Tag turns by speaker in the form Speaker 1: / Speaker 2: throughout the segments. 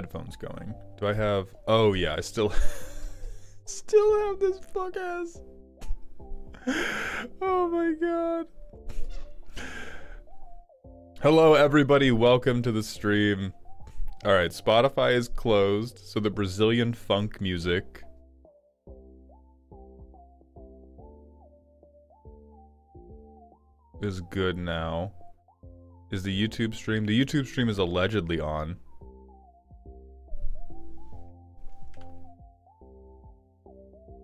Speaker 1: headphones going. Do I have... Oh, yeah, I still... still have this fuck-ass... Oh, my God. Hello, everybody. Welcome to the stream. All right, Spotify is closed, so the Brazilian funk music... is good now. Is the YouTube stream? The YouTube stream is allegedly on.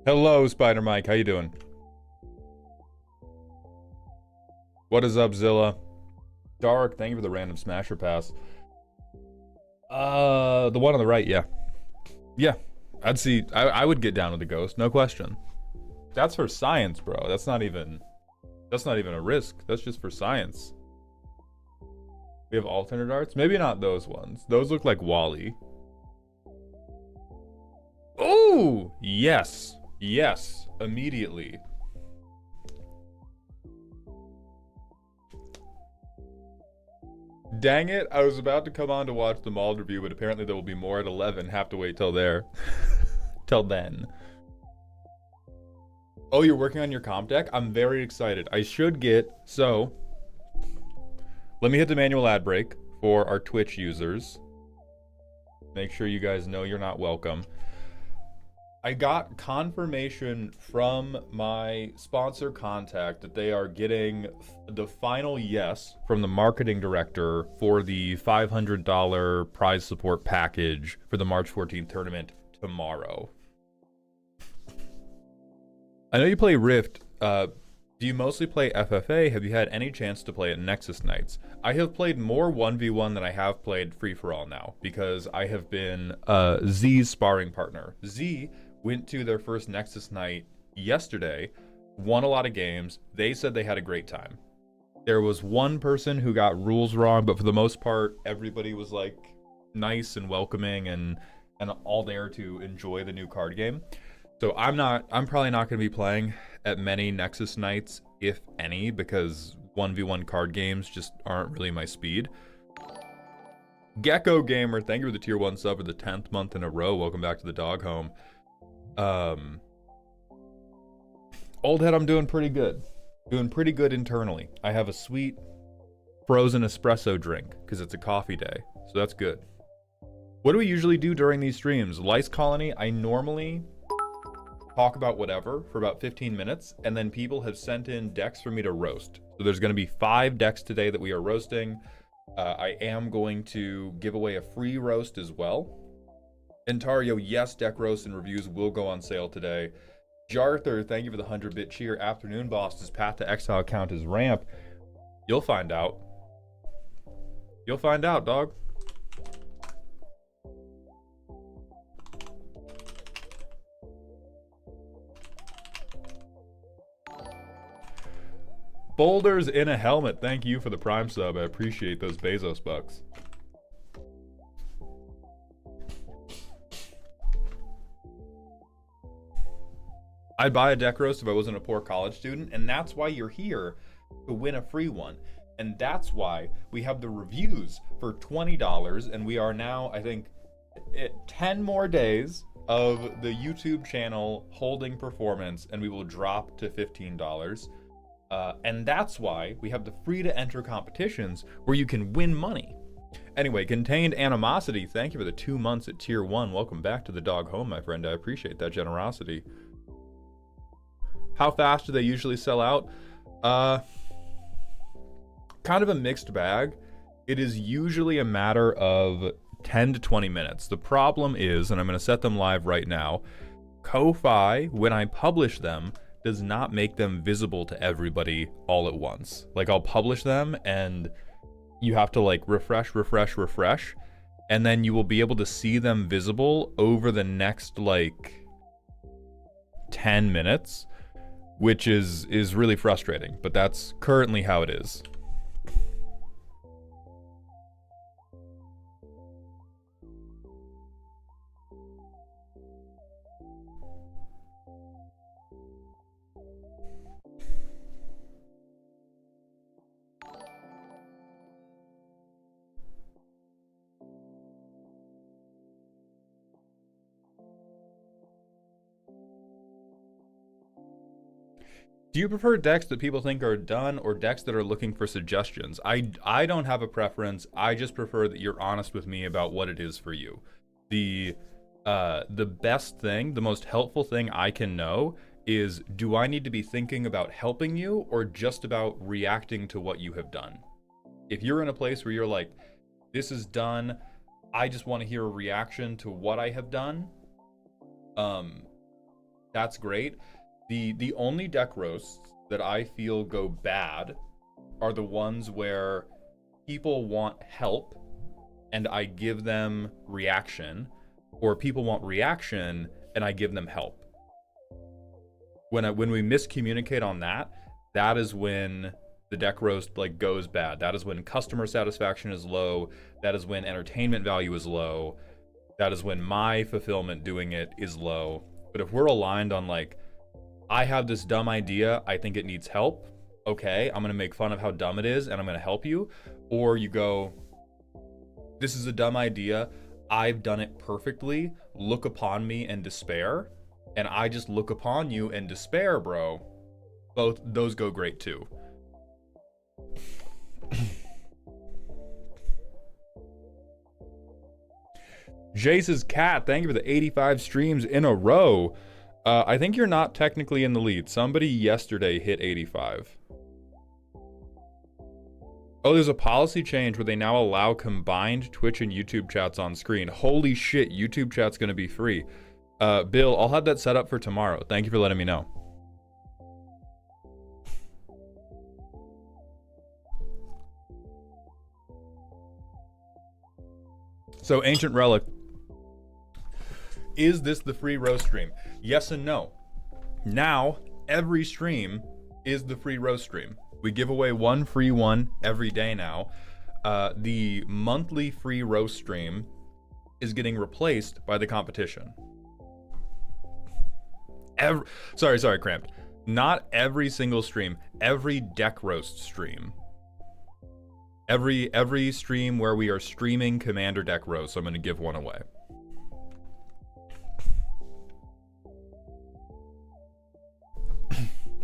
Speaker 1: Hello, Spider Mike. How you doing? What is up, Zilla? Dark, thank you for the random smasher pass. The one on the right, yeah. Yeah, I'd see. I would get down with the ghost, no question. That's for science, bro. That's not even a risk. That's just for science. We have alternate arts? Maybe not those ones. Those look like Wally. Oh, yes. Yes, immediately. Dang it, I was about to come on to watch the Mauled review, but apparently there will be more at 11. Have to wait till there. Till then. Oh, you're working on your comp deck? I'm very excited. I should get... So, let me hit the manual ad break for our Twitch users. Make sure you guys know you're not welcome. I got confirmation from my sponsor contact that they are getting the final yes from the marketing director for the $500 prize support package for the March 14th tournament tomorrow. I know you play Rift. Do you mostly play FFA? Have you had any chance to play at Nexus Nights? I have played more 1v1 than I have played free-for-all now, because I have been Z's sparring partner. Z went to their first Nexus Night yesterday, won a lot of games. They said they had a great time. There was one person who got rules wrong, but for the most part, everybody was like nice and welcoming and all there to enjoy the new card game. So I'm probably not going to be playing at many Nexus Nights, if any, because 1v1 card games just aren't really my speed. Gecko Gamer, thank you for the tier 1 sub for the 10th month in a row. Welcome back to the dog home. Old head, I'm doing pretty good. Doing pretty good internally. I have a sweet frozen espresso drink, because it's a coffee day, so that's good. What do we usually do during these streams? Lice Colony, I normally... talk about whatever for about 15 minutes, and then people have sent in decks for me to roast. So there's going to be 5 decks today that we are roasting. I am going to give away a free roast as well. Entario, yes, deck roasts and reviews will go on sale today. Jarther, thank you for the 100-bit cheer. Afternoon Boss, does Path to Exile count as ramp? You'll find out. You'll find out, dog. Boulders in a helmet, thank you for the prime sub. I appreciate those Bezos bucks. I'd buy a deck roast if I wasn't a poor college student, and that's why you're here, to win a free one. And that's why we have the reviews for $20, and we are now, I think, 10 more days of the YouTube channel holding performance, and we will drop to $15. And that's why we have the free to enter competitions where you can win money. Anyway, Contained Animosity, thank you for the 2 months at tier 1. Welcome back to the dog home, my friend. I appreciate that generosity. How fast do they usually sell out? Kind of a mixed bag. It is usually a matter of 10 to 20 minutes. The problem is, and I'm going to set them live right now, Ko-Fi, when I publish them, does not make them visible to everybody all at once. Like, I'll publish them and you have to like refresh, and then you will be able to see them visible over the next like 10 minutes, which is really frustrating, but that's currently how it is. Do you prefer decks that people think are done or decks that are looking for suggestions? I don't have a preference. I just prefer that you're honest with me about what it is for you. The best thing, the most helpful thing I can know is, do I need to be thinking about helping you or just about reacting to what you have done? If you're in a place where you're like, this is done, I just want to hear a reaction to what I have done, that's great. The only deck roasts that I feel go bad are the ones where people want help and I give them reaction, or people want reaction and I give them help. When we miscommunicate on that, that is when the deck roast like goes bad. That is when customer satisfaction is low. That is when entertainment value is low. That is when my fulfillment doing it is low. But if we're aligned on like, I have this dumb idea, I think it needs help, okay, I'm gonna make fun of how dumb it is and I'm gonna help you. Or you go, this is a dumb idea, I've done it perfectly, look upon me and despair, and I just look upon you and despair, bro. Both those go great too. Jace's cat, thank you for the 85 streams in a row. I think you're not technically in the lead. Somebody yesterday hit 85. Oh, there's a policy change where they now allow combined Twitch and YouTube chats on screen. Holy shit, YouTube chat's gonna be free. Bill, I'll have that set up for tomorrow. Thank you for letting me know. So, Ancient Relic. Is this the free roast stream? Yes and no. Now, every stream is the free roast stream. We give away one free one every day now. The monthly free roast stream is getting replaced by the competition. Sorry, cramped. Not every single stream, every deck roast stream. Every stream where we are streaming Commander deck roast, so I'm gonna give one away.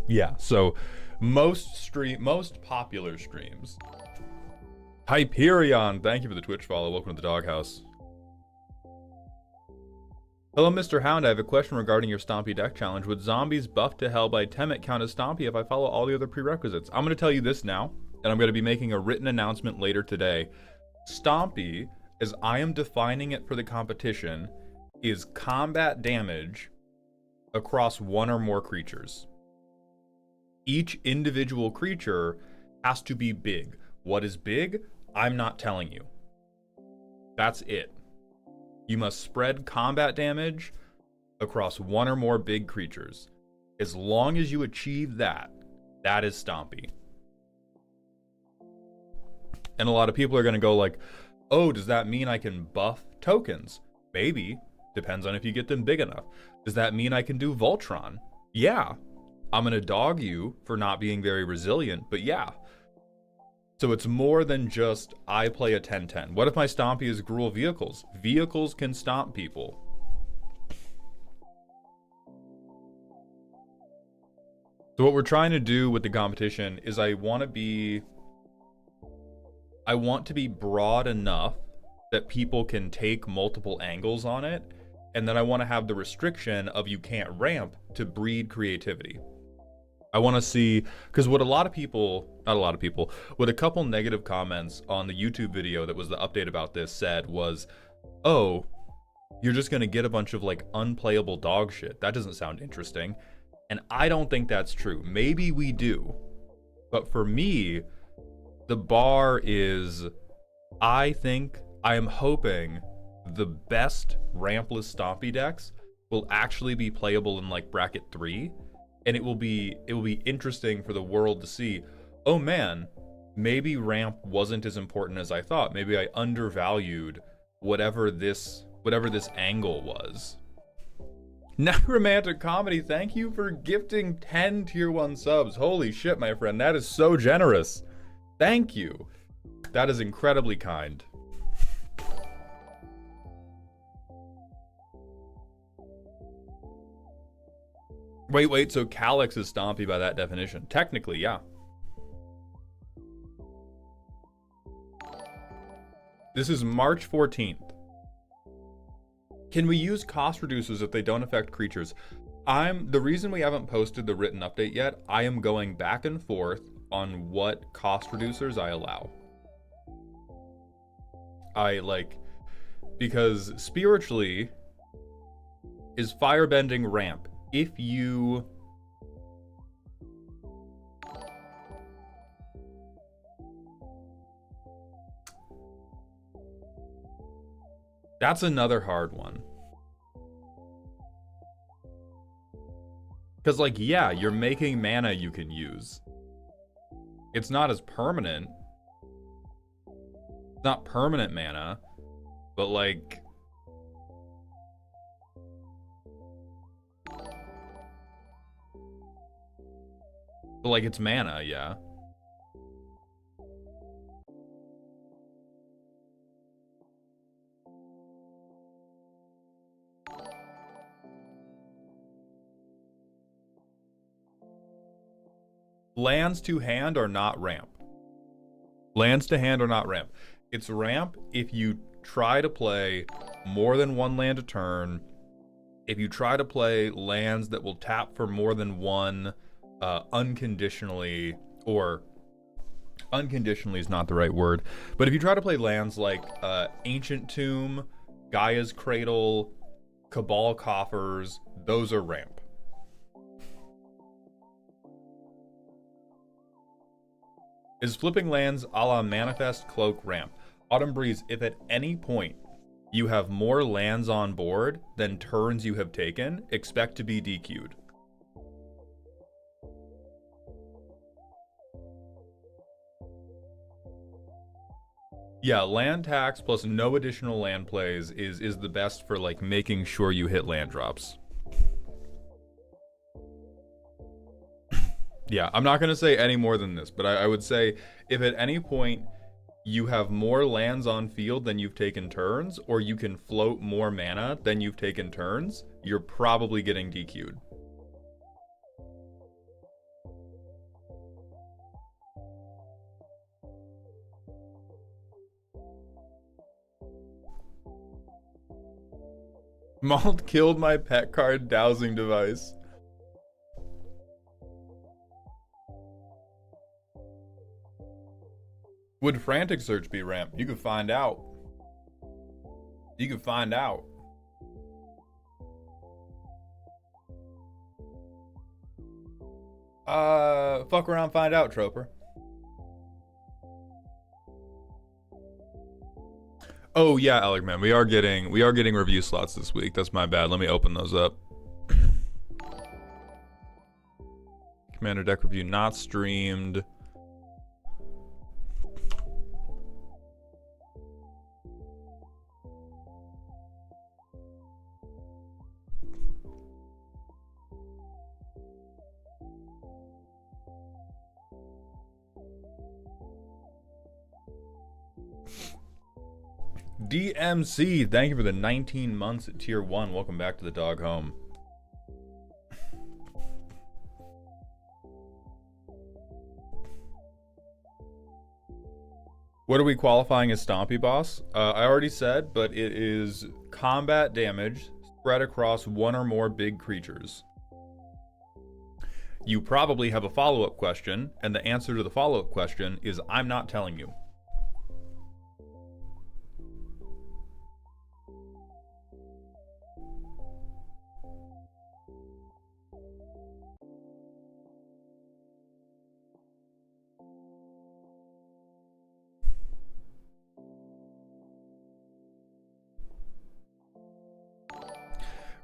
Speaker 1: Yeah, so most popular streams. Hyperion, thank you for the Twitch follow. Welcome to the doghouse. Hello, Mr. Hound. I have a question regarding your Stompy deck challenge. Would zombies buffed to hell by Temet count as Stompy if I follow all the other prerequisites? I'm going to tell you this now, and I'm going to be making a written announcement later today. Stompy, as I am defining it for the competition, is combat damage across one or more creatures. Each individual creature has to be big. What is big? I'm not telling you. That's it. You must spread combat damage across one or more big creatures. As long as you achieve that, that is Stompy. And a lot of people are going to go like, oh, does that mean I can buff tokens? Maybe. Depends on if you get them big enough. Does that mean I can do Voltron? Yeah. I'm going to dog you for not being very resilient, but yeah. So it's more than just, I play a 10-10. What if my Stompy is Gruul Vehicles? Vehicles can stomp people. So what we're trying to do with the competition is I want to be broad enough that people can take multiple angles on it, and then I want to have the restriction of you can't ramp to breed creativity. I want to see, because what a couple negative comments on the YouTube video that was the update about this said was, oh, you're just going to get a bunch of like unplayable dog shit. That doesn't sound interesting. And I don't think that's true. Maybe we do. But for me, the bar is, I am hoping the best rampless Stompy decks will actually be playable in like bracket 3. And it will be interesting for the world to see, oh man, maybe ramp wasn't as important as I thought. Maybe I undervalued whatever this angle was. Necromantic Comedy, thank you for gifting 10 tier 1 subs. Holy shit, my friend, that is so generous. Thank you. That is incredibly kind. Wait, so Calyx is Stompy by that definition. Technically, yeah. This is March 14th. Can we use cost reducers if they don't affect creatures? The reason we haven't posted the written update yet, I am going back and forth on what cost reducers I allow. Because spiritually is firebending ramp. If you That's another hard one. Because, like, yeah, you're making mana you can use. It's not as permanent. It's not permanent mana, but, like... But, like, it's mana, yeah. Lands to hand are not ramp. Lands to hand are not ramp. It's ramp if you try to play more than one land a turn. If you try to play lands that will tap for more than one unconditionally, or unconditionally is not the right word, but if you try to play lands like Ancient Tomb, Gaia's Cradle, Cabal Coffers, those are ramp. Is flipping lands a la Manifest Cloak ramp? Autumn Breeze, if at any point you have more lands on board than turns you have taken, expect to be DQ'd. Yeah, land tax plus no additional land plays is the best for, like, making sure you hit land drops. Yeah, I'm not going to say any more than this, but I would say if at any point you have more lands on field than you've taken turns, or you can float more mana than you've taken turns, you're probably getting DQ'd. Malt killed my pet card dowsing device. Would Frantic Search be ramp? You could find out. You could find out. Fuck around, find out, Troper. Oh yeah, Alec, man, we are getting review slots this week. That's my bad. Let me open those up. Commander deck review not streamed. DMC, thank you for the 19 months at tier 1. Welcome back to the dog home. What are we qualifying as Stompy Boss? I already said, but it is combat damage spread across one or more big creatures. You probably have a follow-up question, and the answer to the follow-up question is I'm not telling you.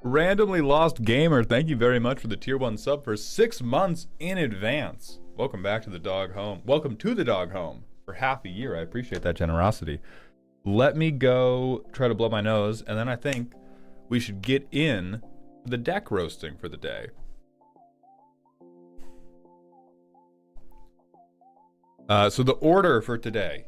Speaker 1: Randomly Lost Gamer, thank you very much for the tier 1 sub for 6 months in advance. Welcome back to the dog home. Welcome to the dog home for half a year. I appreciate that generosity. Let me go try to blow my nose, and then I think we should get in the deck roasting for the day. So the order for today,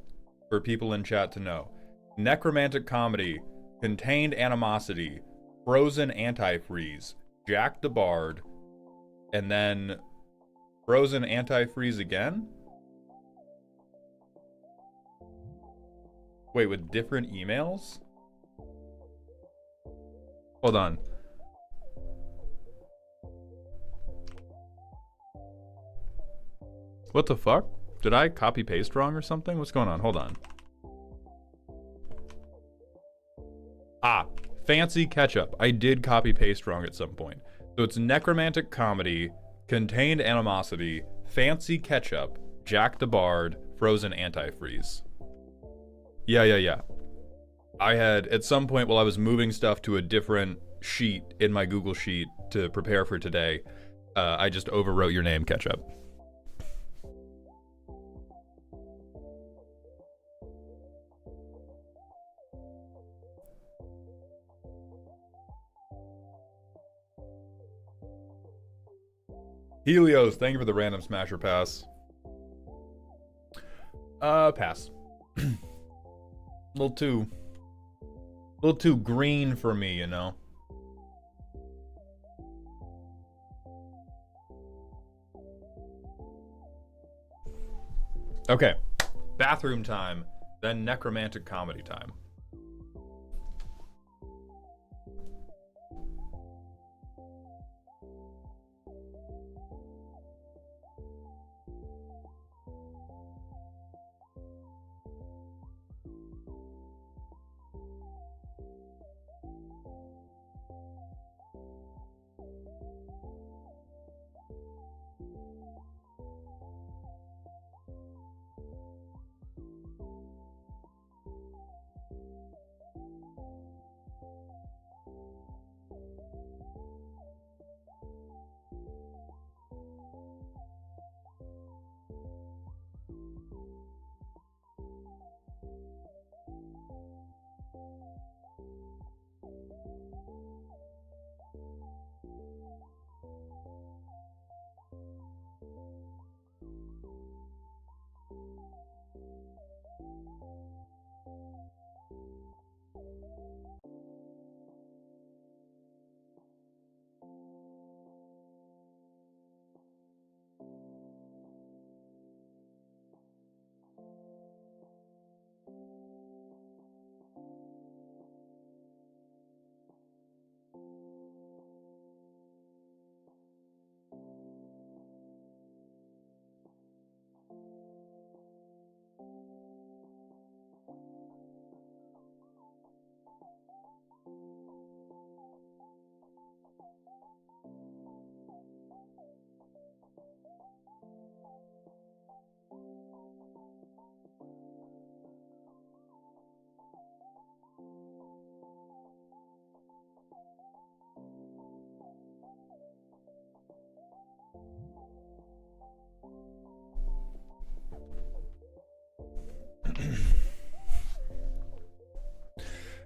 Speaker 1: for people in chat to know: Necromantic Comedy, Contained Animosity, Frozen Antifreeze, Jack the Bard, and then frozen antifreeze again? Wait, with different emails? Hold on. What the fuck? Did I copy paste wrong or something? What's going on? Hold on. Ah, fancy ketchup. I did copy paste wrong at some point. So it's necromantic comedy, contained animosity, fancy ketchup, Jack the Bard, frozen antifreeze. Yeah. I had, at some point while I was moving stuff to a different sheet in my Google Sheet to prepare for today, I just overwrote your name, ketchup. Helios, thank you for the random smasher pass. Pass. A little too green for me, you know. Okay. Bathroom time, then necromantic comedy time.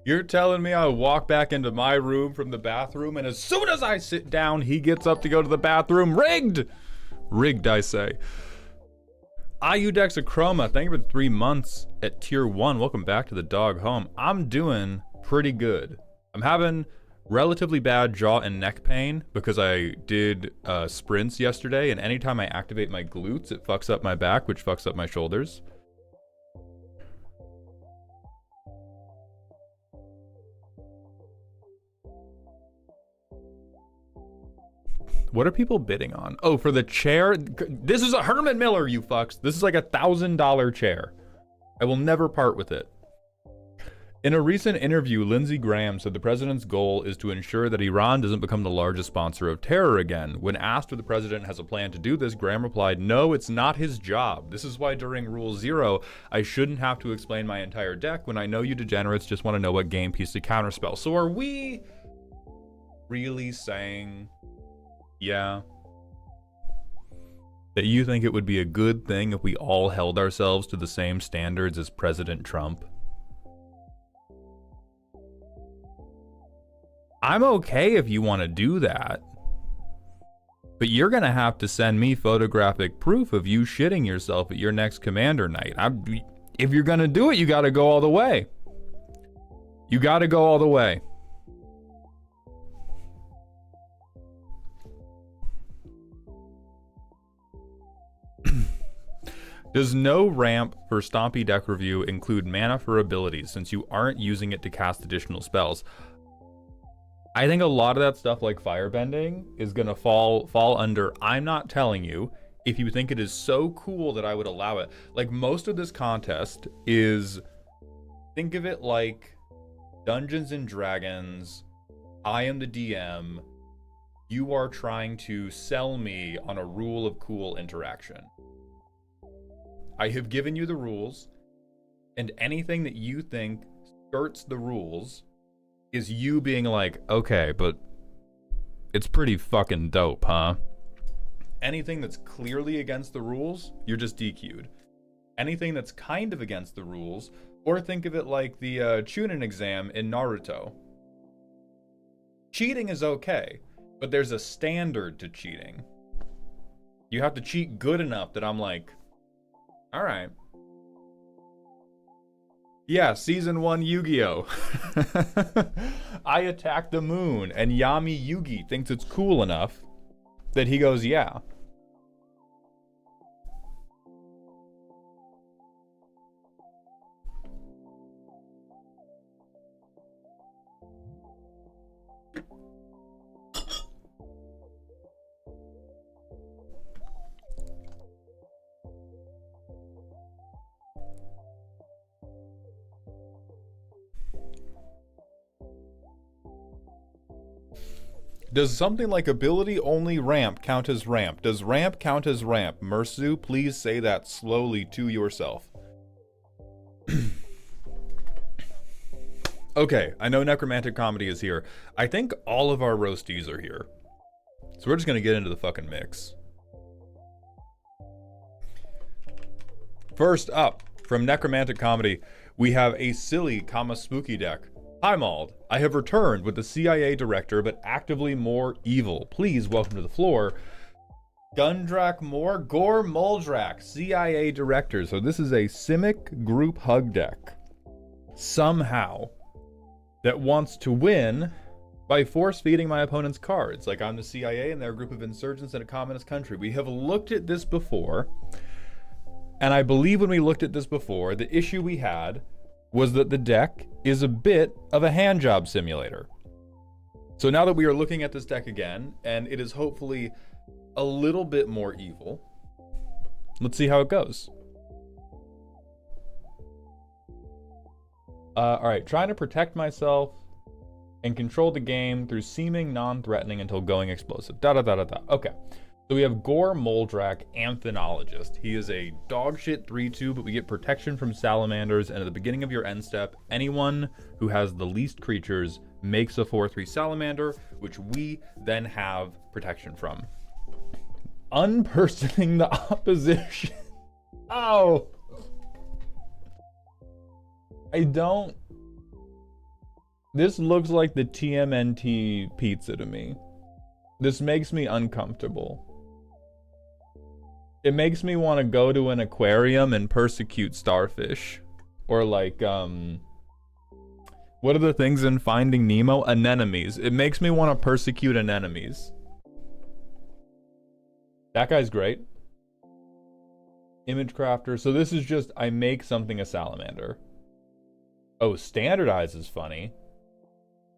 Speaker 1: You're telling me I walk back into my room from the bathroom, and as soon as I sit down, he gets up to go to the bathroom? Rigged! Rigged, I say. Iudexachroma, thank you for the 3 months at tier 1. Welcome back to the dog home. I'm doing pretty good. I'm having relatively bad jaw and neck pain because I did sprints yesterday, and anytime I activate my glutes, it fucks up my back, which fucks up my shoulders. What are people bidding on? Oh, for the chair? This is a Herman Miller, you fucks. This is like $1,000 chair. I will never part with it. In a recent interview, Lindsey Graham said the president's goal is to ensure that Iran doesn't become the largest sponsor of terror again. When asked if the president has a plan to do this, Graham replied, "No, it's not his job. This is why during Rule 0, I shouldn't have to explain my entire deck when I know you degenerates just want to know what game piece to counterspell." So are we really saying... yeah, that you think it would be a good thing if we all held ourselves to the same standards as President Trump? I'm okay if you want to do that, but you're gonna have to send me photographic proof of you shitting yourself at your next commander night. If you're gonna do it, you gotta go all the way. You gotta go all the way. Does no ramp for Stompy deck review include mana for abilities since you aren't using it to cast additional spells? I think a lot of that stuff like firebending is gonna fall under I'm not telling you. If you think it is so cool that I would allow it. Like most of this contest is, think of it like Dungeons and Dragons. I am the DM. You are trying to sell me on a rule of cool interaction. I have given you the rules, and anything that you think skirts the rules is you being like, okay, but it's pretty fucking dope, huh? Anything that's clearly against the rules, you're just DQ'd. Anything that's kind of against the rules, or think of it like the Chunin exam in Naruto. Cheating is okay, but there's a standard to cheating. You have to cheat good enough that I'm like, all right. Yeah, season 1 Yu-Gi-Oh! I attack the moon, and Yami Yugi thinks it's cool enough that he goes, yeah. Does something like ability only ramp count as ramp? Does ramp count as ramp? Mersu, please say that slowly to yourself. Okay, I know Necromantic Comedy is here. I think all of our roasties are here. So we're just gonna get into the fucking mix. First up, from Necromantic Comedy, we have a silly, spooky deck. Hi Mauled, I have returned with the CIA director, but actively more evil. Please welcome to the floor, Gundrak Moore, Gore Muldrak, CIA director. So this is a Simic group hug deck, somehow, that wants to win by force-feeding my opponent's cards. Like I'm the CIA and they're a group of insurgents in a communist country. We have looked at this before, and I believe when we looked at this before, the issue we had was that the deck is a bit of a handjob simulator. So now that we are looking at this deck again, and it is hopefully a little bit more evil, let's see how it goes. Alright, trying to protect myself and control the game through seeming non-threatening until going explosive. Okay. So we have Gore Muldrak, Anthenologist. He is a dogshit 3/2, but we get protection from salamanders, and at the beginning of your end step, anyone who has the least creatures makes a 4/3 salamander, which we then have protection from. Unpersoning the opposition. Oh! This looks like the TMNT pizza to me. This makes me uncomfortable. It makes me want to go to an aquarium and persecute starfish. Or like, what are the things in Finding Nemo? Anemones. It makes me want to persecute anemones. That guy's great. Image crafter. So this is just, I make something a salamander. Oh, standardize is funny.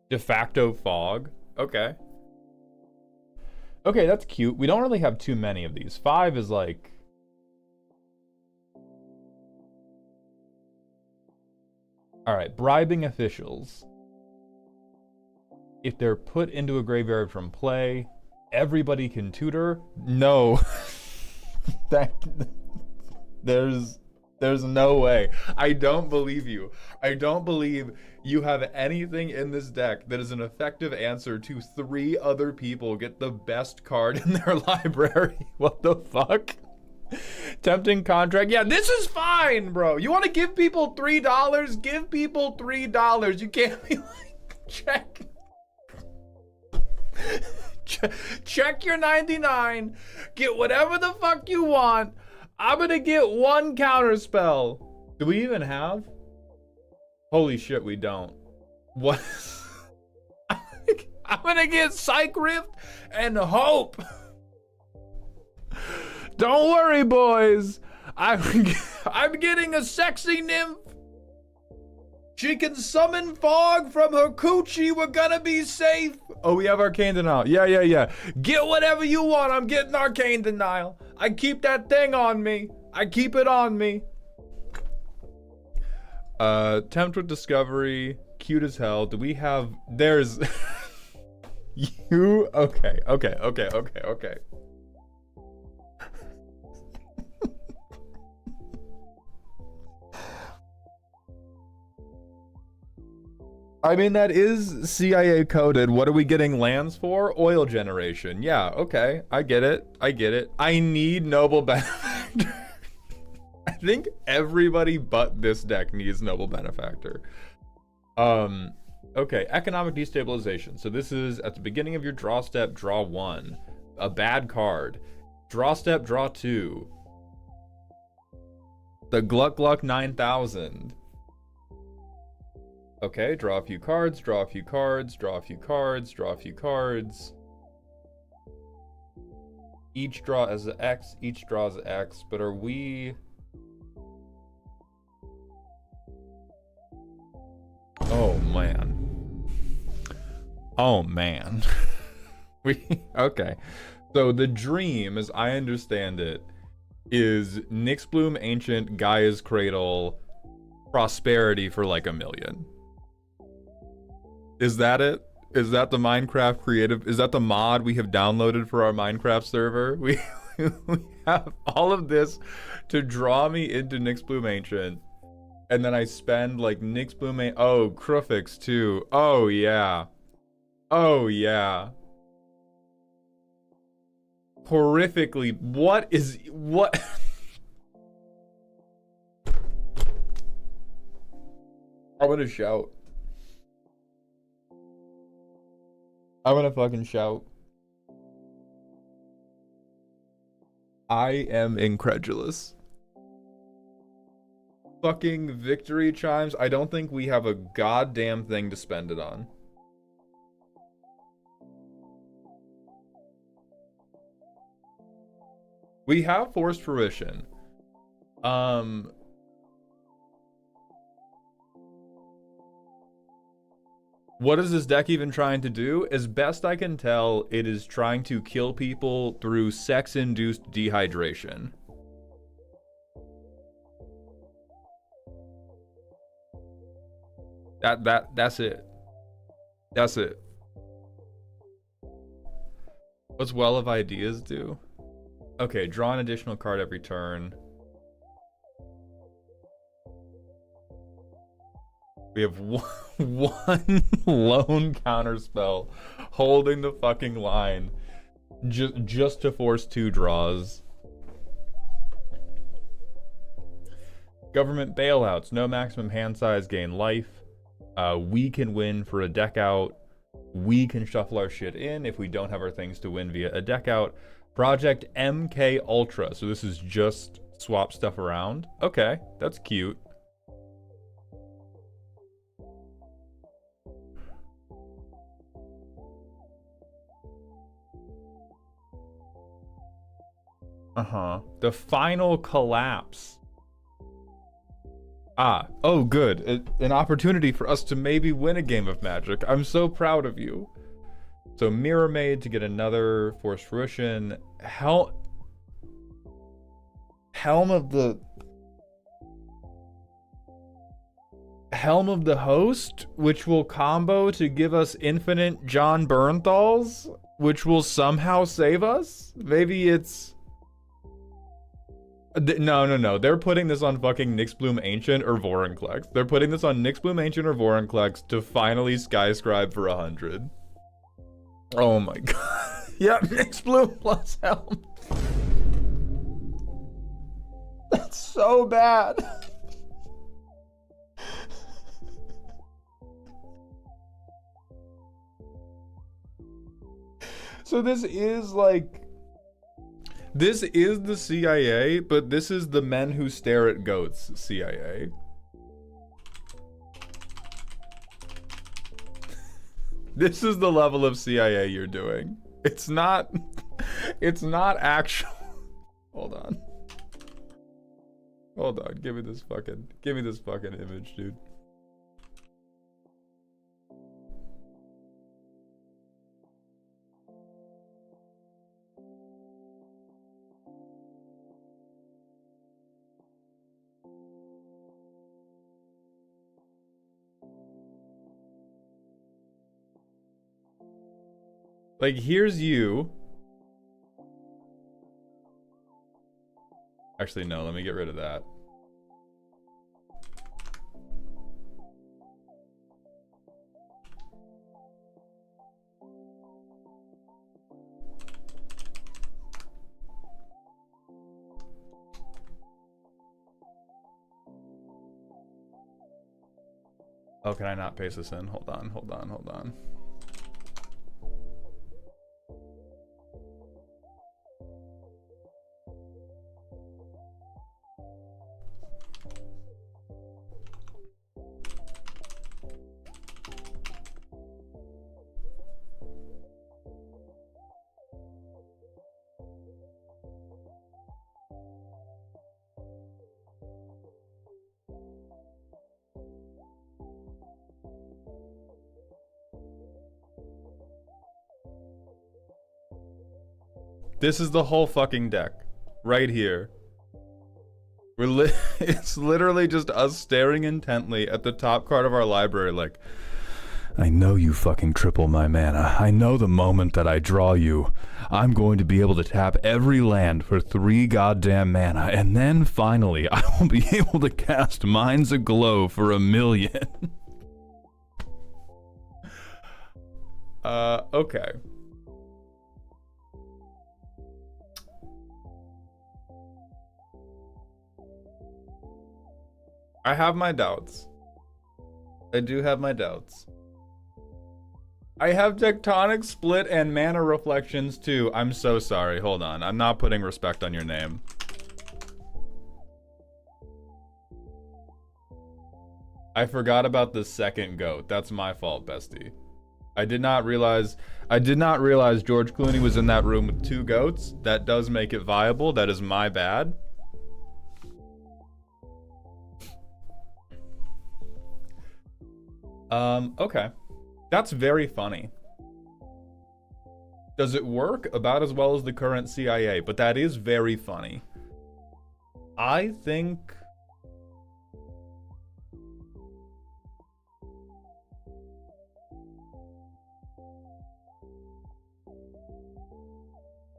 Speaker 1: De facto fog. Okay. Okay, that's cute. We don't really have too many of these. 5 is like... Alright, bribing officials. If they're put into a graveyard from play, everybody can tutor? No. There's no way. I don't believe you. I don't believe you have anything in this deck that is an effective answer to 3 other people get the best card in their library. What the fuck? Tempting contract. Yeah, this is fine, bro. You want to give people $3? Give people $3. You can't be like, check your 99. Get whatever the fuck you want. I'm gonna get 1 counter spell. Do we even have? Holy shit, we don't. What? I'm gonna get Psych Rift and Hope. Don't worry, boys. I'm getting a sexy nymph. She can summon fog from her coochie. We're gonna be safe. Oh, we have arcane denial. Yeah. Get whatever you want. I'm getting arcane denial. I keep that thing on me. I keep it on me. Tempt with discovery. Cute as hell. Do we have... There's... You... Okay. I mean, that is CIA coded. What are we getting lands for? Oil generation. Yeah, okay. I get it. I need Noble Benefactor. I think everybody but this deck needs Noble Benefactor. Okay, economic destabilization. So this is at the beginning of your draw step, draw 1. A bad card. Draw step, draw 2. The Gluck Gluck 9000. Okay, draw a few cards, draw a few cards, draw a few cards, draw a few cards. Each draw as an X, each draw as an X, but are we... Oh man. Okay. So the dream, as I understand it, is Nyxbloom Ancient, Gaia's Cradle, prosperity for like 1 million. Is that it? Is that the Minecraft creative? Is that the mod we have downloaded for our Minecraft server? We have all of this to draw me into Nyxbloom Ancient. And then I spend like Nyxbloom Ancient. Oh, Krufix too. Oh yeah. Horrifically. What? I'm gonna shout. I'm gonna fucking shout. I am incredulous. Fucking victory chimes. I don't think we have a goddamn thing to spend it on. We have forced fruition. What is this deck even trying to do? As best I can tell, it is trying to kill people through sex-induced dehydration. That's it. That's it. What's Well of Ideas do? Okay, draw an additional card every turn. We have one lone counterspell holding the fucking line just to force 2 draws. Government bailouts, no maximum hand size, gain life. We can win for a deck out. We can shuffle our shit in if we don't have our things to win via a deck out. Project MK Ultra. So this is just swap stuff around. Okay, that's cute. The final collapse. Oh good. An opportunity for us to maybe win a game of Magic. I'm so proud of you. So Mirror Maid to get another Force Fruition. Helm of the Host, which will combo to give us infinite John Bernthals, which will somehow save us? Maybe it's... No. They're putting this on fucking Nyxbloom Ancient or Vorinclex. They're putting this on Nyxbloom Ancient or Vorinclex to finally Skyscribe for 100. Oh my god. Yep, Nyxbloom plus Helm. That's so bad. So this is like... This is the CIA, but this is the men who stare at goats CIA. This is the level of CIA you're doing. It's not actual. Hold on. Hold on, give me this fucking image, dude. Like, here's you. Actually, no, let me get rid of that. Oh, can I not paste this in? Hold on. This is the whole fucking deck. Right here. It's literally just us staring intently at the top card of our library like, I know you fucking triple my mana. I know the moment that I draw you, I'm going to be able to tap every land for 3 goddamn mana, and then finally I will be able to cast Minds Aglow for 1 million. Okay. I have my doubts. I do have my doubts. I have Tectonic Split and Mana Reflections too. I'm so sorry. Hold on. I'm not putting respect on your name. I forgot about the second goat. That's my fault, bestie. I did not realize George Clooney was in that room with 2 goats. That does make it viable. That is my bad. Okay. That's very funny. Does it work? About as well as the current CIA, but that is very funny. I think...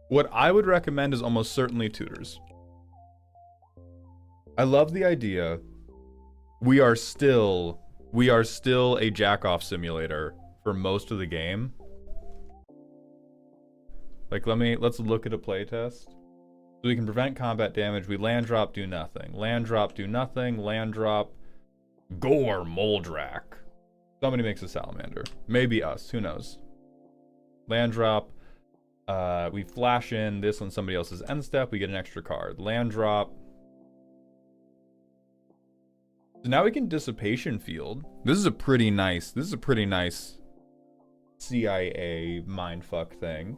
Speaker 1: what I would recommend is almost certainly tutors. I love the idea. We are still a jack-off simulator for most of the game. Like, let's look at a playtest. So we can prevent combat damage. We land drop, do nothing. Land drop, do nothing. Land drop, gore Moldrak. Somebody makes a salamander. Maybe us, who knows. Land drop, we flash in this on somebody else's end step, we get an extra card. Land drop. So now we can Dissipation Field. This is a pretty nice CIA mindfuck thing.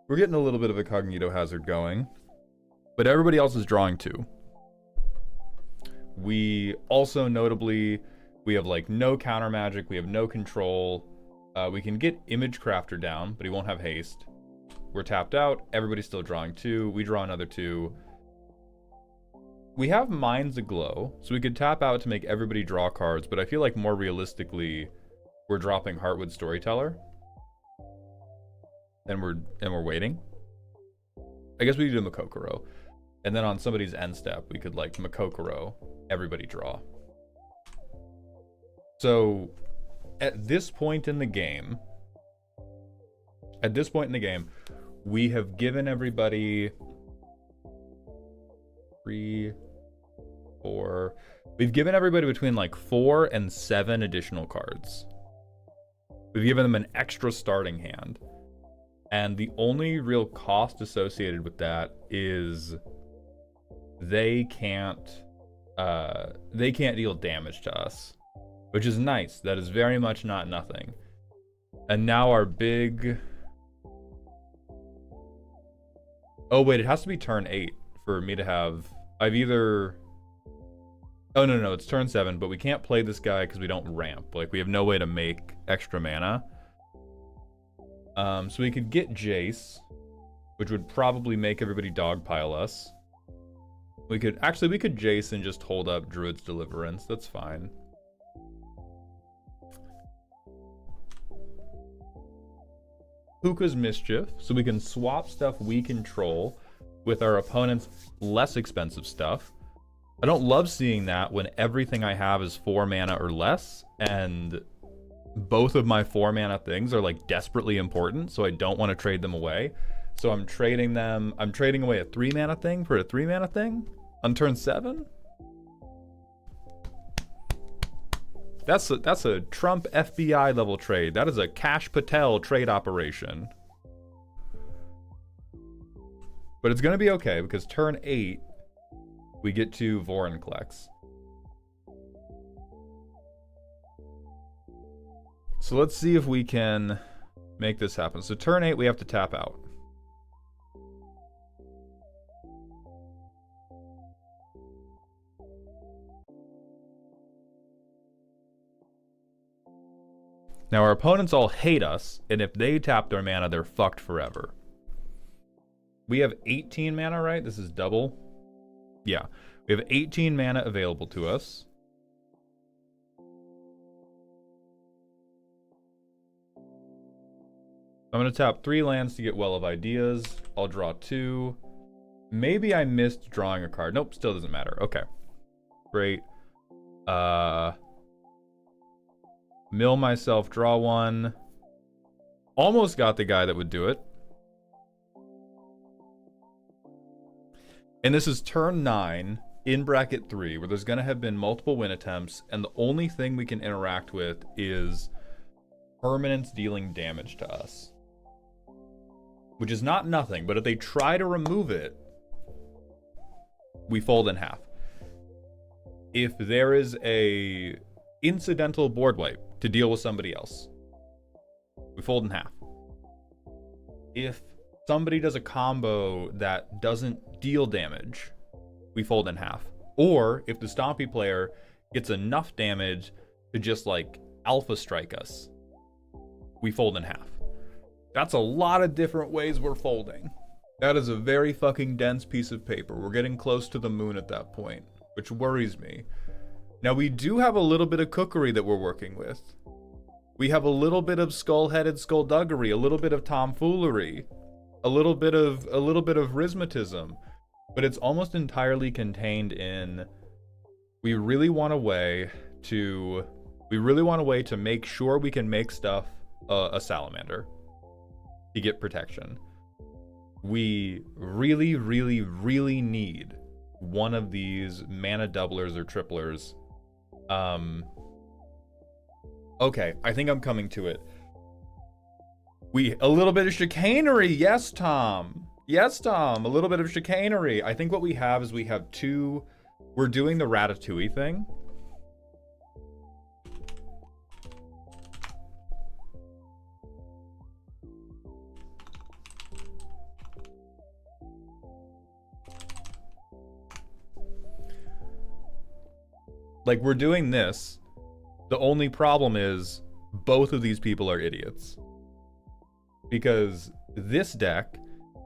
Speaker 1: We're getting a little bit of a cognito hazard going. But everybody else is drawing 2. We also notably, we have like no counter magic, we have no control. We can get Image Crafter down, but he won't have haste. We're tapped out, everybody's still drawing 2. We draw another 2. We have Minds Aglow, so we could tap out to make everybody draw cards, but I feel like more realistically, we're dropping Heartwood Storyteller. And we're waiting. I guess we could do Makokoro. And then on somebody's end step, we could like Makokoro, everybody draw. So at this point in the game, we have given everybody 3, 4. We've given everybody between like 4 and 7 additional cards. We've given them an extra starting hand. And the only real cost associated with that is they can't deal damage to us, which is nice. That is very much not nothing. And now our big... oh wait, it has to be turn 8 for me to have... I've either... Oh, no, it's turn 7, but we can't play this guy because we don't ramp. Like, we have no way to make extra mana. So we could get Jace, which would probably make everybody dogpile us. We could Jace and just hold up Druid's Deliverance. That's fine. Hookah's Mischief, so we can swap stuff we control with our opponent's less expensive stuff. I don't love seeing that when everything I have is 4 mana or less, and both of my 4 mana things are like desperately important, so I don't want to trade them away. So I'm trading away a 3 mana thing for a 3 mana thing on turn 7? That's a Trump FBI level trade. That is a Kash Patel trade operation. But it's gonna be okay because turn 8 we get to Vorinclex. So let's see if we can make this happen. So turn 8 we have to tap out. Now our opponents all hate us, and if they tap their mana, they're fucked forever. We have 18 mana, right? This is double. Yeah, we have 18 mana available to us. I'm going to tap 3 lands to get Well of Ideas. I'll draw 2. Maybe I missed drawing a card. Nope, still doesn't matter. Okay. Great. Mill myself, draw 1. Almost got the guy that would do it. And this is turn 9 in bracket 3, where there's going to have been multiple win attempts, and the only thing we can interact with is permanents dealing damage to us. Which is not nothing, but if they try to remove it, we fold in half. If there is a incidental board wipe to deal with somebody else, we fold in half. If somebody does a combo that doesn't deal damage, we fold in half. Or if the Stompy player gets enough damage to just like alpha strike us, we fold in half. That's a lot of different ways we're folding. That is a very fucking dense piece of paper. We're getting close to the moon at that point, which worries me. Now we do have a little bit of cookery that we're working with. We have a little bit of skull-headed skullduggery, a little bit of tomfoolery, a little bit of rhizmatism, but it's almost entirely contained in we really want a way to make sure we can make stuff a salamander to get protection. We really, really, really need one of these mana doublers or triplers. Okay, I think I'm coming to it. A little bit of chicanery, yes, Tom. Yes, Tom, a little bit of chicanery. I think what we have is we have 2... We're doing the Ratatouille thing. Like, we're doing this. The only problem is both of these people are idiots. Because this deck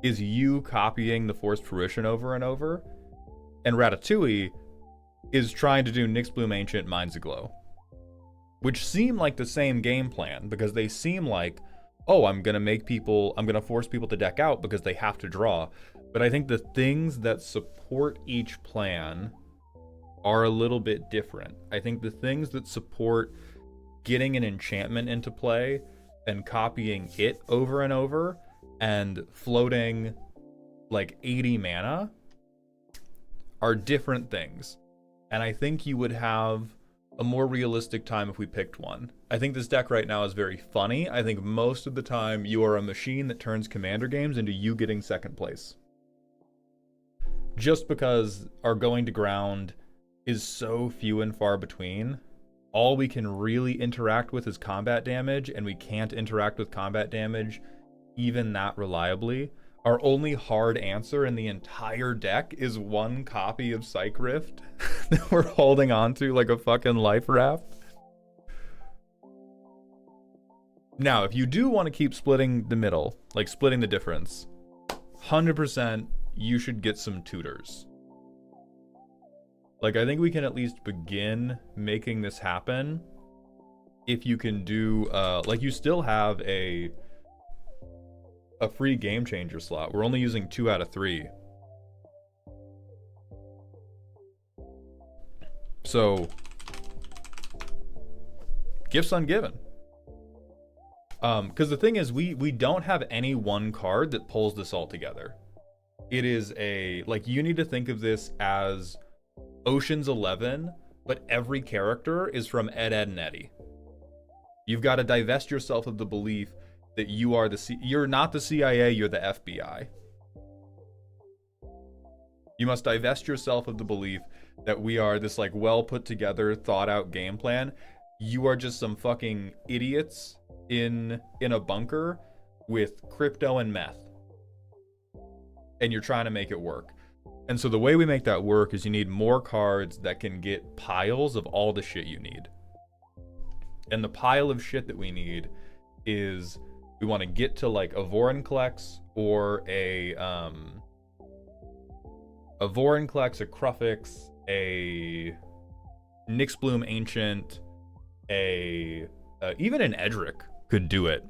Speaker 1: is you copying the Forced Fruition over and over, and Ratatouille is trying to do Nyxbloom Ancient Minds Aglow. Which seem like the same game plan, because they seem like, oh, I'm gonna force people to deck out because they have to draw. But I think the things that support each plan are a little bit different. I think the things that support getting an enchantment into play and copying it over and over and floating like 80 mana are different things. And I think you would have a more realistic time if we picked one. I think this deck right now is very funny. I think most of the time you are a machine that turns Commander games into you getting second place. Just because our going to ground is so few and far between. All we can really interact with is combat damage, and we can't interact with combat damage even that reliably. Our only hard answer in the entire deck is one copy of Psych Rift that we're holding on to like a fucking life raft. Now, if you do want to keep splitting the middle, like splitting the difference, 100% you should get some tutors. Like, I think we can at least begin making this happen if you can do, like, you still have a free game changer slot. We're only using 2 out of 3. So, gifts ungiven. Because the thing is, we don't have any one card that pulls this all together. It is like, you need to think of this as Ocean's 11, but every character is from Ed, Edd, and Eddy. You've got to divest yourself of the belief that you are you're not the CIA, you're the FBI. You must divest yourself of the belief that we are this like well put together, thought out game plan. You are just some fucking idiots in a bunker with crypto and meth. And you're trying to make it work. And so the way we make that work is you need more cards that can get piles of all the shit you need. And the pile of shit that we need is, we want to get to like a Vorinclex or a Vorinclex, a Cruffix, a Nyxbloom Ancient, even an Edric could do it.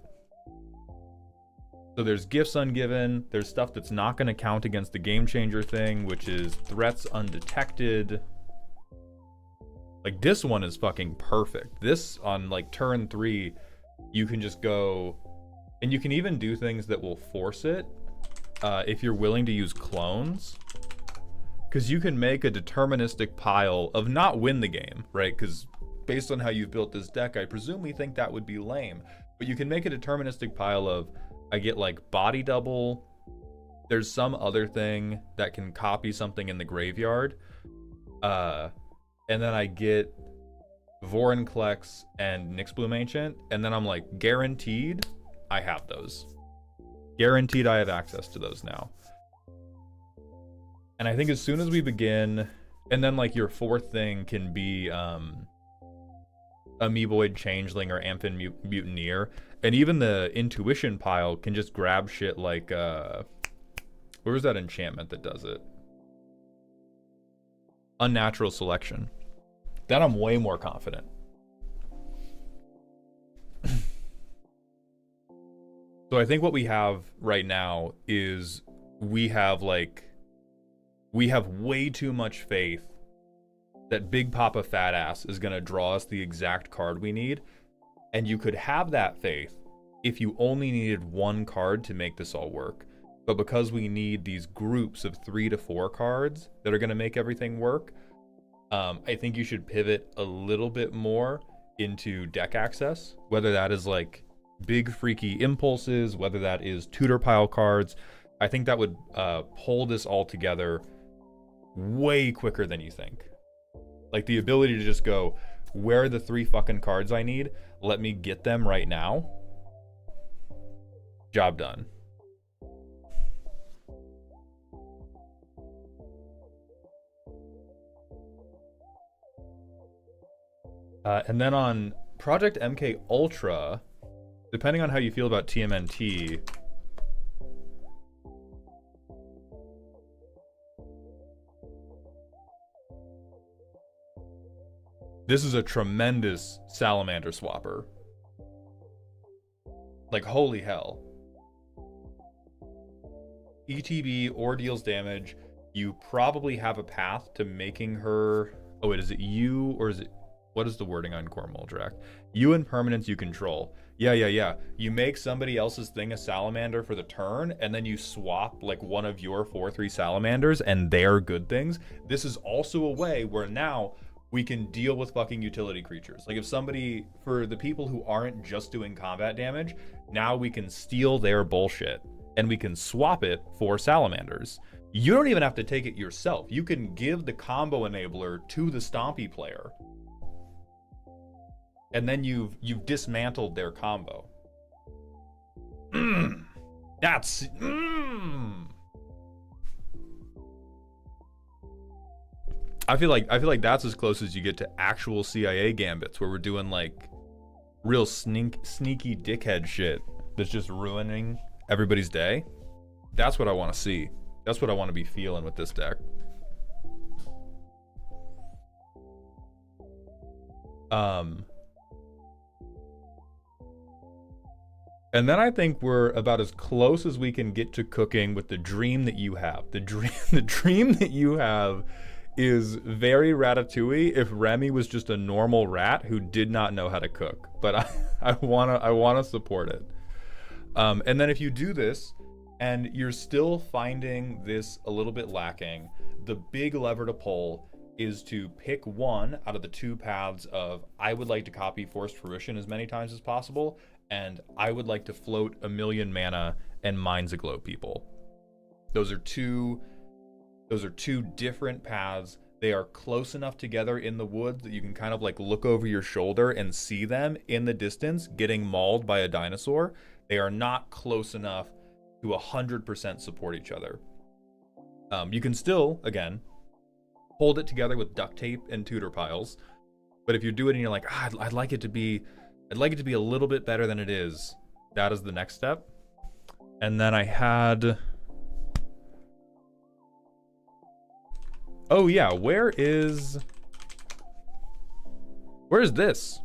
Speaker 1: So there's gifts ungiven, there's stuff that's not going to count against the game changer thing, which is threats undetected. Like, this one is fucking perfect. This, on like turn 3, you can just go, and you can even do things that will force it if you're willing to use clones. Because you can make a deterministic pile of not win the game, right? Because based on how you've built this deck, I presume we think that would be lame. But you can make a deterministic pile of, I get like body double, there's some other thing that can copy something in the graveyard, and then I get Vorinclex and Nyxbloom Ancient, and then I'm like, guaranteed I have those. Guaranteed I have access to those now. And I think as soon as we begin, and then like your fourth thing can be Amoeboid Changeling or Amphin Mutineer, and even the Intuition pile can just grab shit like, where's that enchantment that does it? Unnatural Selection. Then I'm way more confident. So I think what we have right now is we have way too much faith that Big Papa Fat Ass is going to draw us the exact card we need. And you could have that faith if you only needed one card to make this all work. But because we need these groups of 3 to 4 cards that are going to make everything work, I think you should pivot a little bit more into deck access, whether that is like big freaky impulses, whether that is tutor pile cards. I think that would pull this all together way quicker than you think. Like, the ability to just go, where are the 3 fucking cards I need? Let me get them right now. Job done. And then on Project MK Ultra, depending on how you feel about TMNT, this is a tremendous Salamander swapper. Like, holy hell. ETB or deals damage. You probably have a path to making her... Oh, wait, is it you or is it... What is the wording on Core Muldrak? You and permanents you control. Yeah. You make somebody else's thing a salamander for the turn, and then you swap like one of your 4/3 salamanders and their good things. This is also a way where now we can deal with fucking utility creatures. Like, if somebody, for the people who aren't just doing combat damage, now we can steal their bullshit and we can swap it for salamanders. You don't even have to take it yourself. You can give the combo enabler to the Stompy player. And then you've dismantled their combo. That's I feel like that's as close as you get to actual CIA gambits, where we're doing like real sneaky dickhead shit that's just ruining everybody's day. That's what I want to see. That's what I want to be feeling with this deck. And then I think we're about as close as we can get to cooking with the dream that you have. The dream that you have is very Ratatouille if Remy was just a normal rat who did not know how to cook. But I wanna support it. And then if you do this and you're still finding this a little bit lacking, the big lever to pull is to pick one out of the two paths of I would like to copy Forced Fruition as many times as possible, and I would like to float 1,000,000 mana and Minds Aglow people. Those are two different paths. They are close enough together in the woods that you can kind of like look over your shoulder and see them in the distance getting mauled by a dinosaur. They are not close enough to 100% support each other. You can still, again, hold it together with duct tape and tutor piles. But if you do it and you're like, I'd like it to be a little bit better than it is, that is the next step. And then I had, oh yeah, where is this?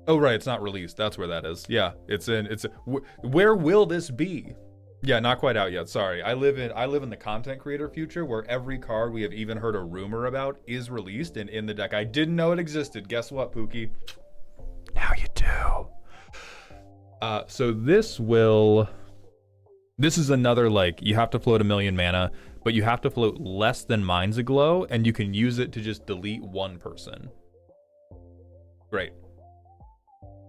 Speaker 1: Oh right, it's not released. That's where that is. Yeah, where will this be? Yeah, not quite out yet. Sorry. I live in the content creator future where every card we have even heard a rumor about is released and in the deck. I didn't know it existed. Guess what, Pookie? Now you do. So this is another, like, you have to float 1,000,000 mana, but you have to float less than Minds Aglow, and you can use it to just delete one person. Great.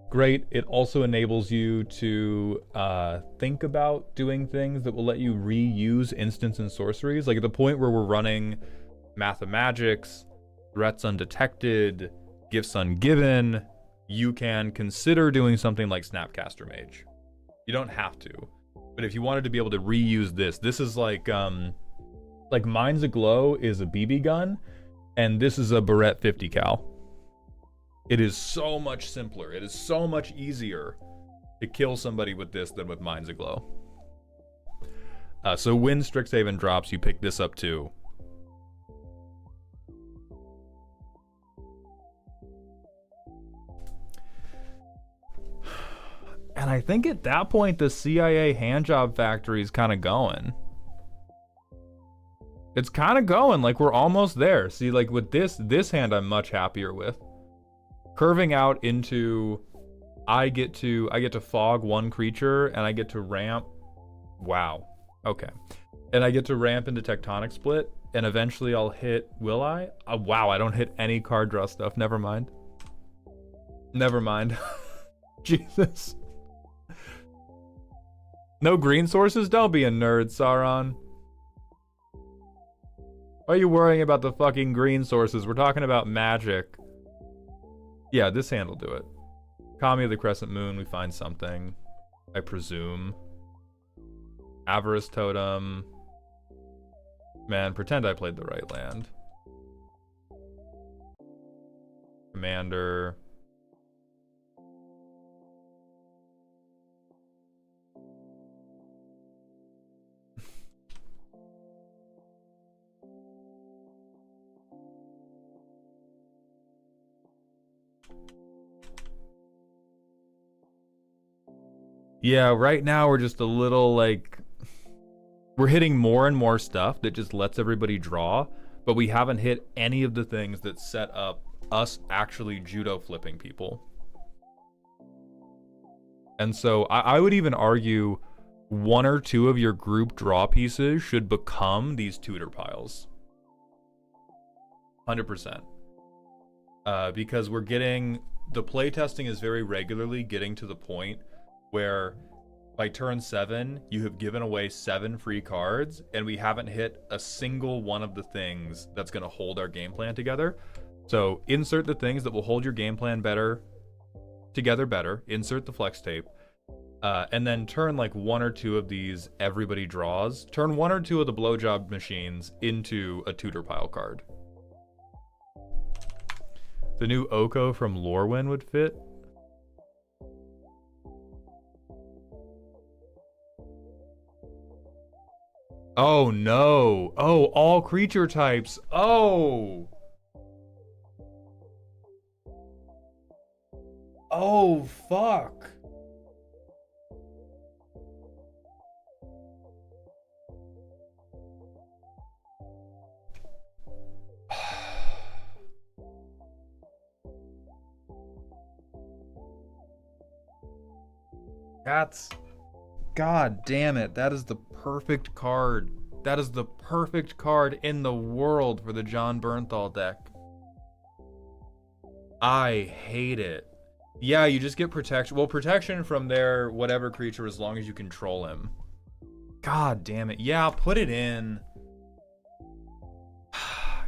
Speaker 1: Great. It also enables you to think about doing things that will let you reuse instants and sorceries. Like at the point where we're running Mathemagics, Threats Undetected, Gifts Ungiven, you can consider doing something like Snapcaster Mage. You don't have to, but if you wanted to be able to reuse this is like Minds Aglow is a BB gun, and this is a Barrett 50 cal. It is so much simpler. It is so much easier to kill somebody with this than with Minds Aglow. So when Strixhaven drops, you pick this up too. And I think at that point, the CIA handjob factory is kind of going. It's kind of going, like we're almost there. See, like with this hand I'm much happier with. Curving out into, I get to fog one creature and I get to ramp. Wow. Okay. And I get to ramp into Tectonic Split, and eventually I'll hit, will I? Wow, I don't hit any card draw stuff. Never mind. Never mind. Jesus. No green sources? Don't be a nerd, Sauron. Why are you worrying about the fucking green sources? We're talking about Magic. Yeah, this hand will do it. Kami of the Crescent Moon, we find something, I presume. Avarice Totem. Man, pretend I played the right land. Commander. Yeah, right now we're just a little like, we're hitting more and more stuff that just lets everybody draw, but we haven't hit any of the things that set up us actually judo flipping people. And so I would even argue one or two of your group draw pieces should become these tutor piles. 100%. Because we're getting, the playtesting is very regularly getting to the point where by turn 7, you have given away 7 free cards, and we haven't hit a single one of the things that's going to hold our game plan together. So insert the things that will hold your game plan together better, insert the flex tape, and then turn like one or two of these everybody draws. Turn one or two of the blowjob machines into a tutor pile card. The new Oko from Lorwyn would fit. Oh no. Oh, all creature types. Oh. Oh, fuck. That's... God damn it. That is the perfect card. That is the perfect card in the world for the John Bernthal deck. I hate it. Yeah, you just get protection. Well, protection from their whatever creature as long as you control him. God damn it. Yeah, put it in.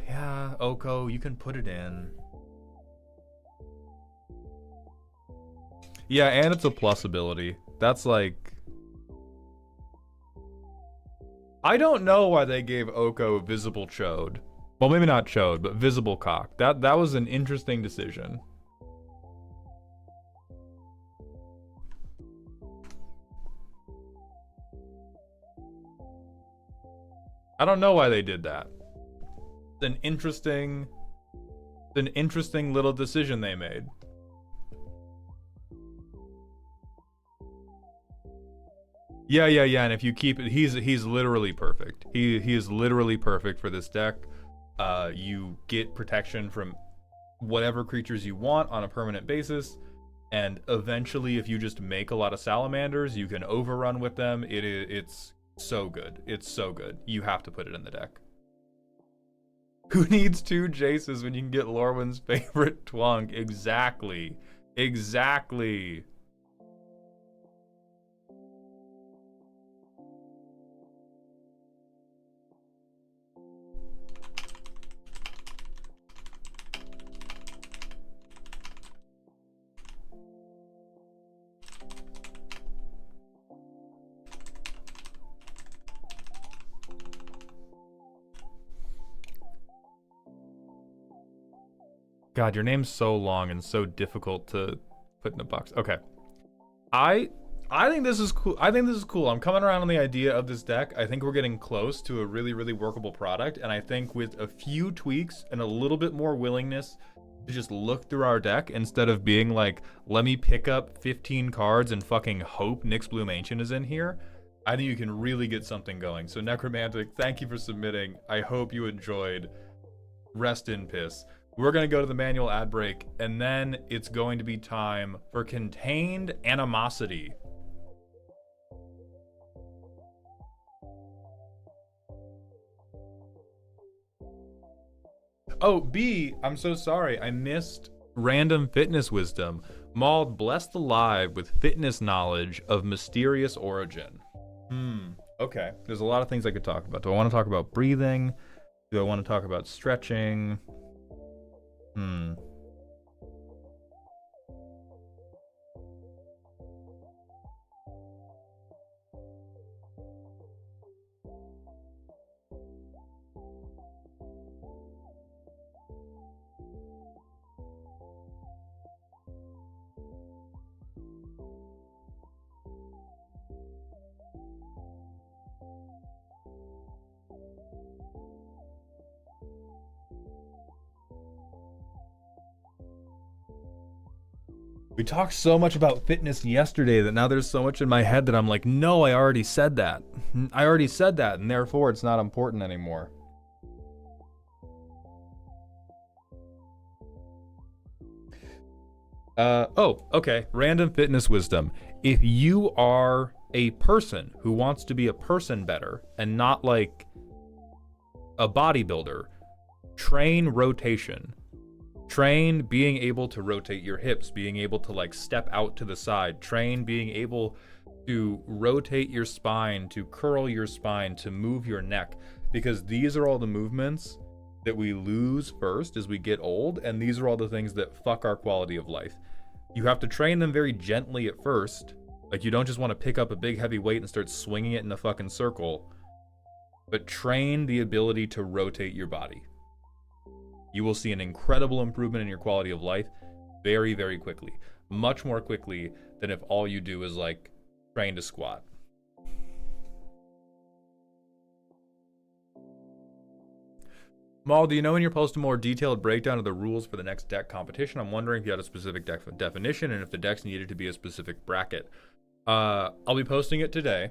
Speaker 1: Yeah, Oko, you can put it in. Yeah, and it's a plus ability. That's like... I don't know why they gave Oko Visible Chode. Well, maybe not Chode, but Visible Cock. That was an interesting decision. I don't know why they did that. It's an interesting little decision they made. Yeah, and if you keep it, he's literally perfect. He is literally perfect for this deck. You get protection from whatever creatures you want on a permanent basis, and eventually, if you just make a lot of salamanders, you can overrun with them. It's so good. It's so good. You have to put it in the deck. Who needs 2 Jaces when you can get Lorwyn's favorite Twunk? Exactly. Exactly. God, your name's so long and so difficult to put in a box. Okay. I think this is cool. I think this is cool. I'm coming around on the idea of this deck. I think we're getting close to a really, really workable product. And I think with a few tweaks and a little bit more willingness to just look through our deck instead of being like, let me pick up 15 cards and fucking hope Nyx Bloom Ancient is in here, I think you can really get something going. So Necromantic, thank you for submitting. I hope you enjoyed. Rest in piss. We're going to go to the manual ad break, and then it's going to be time for Contained Animosity. Oh, B, I'm so sorry. I missed Random Fitness Wisdom. Mauled, blessed alive with fitness knowledge of mysterious origin. Okay. There's a lot of things I could talk about. Do I want to talk about breathing? Do I want to talk about stretching? We talked so much about fitness yesterday that now there's so much in my head that I'm like, no, I already said that. I already said that, and therefore it's not important anymore. Oh, okay. Random Fitness Wisdom. If you are a person who wants to be a person better and not like a bodybuilder, train rotation. Train being able to rotate your hips, being able to like step out to the side. Train being able to rotate your spine, to curl your spine, to move your neck. Because these are all the movements that we lose first as we get old, and these are all the things that fuck our quality of life. You have to train them very gently at first. Like, you don't just want to pick up a big heavy weight and start swinging it in a fucking circle, but train the ability to rotate your body. You will see an incredible improvement in your quality of life very, very quickly. Much more quickly than if all you do is like train to squat. Maul, do you know when you'll post a more detailed breakdown of the rules for the next deck competition? I'm wondering if you had a specific deck definition and if the decks needed to be a specific bracket. I'll be posting it today.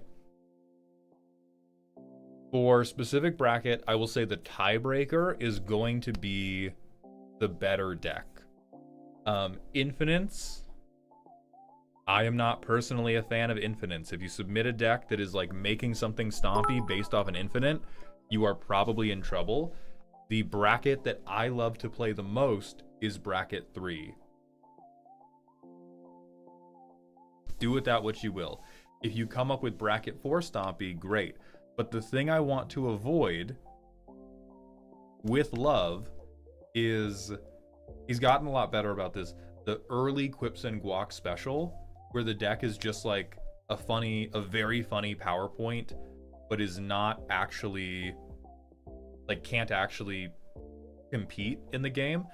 Speaker 1: For specific bracket, I will say the tiebreaker is going to be the better deck. Infinites, I am not personally a fan of infinites. If you submit a deck that is like making something stompy based off an infinite, you are probably in trouble. The bracket that I love to play the most is bracket 3. Do with that what you will. If you come up with bracket 4 stompy, great. But the thing I want to avoid with love is, he's gotten a lot better about this, the early Quips and Guac special, where the deck is just like a very funny PowerPoint, but is not actually, like, can't actually compete in the game.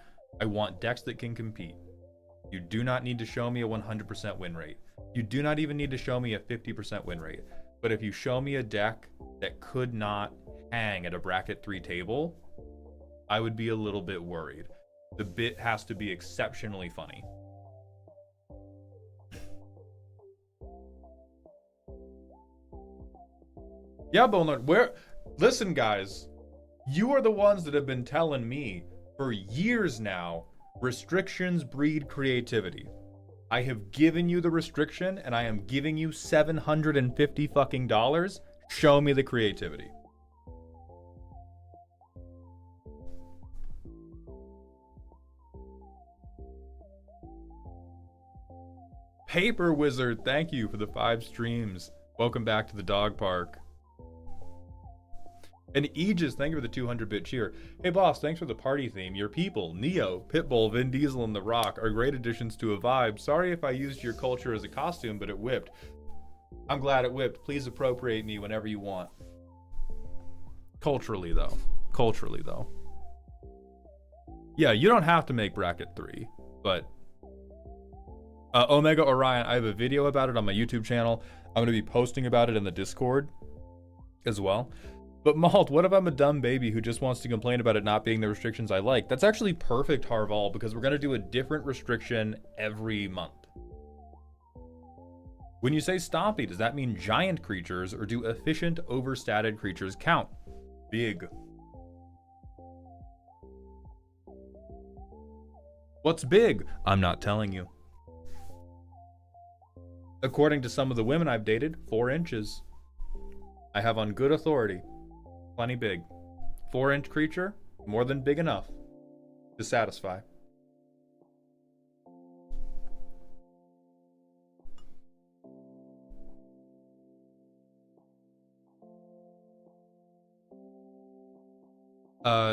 Speaker 1: I want decks that can compete. You do not need to show me a 100% win rate. You do not even need to show me a 50% win rate. But if you show me a deck that could not hang at a bracket 3 table, I would be a little bit worried. The bit has to be exceptionally funny. Yeah, Bonelord, listen, guys, you are the ones that have been telling me for years now, restrictions breed creativity. I have given you the restriction, and I am giving you $750 fucking dollars. Show me the creativity. Paper Wizard, thank you for the 5 streams. Welcome back to the dog park. And Aegis, thank you for the 200-bit cheer. Hey boss, thanks for the party theme. Your people, Neo, Pitbull, Vin Diesel, and The Rock are great additions to a vibe. Sorry if I used your culture as a costume, but it whipped. I'm glad it whipped. Please appropriate me whenever you want. Culturally, though. Culturally, though. Yeah, you don't have to make bracket 3, but... Omega Orion, I have a video about it on my YouTube channel. I'm going to be posting about it in the Discord as well. But Malt, what if I'm a dumb baby who just wants to complain about it not being the restrictions I like? That's actually perfect, Harval, because we're going to do a different restriction every month. When you say stompy, does that mean giant creatures, or do efficient, overstatted creatures count? Big. What's big? I'm not telling you. According to some of the women I've dated, 4 inches. I have on good authority. Plenty big. 4-inch creature, more than big enough to satisfy.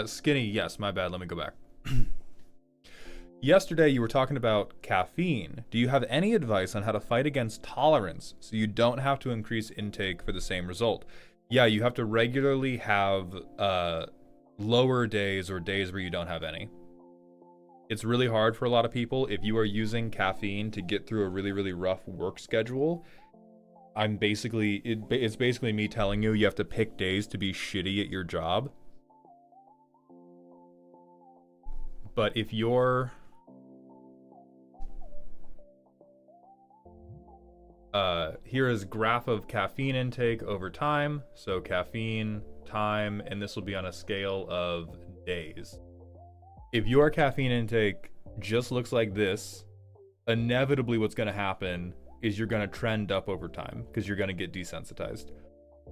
Speaker 1: Skinny, yes, my bad, let me go back. Yesterday you were talking about caffeine. Do you have any advice on how to fight against tolerance so you don't have to increase intake for the same result? Yeah, you have to regularly have lower days or days where you don't have any. It's really hard for a lot of people. If you are using caffeine to get through a really, really rough work schedule, it's basically me telling you have to pick days to be shitty at your job. But if you're... here is graph of caffeine intake over time. So caffeine, time, and this will be on a scale of days. If your caffeine intake just looks like this, inevitably what's going to happen is you're going to trend up over time because you're going to get desensitized.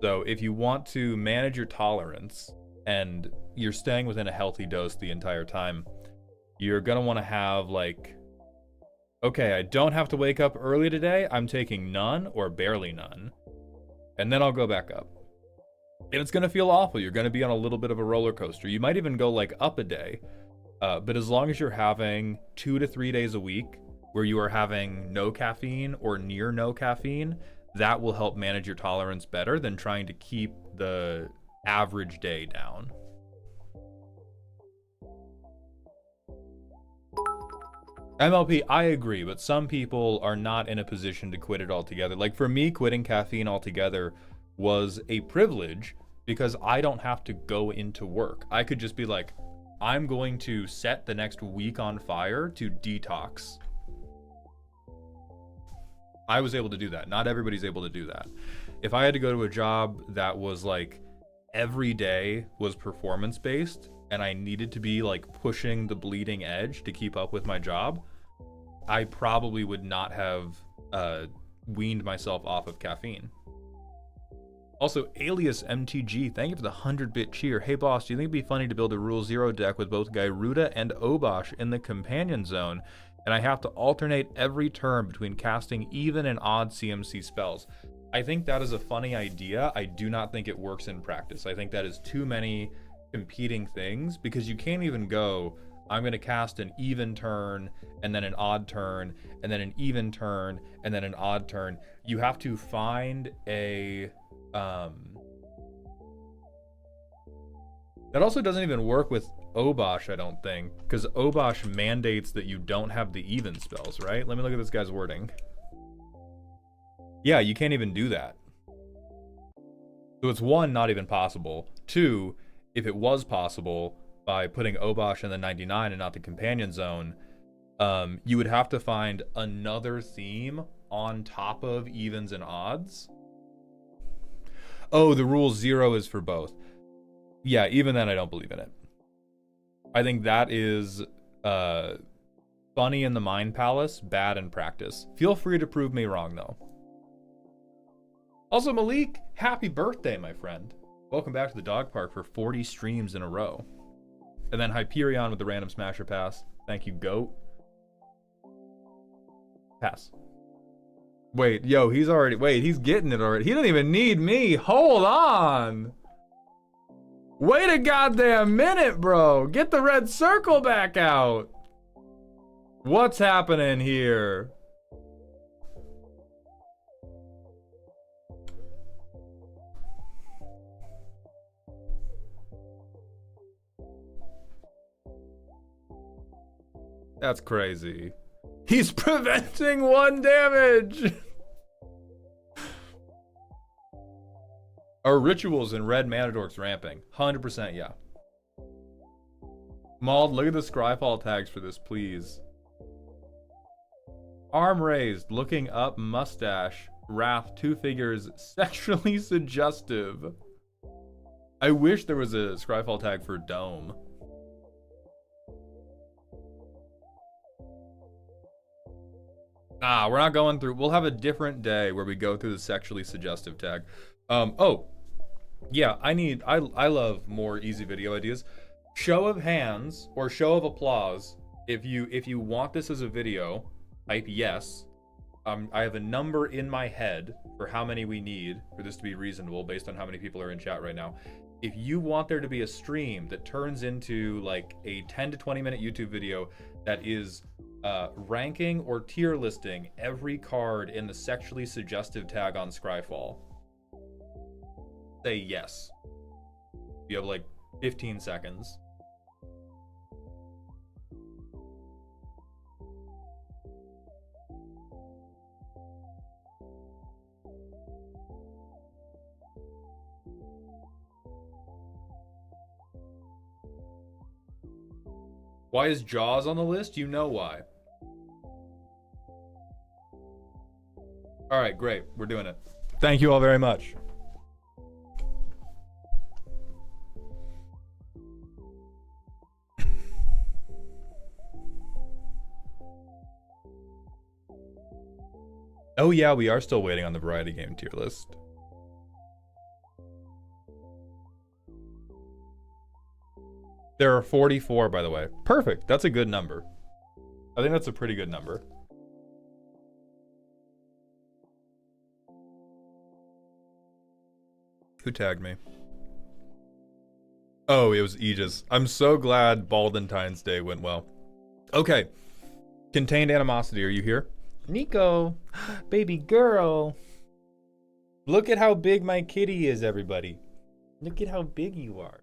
Speaker 1: So if you want to manage your tolerance and you're staying within a healthy dose the entire time, you're going to want to have like, okay, I don't have to wake up early today. I'm taking none or barely none. And then I'll go back up. And it's going to feel awful. You're going to be on a little bit of a roller coaster. You might even go like up a day. But as long as you're having 2 to 3 days a week where you are having no caffeine or near no caffeine, that will help manage your tolerance better than trying to keep the average day down. MLP, I agree, but some people are not in a position to quit it altogether. Like for me, quitting caffeine altogether was a privilege because I don't have to go into work. I could just be like, I'm going to set the next week on fire to detox. I was able to do that. Not everybody's able to do that. If I had to go to a job that was like every day was performance based and I needed to be like pushing the bleeding edge to keep up with my job, I probably would not have weaned myself off of caffeine. Also, Alias MTG, thank you for the 100-bit cheer. Hey boss, do you think it'd be funny to build a Rule Zero deck with both Gyruda and Obosh in the companion zone, and I have to alternate every turn between casting even and odd CMC spells? I think that is a funny idea. I do not think it works in practice. I think that is too many competing things because you can't even go, I'm going to cast an even turn and then an odd turn and then an even turn and then an odd turn. You have to find a... that also doesn't even work with Obosh, I don't think, because Obosh mandates that you don't have the even spells, right? Let me look at this guy's wording. Yeah, you can't even do that. So it's one, not even possible. Two, if it was possible by putting Obosh in the 99 and not the companion zone, you would have to find another theme on top of evens and odds. Oh, the rule 0 is for both. Yeah, even then I don't believe in it. I think that is funny in the Mind Palace, bad in practice. Feel free to prove me wrong, though. Also, Malik, happy birthday, my friend. Welcome back to the dog park for 40 streams in a row. And then Hyperion with the random smasher pass. Thank you, GOAT. Pass. Wait, yo, he's already... Wait, he's getting it already. He doesn't even need me. Hold on. Wait a goddamn minute, bro. Get the red circle back out. What's happening here? That's crazy. He's preventing 1 damage. Our rituals in red mana dorks ramping. 100%, yeah. Mauled, look at the Scryfall tags for this, please. Arm raised, looking up, mustache, wrath, 2 figures, sexually suggestive. I wish there was a Scryfall tag for dome. Ah, we're not going through. We'll have a different day where we go through the sexually suggestive tag. Oh, yeah, I love more easy video ideas. Show of hands or show of applause if you want this as a video. Type yes. I have a number in my head for how many we need for this to be reasonable based on how many people are in chat right now. If you want there to be a stream that turns into like a 10 to 20 minute YouTube video that is ranking or tier listing every card in the sexually suggestive tag on Scryfall, say yes. You have like 15 seconds. Why is Jaws on the list? You know why. All right, great. We're doing it. Thank you all very much. Oh yeah, we are still waiting on the variety game tier list. There are 44, by the way. Perfect. That's a good number. I think that's a pretty good number. Who tagged me? Oh, it was Aegis. I'm so glad Baldentine's Day went well. Okay. Contained animosity, are you here? Nico, baby girl. Look at how big my kitty is, everybody. Look at how big you are.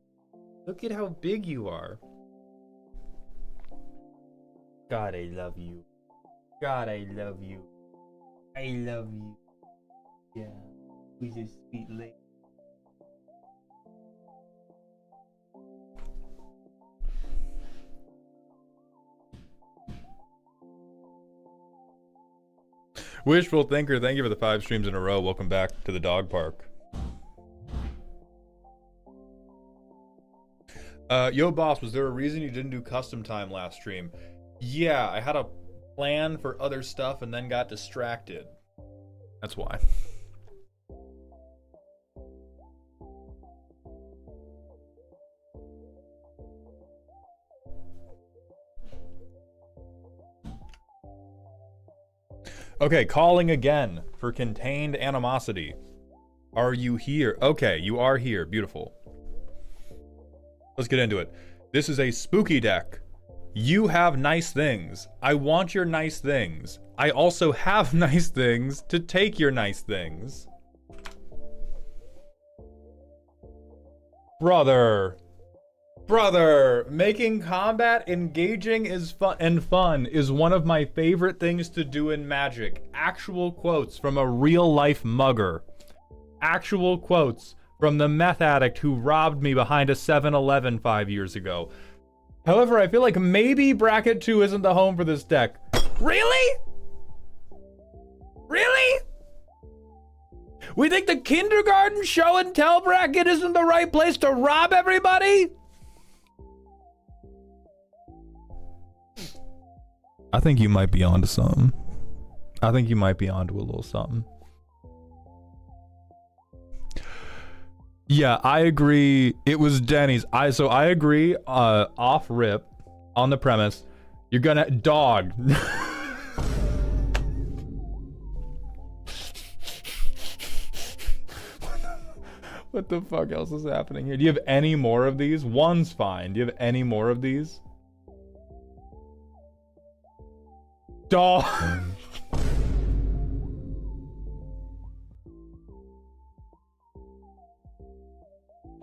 Speaker 1: Look at how big you are. God, I love you. God, I love you. I love you. Yeah. Who's a sweet lady? Wishful Thinker, thank you for the 5 streams in a row. Welcome back to the dog park. Yo, boss, was there a reason you didn't do custom time last stream? Yeah, I had a plan for other stuff and then got distracted. That's why. Okay, calling again for contained animosity. Are you here? Okay, you are here. Beautiful. Let's get into it. This is a spooky deck. You have nice things. I want your nice things. I also have nice things to take your nice things. Brother, making combat engaging is fun is one of my favorite things to do in Magic. Actual quotes from a real life mugger. Actual quotes from the meth addict who robbed me behind a 7-Eleven 5 years ago. However, I feel like maybe bracket 2 isn't the home for this deck. Really? Really? We think the kindergarten show and tell bracket isn't the right place to rob everybody? I think you might be onto something. I think you might be onto a little something. Yeah, I agree. It was Denny's. So I agree. Off rip, on the premise, you're gonna dog. What the fuck else is happening here? Do you have any more of these? One's fine. Do you have any more of these? Dog.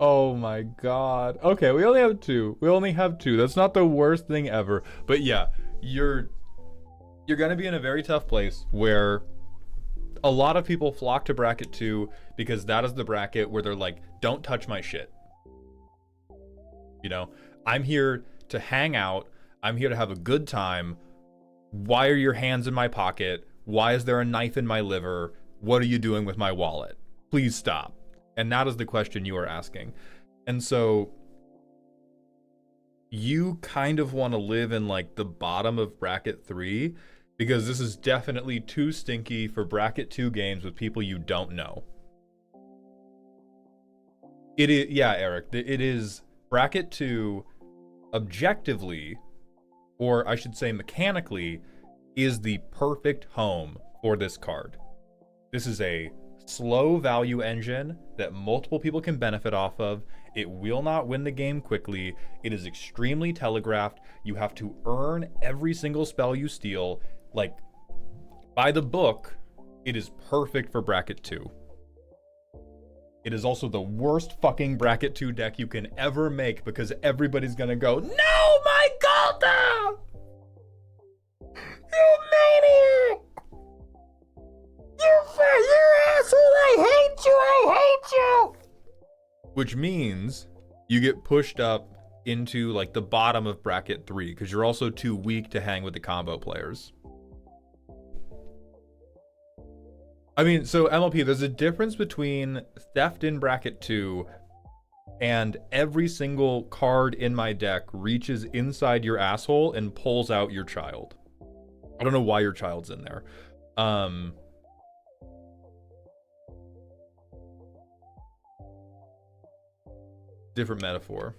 Speaker 1: Oh my god. Okay, we only have 2. We only have 2. That's not the worst thing ever. But yeah, you're gonna be in a very tough place where a lot of people flock to bracket 2 because that is the bracket where they're like, don't touch my shit. You know, I'm here to hang out. I'm here to have a good time. Why are your hands in my pocket? Why is there a knife in my liver? What are you doing with my wallet? Please stop. And that is the question you are asking. And so you kind of want to live in like the bottom of bracket 3 because this is definitely too stinky for bracket 2 games with people you don't know. It is, yeah, Eric, it is bracket 2 objectively, or I should say mechanically, is the perfect home for this card. This is a slow value engine that multiple people can benefit off of. It will not win the game quickly. It is extremely telegraphed. You have to earn every single spell you steal. Like, by the book, it is perfect for bracket 2. It is also the worst fucking bracket 2 deck you can ever make because everybody's gonna go, no, my Golda! You maniac! You asshole! I hate you! I hate you! Which means you get pushed up into like the bottom of bracket 3 because you're also too weak to hang with the combo players. I mean, so MLP, there's a difference between theft in bracket 2 and every single card in my deck reaches inside your asshole and pulls out your child. I don't know why your child's in there. Different metaphor.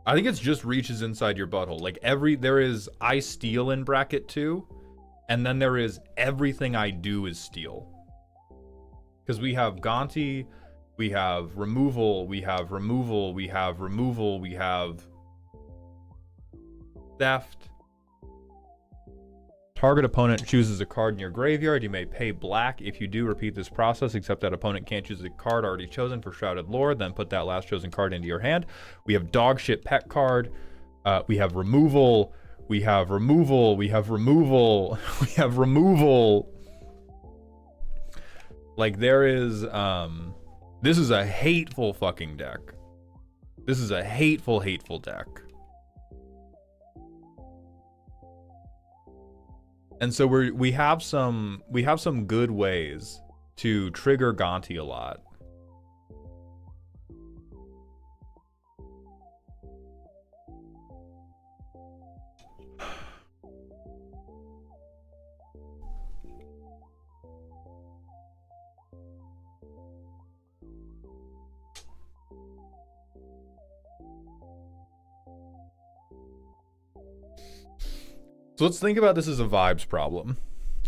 Speaker 1: I think it's just reaches inside your butthole. Like there is I steal in bracket 2, And then there is everything I do is steal. Because we have Gonti, we have removal, we have removal, we have removal, we have theft. Target opponent chooses a card in your graveyard. You may pay black. If you do, repeat this process, except that opponent can't choose a card already chosen for Shrouded Lord. Then put that last chosen card into your hand. We have dog shit pet card. We have removal. We have removal. We have removal. We have removal. Like there is, this is a hateful fucking deck. This is a hateful, hateful deck. And so we have some good ways to trigger Gonti a lot. So let's think about this as a vibes problem,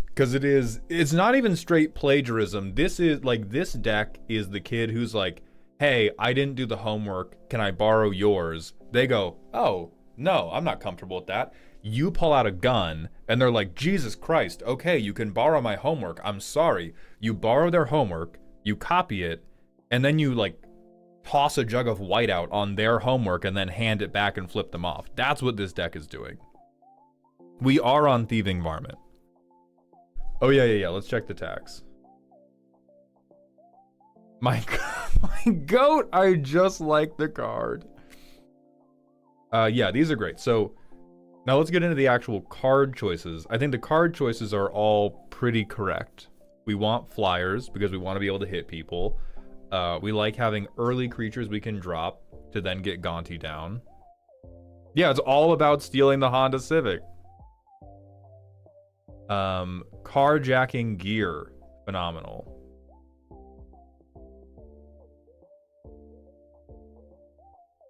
Speaker 1: because it's not even straight plagiarism. This is like, this deck is the kid who's like, hey, I didn't do the homework, can I borrow yours? They go, oh no, I'm not comfortable with that. You pull out a gun and they're like, Jesus Christ, okay, you can borrow my homework, I'm sorry. You borrow their homework, you copy it, and then you like toss a jug of whiteout on their homework and then hand it back and flip them off. That's what this deck is doing. We are on Thieving Varmint. Oh yeah, let's check the tax. My goat, I just like the card. Yeah, these are great. So now let's get into the actual card choices. I think the card choices are all pretty correct. We want flyers because we want to be able to hit people. We like having early creatures we can drop to then get Gonti down. Yeah, it's all about stealing the Honda Civic. Carjacking gear, phenomenal.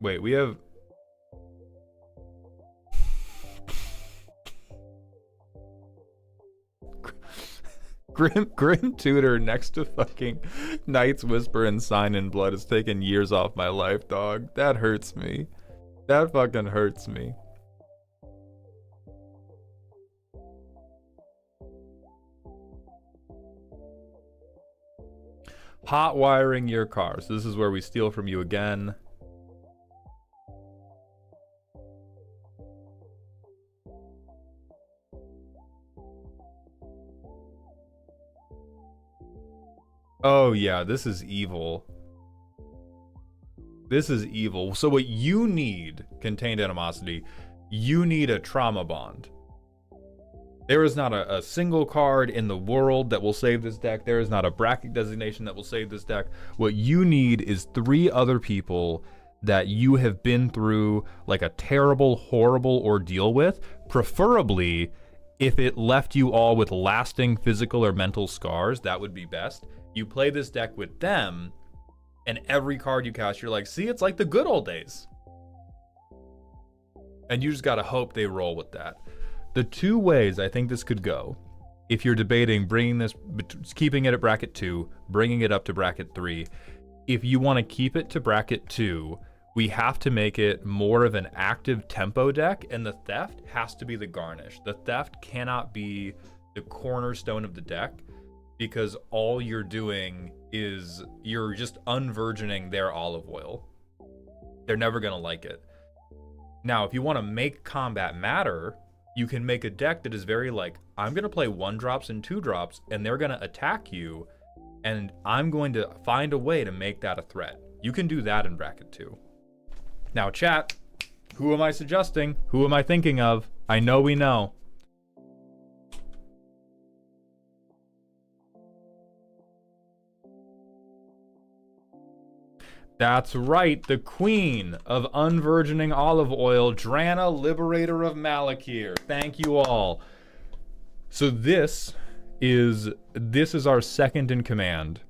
Speaker 1: Wait, we have Grim Tutor next to fucking Night's Whisper and Sign in Blood has taken years off my life, dog. That hurts me. That fucking hurts me. Hot wiring your car. So this is where we steal from you again. Oh yeah, this is evil. This is evil. So what you need, Contained Animosity, you need a trauma bond. There is not a single card in the world that will save this deck. There is not a bracket designation that will save this deck. What you need is 3 other people that you have been through like a terrible, horrible ordeal with. Preferably, if it left you all with lasting physical or mental scars, that would be best. You play this deck with them, and every card you cast, you're like, see, it's like the good old days. And you just gotta hope they roll with that. The 2 ways I think this could go, if you're debating bringing this, keeping it at bracket 2, bringing it up to bracket 3, if you want to keep it to bracket 2, we have to make it more of an active tempo deck, and the theft has to be the garnish. The theft cannot be the cornerstone of the deck, because all you're doing is you're just unvirgining their olive oil. They're never going to like it. Now, if you want to make combat matter, you can make a deck that is very like, I'm going to play 1-drops and 2-drops, and they're going to attack you, and I'm going to find a way to make that a threat. You can do that in bracket 2. Now, chat, who am I suggesting? Who am I thinking of? I know we know. That's right, the queen of unvirgining olive oil, Drana, Liberator of Malakir. Thank you all. So this is our second in command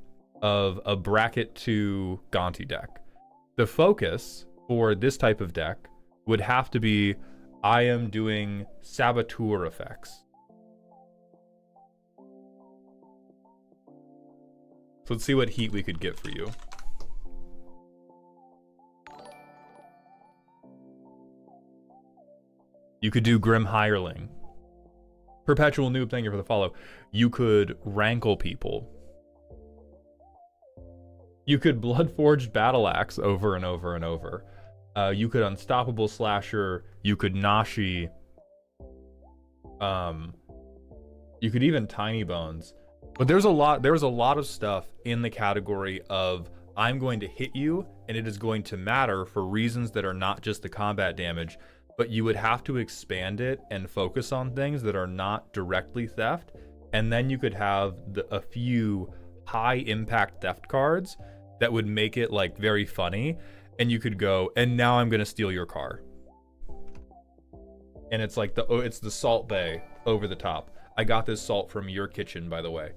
Speaker 1: of a bracket 2 Gonti deck. The focus for this type of deck would have to be, I am doing saboteur effects. So let's see what heat we could get for you. You could do Grim Hireling. Perpetual Noob, thank you for the follow. You could Rankle people. You could Bloodforged Battle Axe over and over and over. You could Unstoppable Slasher. You could Nashi. You could even Tiny Bones. But there's a lot of stuff in the category of I'm going to hit you and it is going to matter for reasons that are not just the combat damage, but you would have to expand it and focus on things that are not directly theft. And then you could have a few high impact theft cards that would make it like very funny. And you could go, and now I'm going to steal your car. And it's like it's the Salt Bay over the top. I got this salt from your kitchen, by the way.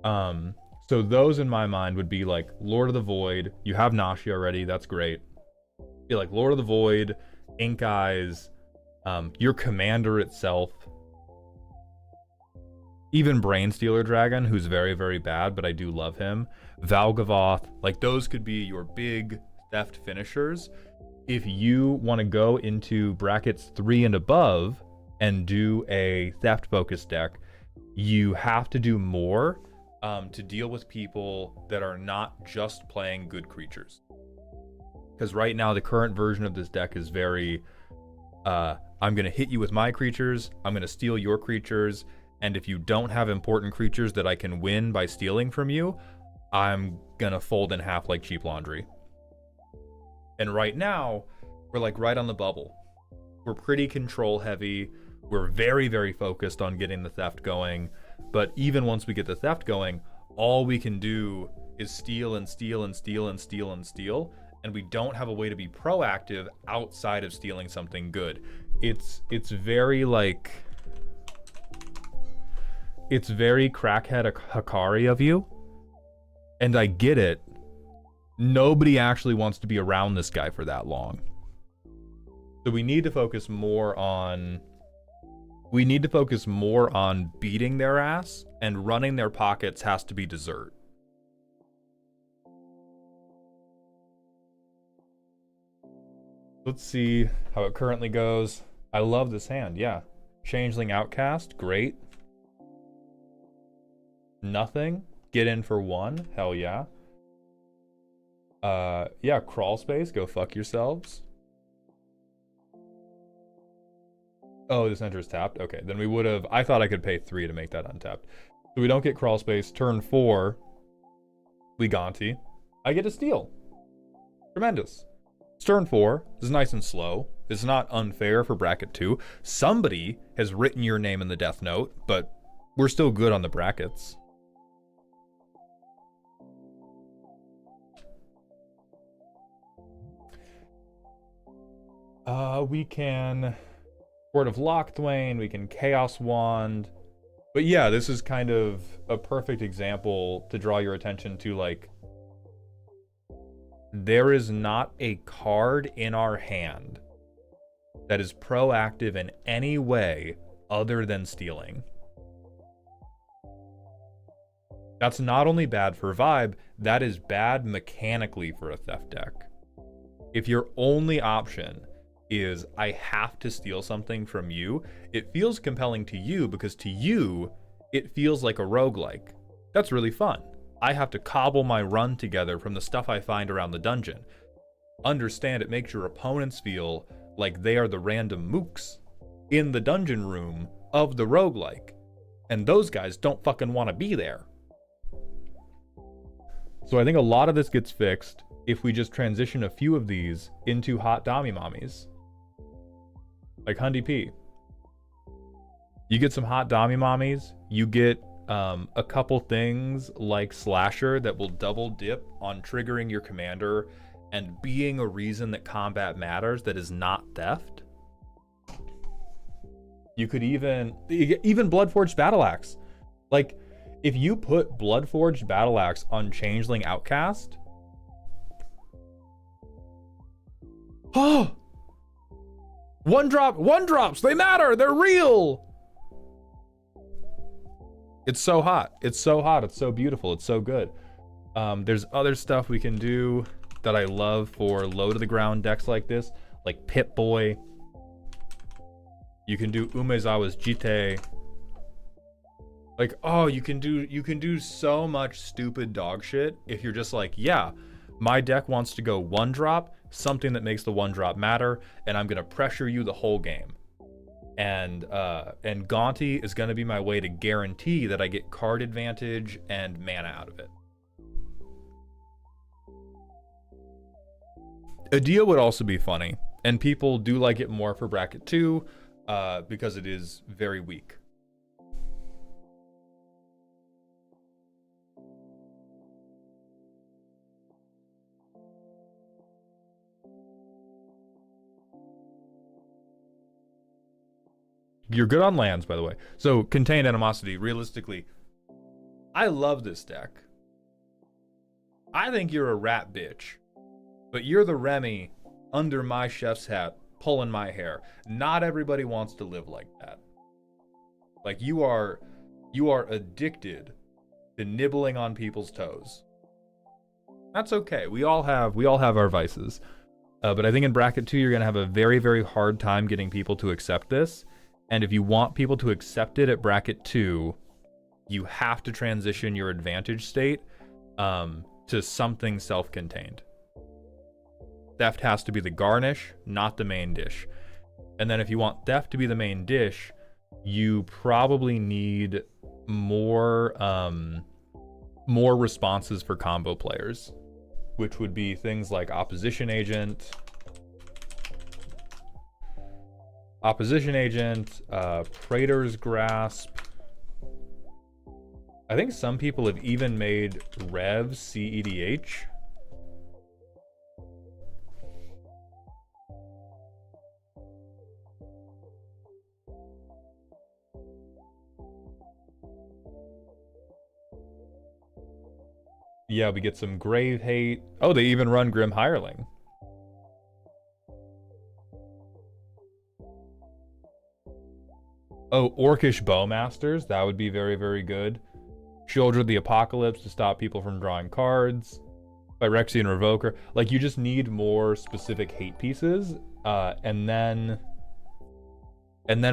Speaker 1: So those in my mind would be like Lord of the Void. You have Nashi already. That's great. Be like Lord of the Void, Ink Eyes, your commander itself. Even Brainstealer Dragon, who's very, very bad, but I do love him. Valgavoth. Like those could be your big theft finishers. If you want to go into brackets 3 and above and do a theft focused deck, you have to do more to deal with people that are not just playing good creatures. Because right now the current version of this deck is very I'm going to hit you with my creatures, I'm going to steal your creatures, and if you don't have important creatures that I can win by stealing from you, I'm going to fold in half like cheap laundry. And right now, we're like right on the bubble. We're pretty control heavy. We're very, very focused on getting the theft going. But even once we get the theft going, all we can do is steal and steal and steal and steal and steal. And we don't have a way to be proactive outside of stealing something good. It's very like... It's very crackhead Hikari of you. And I get it. Nobody actually wants to be around this guy for that long. So we need to focus more on beating their ass, and running their pockets has to be dessert. Let's see how it currently goes. I love this hand, yeah. Changeling Outcast, great. Nothing. Get in for 1, hell yeah. Yeah, Crawl Space, go fuck yourselves. Oh, this enter is tapped? Okay, then we would have... I thought I could pay 3 to make that untapped. So we don't get Crawl Space. Turn 4, Liganti. I get a steal. Tremendous. Turn 4 is nice and slow. It's not unfair for bracket 2. Somebody has written your name in the death note, but we're still good on the brackets. We can Court of Lochthwain, we can Chaos Wand. But yeah, this is kind of a perfect example to draw your attention to, like, there is not a card in our hand that is proactive in any way other than stealing. That's not only bad for vibe, that is bad mechanically for a theft deck. If your only option is I have to steal something from you, it feels compelling to you because to you, it feels like a roguelike. That's really fun. I have to cobble my run together from the stuff I find around the dungeon. Understand it makes your opponents feel like they are the random mooks in the dungeon room of the roguelike. And those guys don't fucking want to be there. So I think a lot of this gets fixed if we just transition a few of these into hot Dami Mommies. Like Hundy P. You get some hot Dami Mommies, you get a couple things like Slasher that will double dip on triggering your commander and being a reason that combat matters that is not theft. You could even Bloodforged Battle Axe. Like, if you put Bloodforged Battle Axe on Changeling Outcast... Oh! One drops, they matter, they're real! It's so hot, it's so hot, it's so beautiful, it's so good. There's other stuff we can do that I love for low to the ground decks like this, like Pip-Boy. You can do Umezawa's Jite. Like, oh, you can do so much stupid dog shit if you're just like, yeah, my deck wants to go 1-drop, something that makes the 1-drop matter, and I'm gonna pressure you the whole game. And Gaunty is gonna be my way to guarantee that I get card advantage and mana out of it. Adia would also be funny, and people do like it more for bracket 2 because it is very weak. You're good on lands, by the way. So, Contained Animosity, realistically, I love this deck. I think you're a rat bitch. But you're the Remy under my chef's hat, pulling my hair. Not everybody wants to live like that. Like, you are addicted to nibbling on people's toes. That's okay. We all have our vices. But I think in bracket 2, you're going to have a very, very hard time getting people to accept this. And if you want people to accept it at bracket 2, you have to transition your advantage state to something self-contained. Theft has to be the garnish, not the main dish. And then if you want theft to be the main dish, you probably need more responses for combo players, which would be things like Opposition Agent, Praetor's Grasp. I think some people have even made Rev CEDH. Yeah, we get some Grave Hate. Oh, they even run Grim Hireling. Oh, Orcish Bowmasters. That would be very, very good. Shoulder of the Apocalypse to stop people from drawing cards. Phyrexian Revoker. Like, you just need more specific hate pieces. And then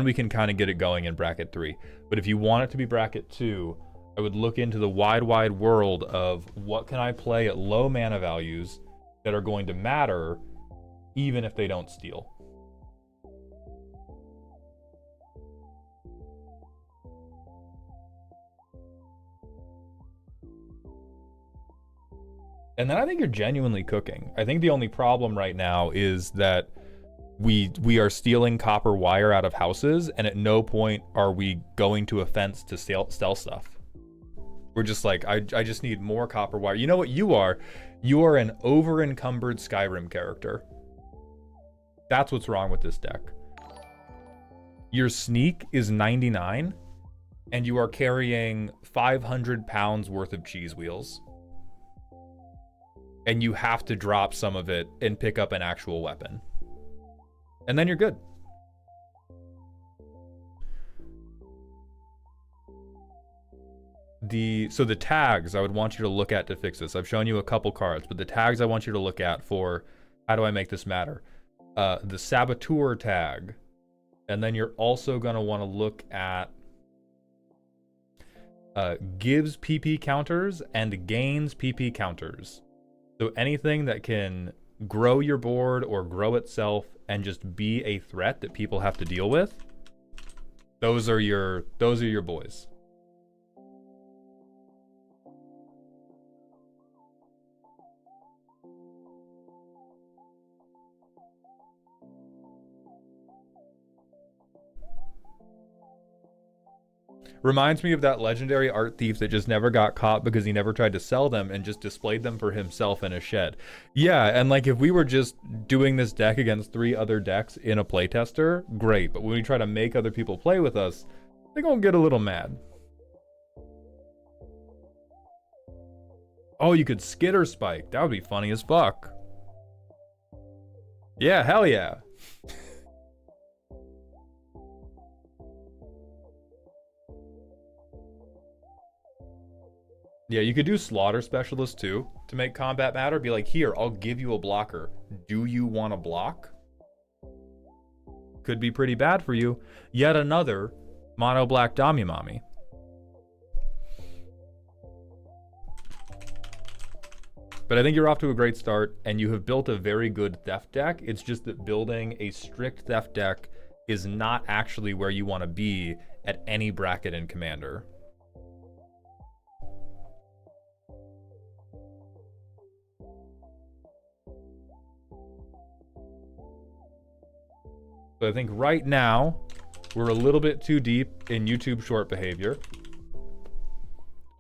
Speaker 1: we can kind of get it going in bracket 3. But if you want it to be bracket 2, I would look into the wide, wide world of what can I play at low mana values that are going to matter even if they don't steal. And then I think you're genuinely cooking. I think the only problem right now is that we are stealing copper wire out of houses, and at no point are we going to a fence to sell stuff. We're just like, I just need more copper wire. You know what you are? You are an over-encumbered Skyrim character. That's what's wrong with this deck. Your sneak is 99, and you are carrying 500 pounds worth of cheese wheels. And you have to drop some of it and pick up an actual weapon. And then you're good. So the tags I would want you to look at to fix this. I've shown you a couple cards, but the tags I want you to look at for how do I make this matter? The Saboteur tag. And then you're also going to want to look at gives PP counters and gains PP counters. So anything that can grow your board or grow itself and just be a threat that people have to deal with, those are your boys. Reminds me of that legendary art thief that just never got caught because he never tried to sell them and just displayed them for himself in a shed. Yeah, and like if we were just doing this deck against 3 other decks in a playtester, great. But when we try to make other people play with us, they're gonna get a little mad. Oh, you could Skitter Spike. That would be funny as fuck. Yeah, hell yeah. Yeah, you could do Slaughter Specialist too to make combat matter. Be like, here, I'll give you a blocker. Do you want to block? Could be pretty bad for you. Yet another mono black Damimami. But I think you're off to a great start, and you have built a very good theft deck. It's just that building a strict theft deck is not actually where you want to be at any bracket in Commander. So I think right now, we're a little bit too deep in YouTube short behavior.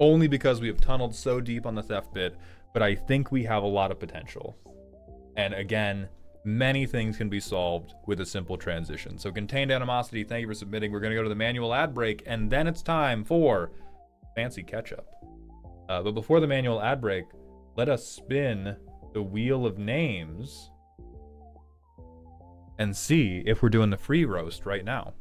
Speaker 1: Only because we have tunneled so deep on the theft bit, but I think we have a lot of potential. And again, many things can be solved with a simple transition. So Contained Animosity, thank you for submitting. We're gonna go to the manual ad break, and then it's time for Fancy Ketchup. But before the manual ad break, let us spin the wheel of names and see if we're doing the free roast right now.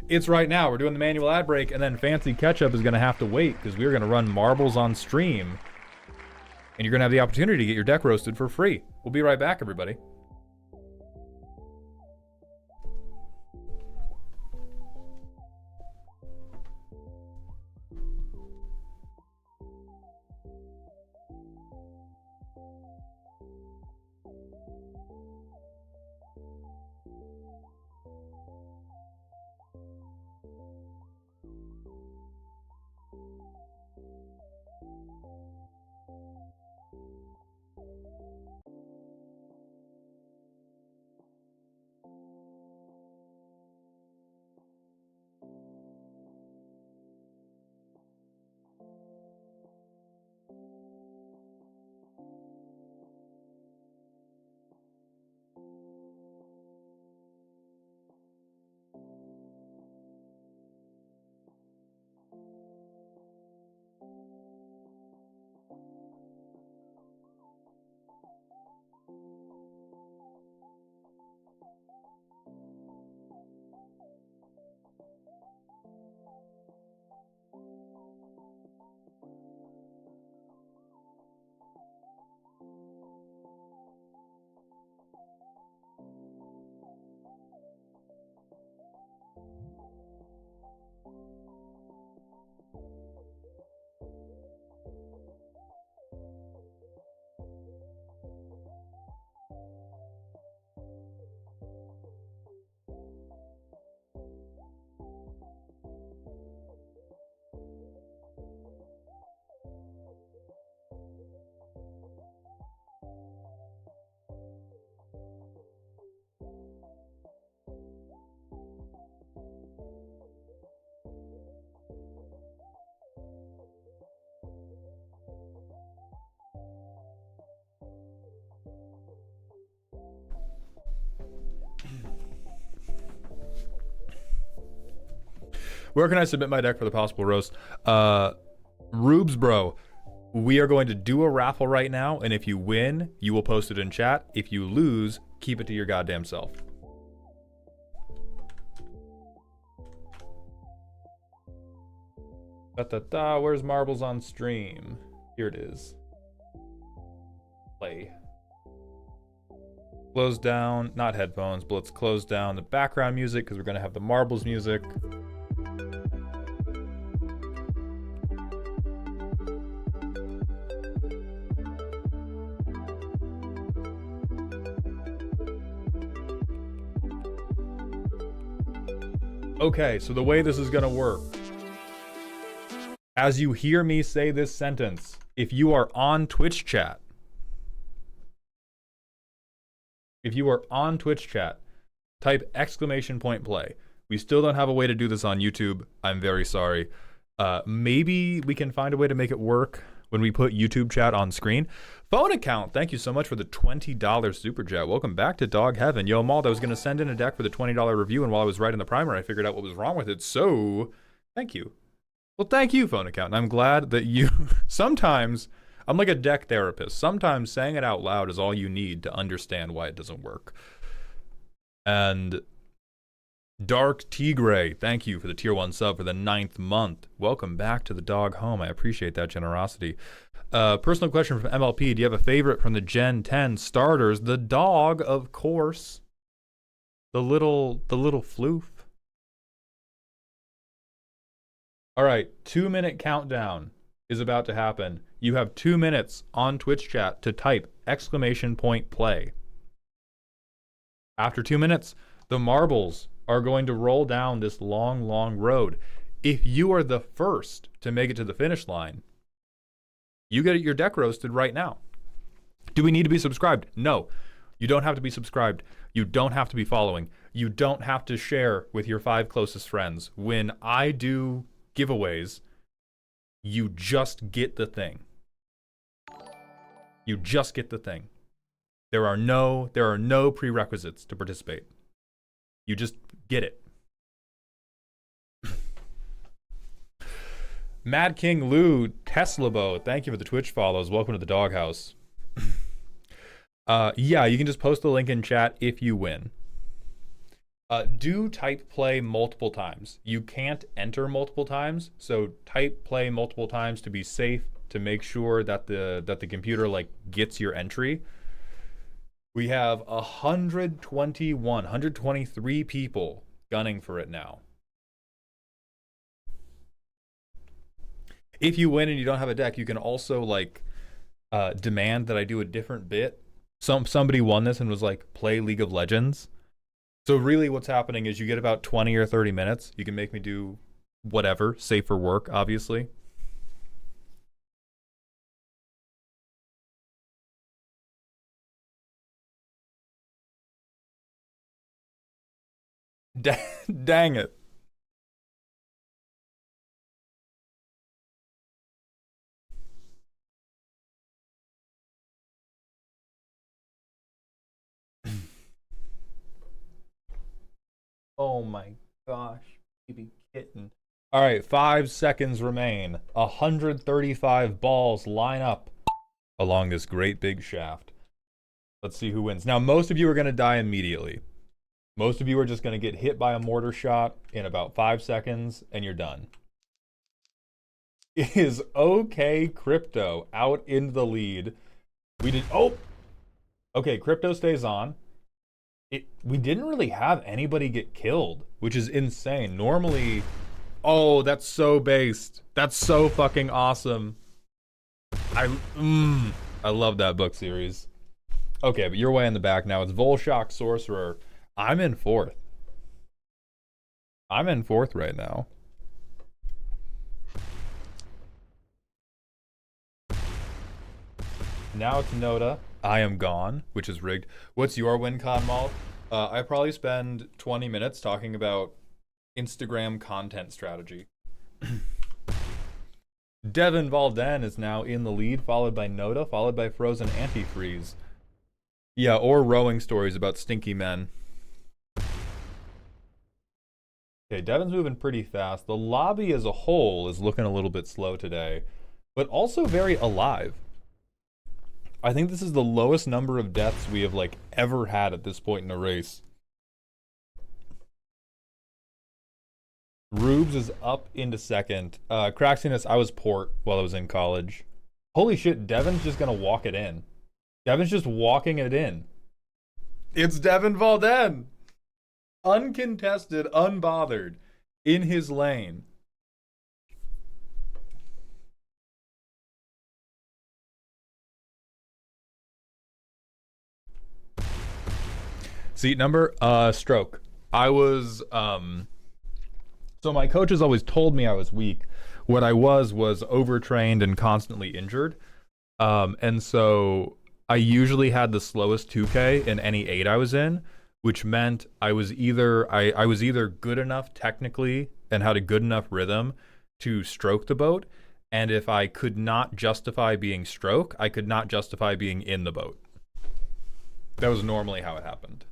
Speaker 1: It's right now. We're doing the manual ad break, and then Fancy Ketchup is going to have to wait because we're going to run marbles on stream. And you're going to have the opportunity to get your deck roasted for free. We'll be right back, everybody. Where can I submit my deck for the possible roast? Rubes, bro, we are going to do a raffle right now, and if you win, you will post it in chat. If you lose, keep it to your goddamn self. Where's marbles on stream? Here it is. Play. Close down, not headphones, but let's close down the background music because we're going to have the marbles music. Okay, so the way this is gonna work, as you hear me say this sentence, if you are on Twitch chat, type exclamation point play. We still don't have a way to do this on YouTube. I'm very sorry. Maybe we can find a way to make it work when we put YouTube chat on screen. Phone account, thank you so much for the $20 super chat. Welcome back to Dog Heaven. Yo, Mald, I was going to send in a deck for the $20 review, and while I was writing the primer, I figured out what was wrong with it, so thank you. Well, thank you, phone account, and I'm glad that you... Sometimes, I'm like a deck therapist. Sometimes saying it out loud is all you need to understand why it doesn't work. And Dark Tigray, thank you for the tier 1 sub for the 9th month. Welcome back to the dog home. I appreciate that generosity. Personal question from MLP. Do you have a favorite from the Gen 10 starters? The dog, of course. The little floof. All right, 2-minute countdown is about to happen. You have 2 minutes on Twitch chat to type !play. After 2 minutes, the marbles are going to roll down this long, long road. If you are the first to make it to the finish line, you get your deck roasted right now. Do we need to be subscribed? No. You don't have to be subscribed. You don't have to be following. You don't have to share with your 5 closest friends. When I do giveaways, you just get the thing. You just get the thing. There are no prerequisites to participate. You just get it. Mad King Lou Teslabo, thank you for the Twitch follows. Welcome to the doghouse. Yeah, you can just post the link in chat if you win. Do type play multiple times. You can't enter multiple times, so type play multiple times to be safe, to make sure that the computer like gets your entry. We have 123 people gunning for it now. If you win and you don't have a deck, you can also like demand that I do a different bit. Somebody won this and was like, play League of Legends. So really what's happening is you get about 20 or 30 minutes. You can make me do whatever, safe for work, obviously. Dang it. Oh my gosh, baby kitten. All right, 5 seconds remain. 135 balls line up along this great big shaft. Let's see who wins. Now, most of you are going to die immediately. Most of you are just going to get hit by a mortar shot in about 5 seconds, and you're done. It is OK Crypto out in the lead. We did... Oh! Okay, Crypto stays on. We didn't really have anybody get killed, which is insane. Normally... Oh, that's so based. That's so fucking awesome. I love that book series. Okay, but you're way in the back now. It's Volshock Sorcerer. I'm in 4th. I'm in 4th right now. Now it's Noda. I am gone, which is rigged. What's your win con, Mal? I probably spend 20 minutes talking about Instagram content strategy. Devin Valden is now in the lead, followed by Noda, followed by Frozen Antifreeze. Yeah, or rowing stories about stinky men. Okay, Devin's moving pretty fast. The lobby as a whole is looking a little bit slow today, but also very alive. I think this is the lowest number of deaths we have like ever had at this point in a race. Rubes is up into 2nd. Craxiness, I was port while I was in college. Holy shit, Devin's just gonna walk it in. Devin's just walking it in. It's Devin Valden! Uncontested, unbothered, in his lane. Seat number? Stroke. I was, so my coaches always told me I was weak. What I was overtrained and constantly injured. And so I usually had the slowest 2K in any 8 I was in, which meant I was either good enough technically and had a good enough rhythm to stroke the boat, and if I could not justify being stroke, I could not justify being in the boat. That was normally how it happened.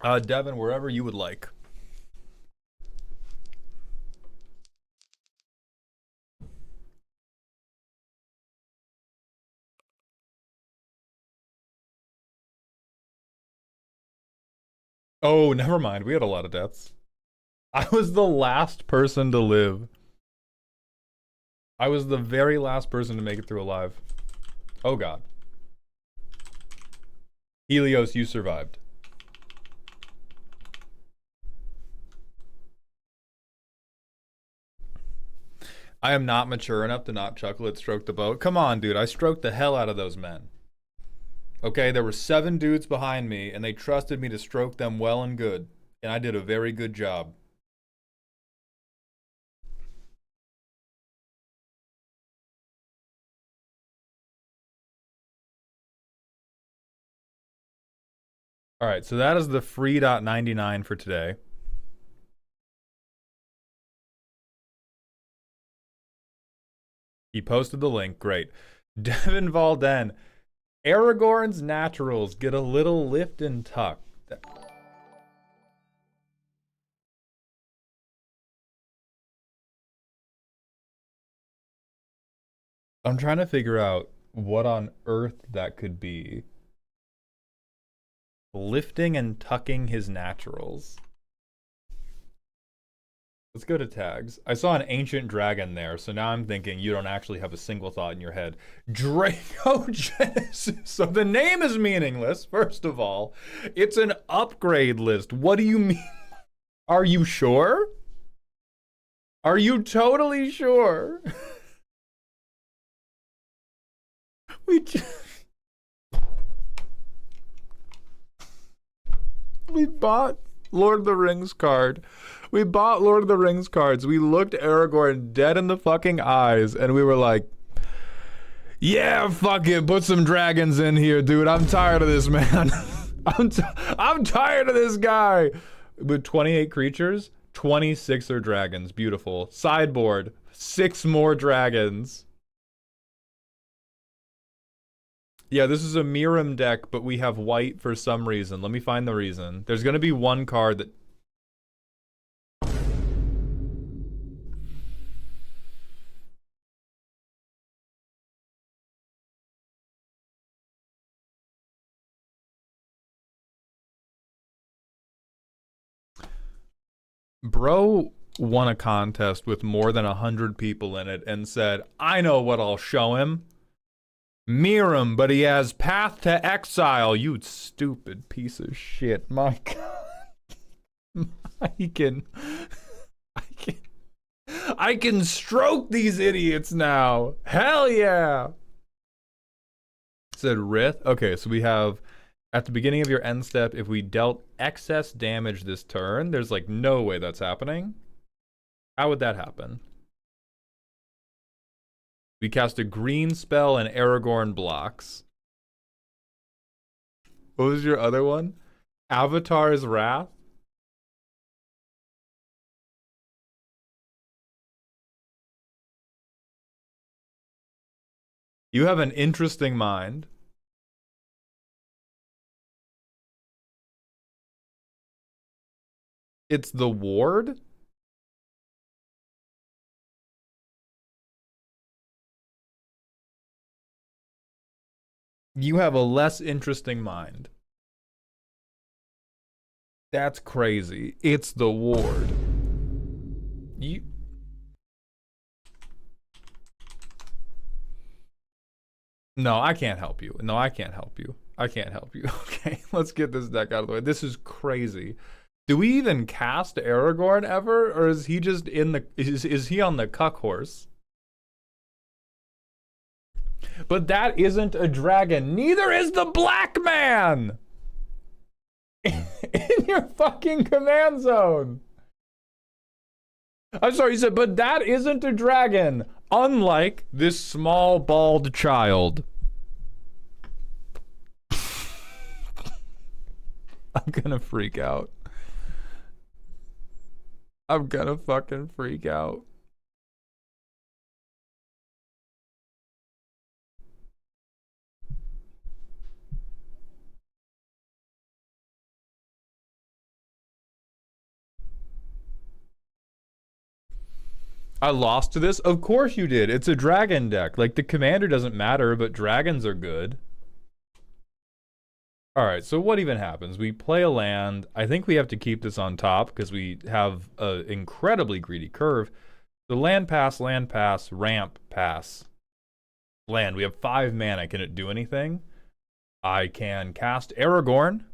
Speaker 1: Devin, wherever you would like. Oh, never mind. We had a lot of deaths. I was the last person to live. I was the very last person to make it through alive. Oh god. Helios, you survived. I am not mature enough to not chuckle at Stroke the Boat. Come on, dude. I stroked the hell out of those men. Okay, there were 7 dudes behind me, and they trusted me to stroke them well and good. And I did a very good job. Alright, so that is the free.99 for today. He posted the link. Great. Devin Valden. Aragorn's naturals get a little lift and tuck. I'm trying to figure out what on earth that could be. Lifting and tucking his naturals. Let's go to tags. I saw an ancient dragon there, so now I'm thinking you don't actually have a single thought in your head. Dracogenesis. So the name is meaningless, first of all. It's an upgrade list. What do you mean? Are you sure? Are you totally sure? We bought Lord of the Rings card. We bought Lord of the Rings cards. We looked Aragorn dead in the fucking eyes, and we were like, yeah, fuck it, put some dragons in here, dude. I'm tired of this, man. I'm tired of this guy. With 28 creatures, 26 are dragons. Beautiful. Sideboard, 6 more dragons. Yeah, this is a Mirim deck, but we have white for some reason. Let me find the reason. There's gonna be one card that... Bro won a contest with more than 100 people in it and said, I know what I'll show him. Mirim, but he has Path to Exile. You stupid piece of shit. My god. I can stroke these idiots now. Hell yeah. Said Rith. Okay, so we have at the beginning of your end step, if we dealt excess damage this turn, there's like no way that's happening. How would that happen? We cast a green spell and Aragorn blocks. What was your other one? Avatar's Wrath? You have an interesting mind. It's the ward? You have a less interesting mind. That's crazy. It's the ward. You... No, I can't help you. No, I can't help you. I can't help you. Okay, let's get this deck out of the way. This is crazy. Do we even cast Aragorn ever? Or is he just in the... Is he on the cuck horse? But that isn't a dragon. Neither is the black man! In your fucking command zone. I'm sorry, you said, but that isn't a dragon. Unlike this small, bald child. I'm gonna freak out. I'm gonna fucking freak out. I lost to this? Of course you did. It's a dragon deck. Like, the commander doesn't matter, but dragons are good. All right, so what even happens? We play a land. I think we have to keep this on top because we have an incredibly greedy curve. The land, ramp, pass. Land. We have 5 mana. Can it do anything? I can cast Aragorn,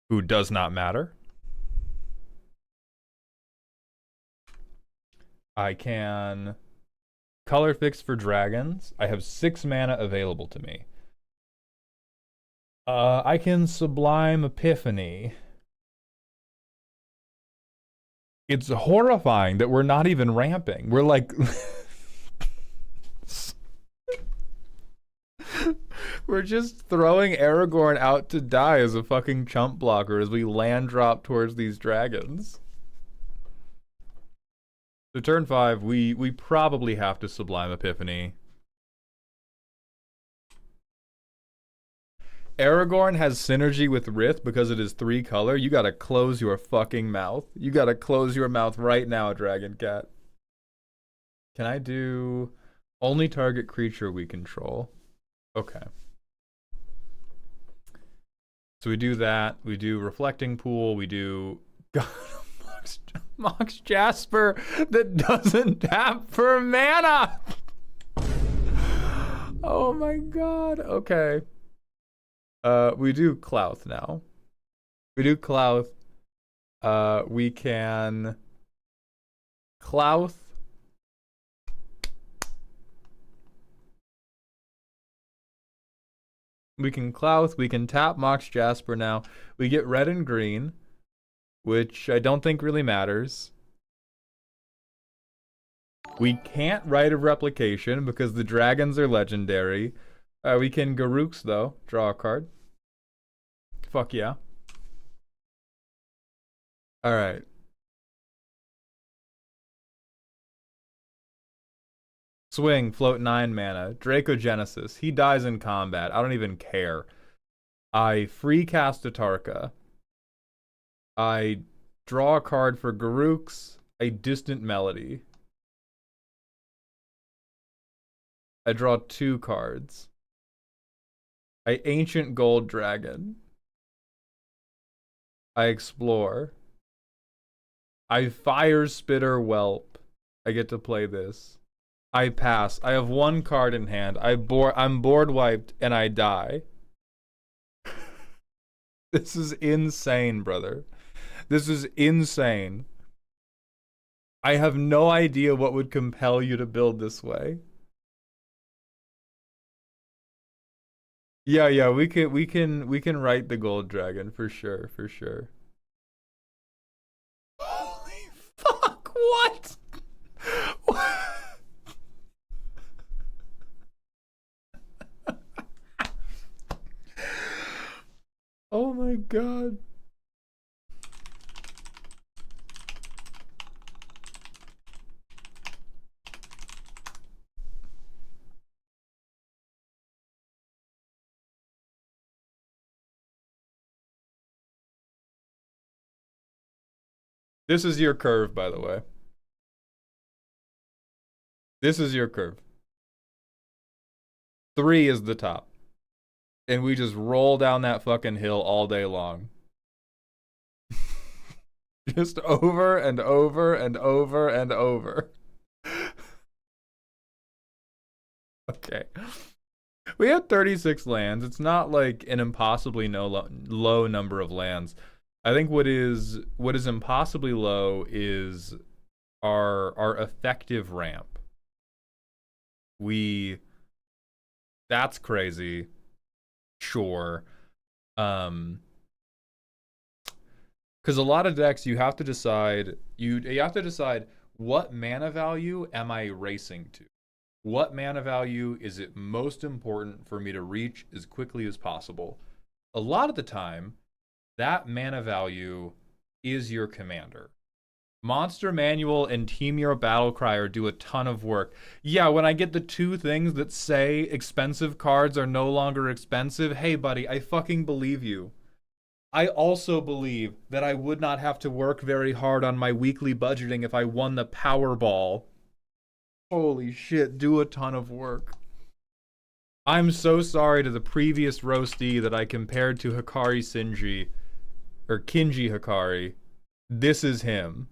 Speaker 1: who does not matter. I can color fix for dragons. I have 6 mana available to me. I can Sublime Epiphany. It's horrifying that we're not even ramping. We're like... We're just throwing Aragorn out to die as a fucking chump blocker as we land drop towards these dragons. So turn 5, we probably have to Sublime Epiphany. Aragorn has synergy with Rith because it is 3 color. You gotta close your fucking mouth. You gotta close your mouth right now, Dragon Cat. Can I do only target creature we control? Okay. So we do that. We do Reflecting Pool. We do Mox Jasper that doesn't tap for mana. Oh my god. Okay. We do Clouth now. We do Clouth. We can Clouth. We can Clouth. We can tap Mox Jasper now. We get red and green, which I don't think really matters. We can't Rite of Replication because the dragons are legendary. We can Garruk's though. Draw a card. Fuck yeah. Alright. Swing, float 9 mana. Dracogenesis. He dies in combat. I don't even care. I free cast Atarka. I draw a card for Garruk's. A Distant Melody. I draw 2 cards. I Ancient Gold Dragon. I explore. I Fire Spitter Whelp. I get to play this. I pass. I have 1 card in hand. I'm board wiped and I die. This is insane, brother. This is insane. I have no idea what would compel you to build this way. Yeah, we can write the gold dragon for sure, for sure. Holy fuck, what? Oh my god. This is your curve, by the way. This is your curve. 3 is the top. And we just roll down that fucking hill all day long. Just over and over and over and over. Okay. We have 36 lands. It's not like an impossibly low number of lands. I think what is impossibly low is our effective ramp. That's crazy. Sure. Because a lot of decks you have to decide what mana value am I racing to? What mana value is it most important for me to reach as quickly as possible? A lot of the time, that mana value is your commander. Monster Manual and Team Your Battlecrier do a ton of work. Yeah, when I get the 2 things that say expensive cards are no longer expensive, hey buddy, I fucking believe you. I also believe that I would not have to work very hard on my weekly budgeting if I won the Powerball. Holy shit, do a ton of work. I'm so sorry to the previous roastie that I compared to Hikari Shinji, or Kinji Hikari. This is him.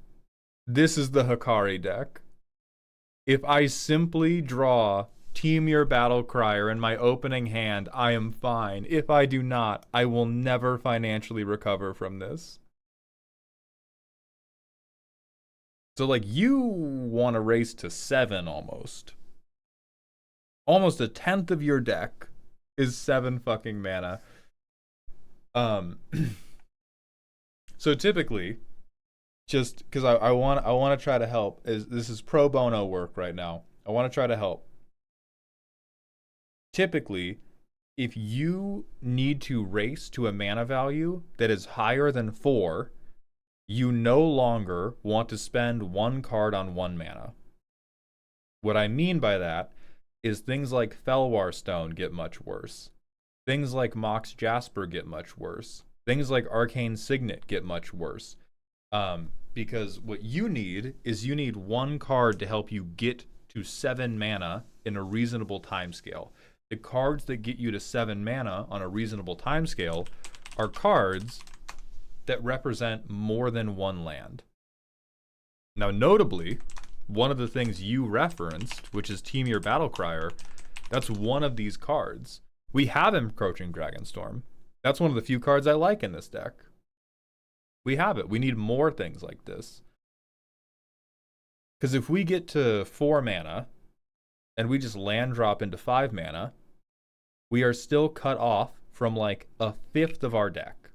Speaker 1: This is the Hikari deck. If I simply draw Team Your Battle Crier in my opening hand, I am fine. If I do not, I will never financially recover from this. So, like, you want to race to 7 almost. Almost a tenth of your deck is 7 fucking mana. So typically, just because I want to try to help, this is pro bono work right now. I want to try to help. Typically, if you need to race to a mana value that is higher than 4, you no longer want to spend 1 card on 1 mana. What I mean by that is things like Felwar Stone get much worse. Things like Mox Jasper get much worse. Things like Arcane Signet get much worse. Because what you need is you need 1 card to help you get to 7 mana in a reasonable timescale. The cards that get you to 7 mana on a reasonable timescale are cards that represent more than 1 land. Now, notably, one of the things you referenced, which is Team Your Battle Crier, that's one of these cards. We have Encroaching Dragonstorm. That's one of the few cards I like in this deck. We have it. We need more things like this. Because if we get to 4 mana, and we just land drop into 5 mana, we are still cut off from like a fifth of our deck.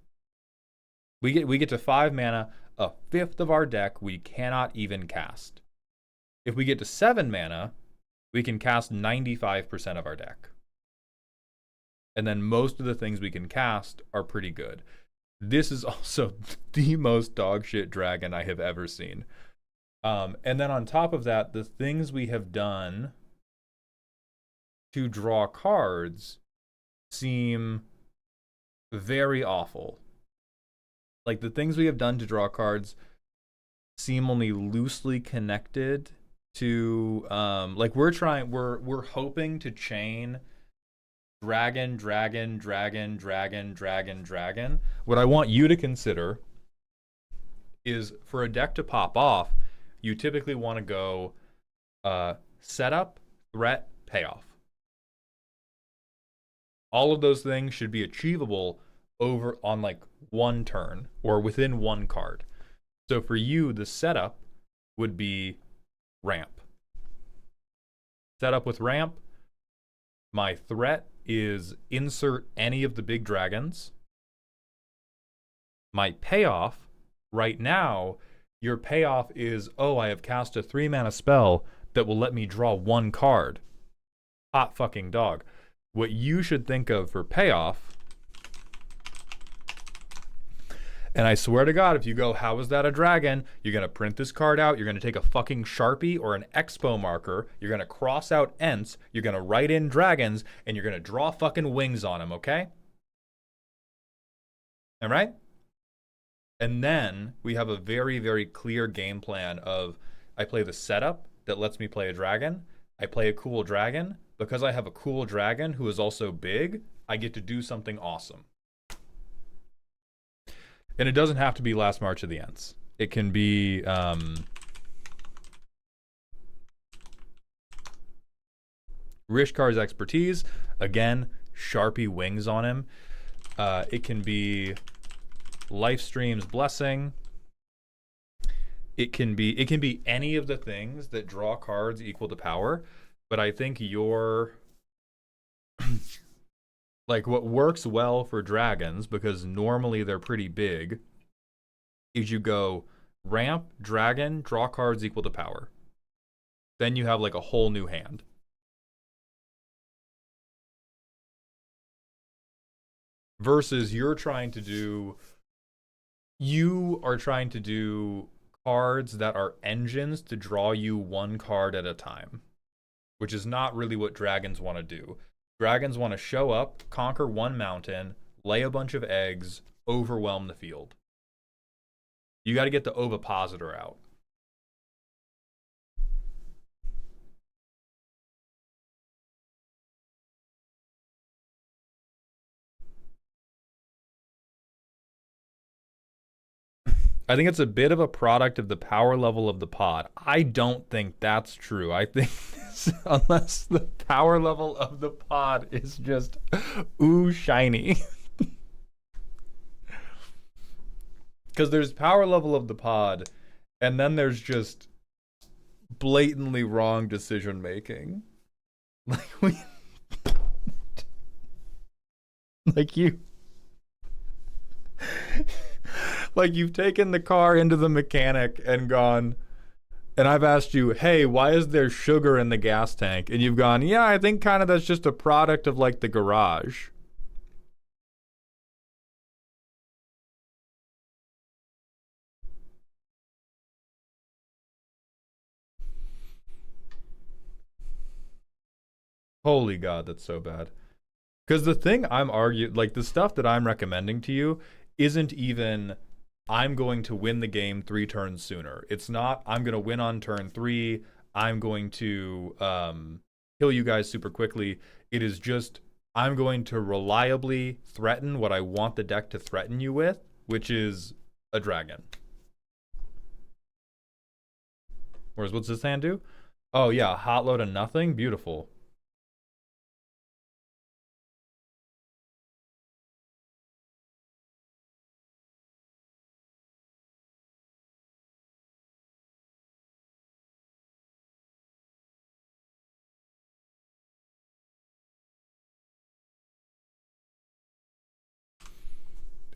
Speaker 1: We get to 5 mana, a fifth of our deck we cannot even cast. If we get to 7 mana, we can cast 95% of our deck. And then most of the things we can cast are pretty good. This is also the most dogshit dragon I have ever seen. And then on top of that, the things we have done to draw cards seem very awful. Like, the things we have done to draw cards seem only loosely connected to like we're hoping to chain dragon. What I want you to consider is, for a deck to pop off, you typically want to go setup, threat, payoff. All of those things should be achievable over on like 1 turn or within 1 card. So for you, the setup would be ramp. Setup with ramp. My threat is insert any of the big dragons. My payoff, right now, your payoff is, oh, I have cast a 3 mana spell that will let me draw 1 card. Hot fucking dog. What you should think of for payoff, and I swear to God, if you go, how is that a dragon? You're going to print this card out. You're going to take a fucking Sharpie or an Expo marker. You're going to cross out Ents. You're going to write in dragons, and you're going to draw fucking wings on them, okay? All right? And then we have a very, very clear game plan of, I play the setup that lets me play a dragon. I play a cool dragon. Because I have a cool dragon who is also big, I get to do something awesome. And it doesn't have to be Last March of the Ents. It can be Rishkar's Expertise. Again, Sharpie wings on him. It can be Lifestream's Blessing. It can be any of the things that draw cards equal to power. But I think your like what works well for dragons, because normally they're pretty big, is you go ramp, dragon, draw cards equal to power. Then you have like a whole new hand. Versus you are trying to do cards that are engines to draw you 1 card at a time. Which is not really what dragons want to do. Dragons want to show up, conquer 1 mountain, lay a bunch of eggs, overwhelm the field. You got to get the ovipositor out. I think it's a bit of a product of the power level of the pod. I don't think that's true. I think unless the power level of the pod is just ooh shiny. Because there's power level of the pod, and then there's just blatantly wrong decision making. Like we, like you, like you've taken the car into the mechanic and gone, and I've asked you, hey, why is there sugar in the gas tank? And you've gone, yeah, I think kind of that's just a product of like the garage. Holy God, that's so bad. Because the thing I'm arguing, like the stuff that I'm recommending to you, isn't even I'm going to win the game 3 turns sooner. It's not I'm going to win on turn 3. I'm going to kill you guys super quickly. It is just I'm going to reliably threaten what I want the deck to threaten you with, which is a dragon. Whereas what's this hand do? Oh yeah, hot load and nothing. Beautiful.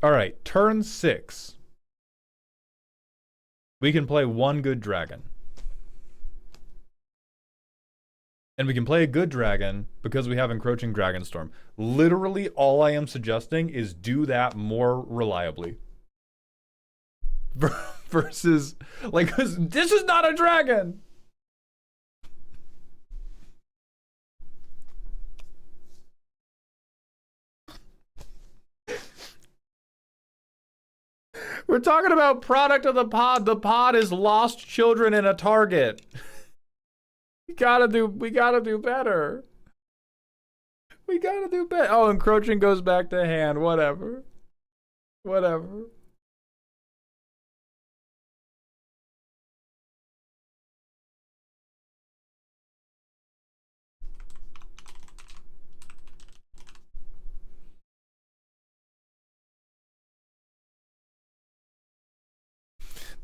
Speaker 1: All right, turn 6. We can play one good dragon. And we can play a good dragon because we have Encroaching Dragonstorm. Literally, all I am suggesting is do that more reliably. Versus, like, 'cause this is not a dragon! We're talking about product of the pod. The pod is lost children in a target. We gotta do better. We gotta do better. Oh, Encroaching goes back to hand. Whatever. Whatever.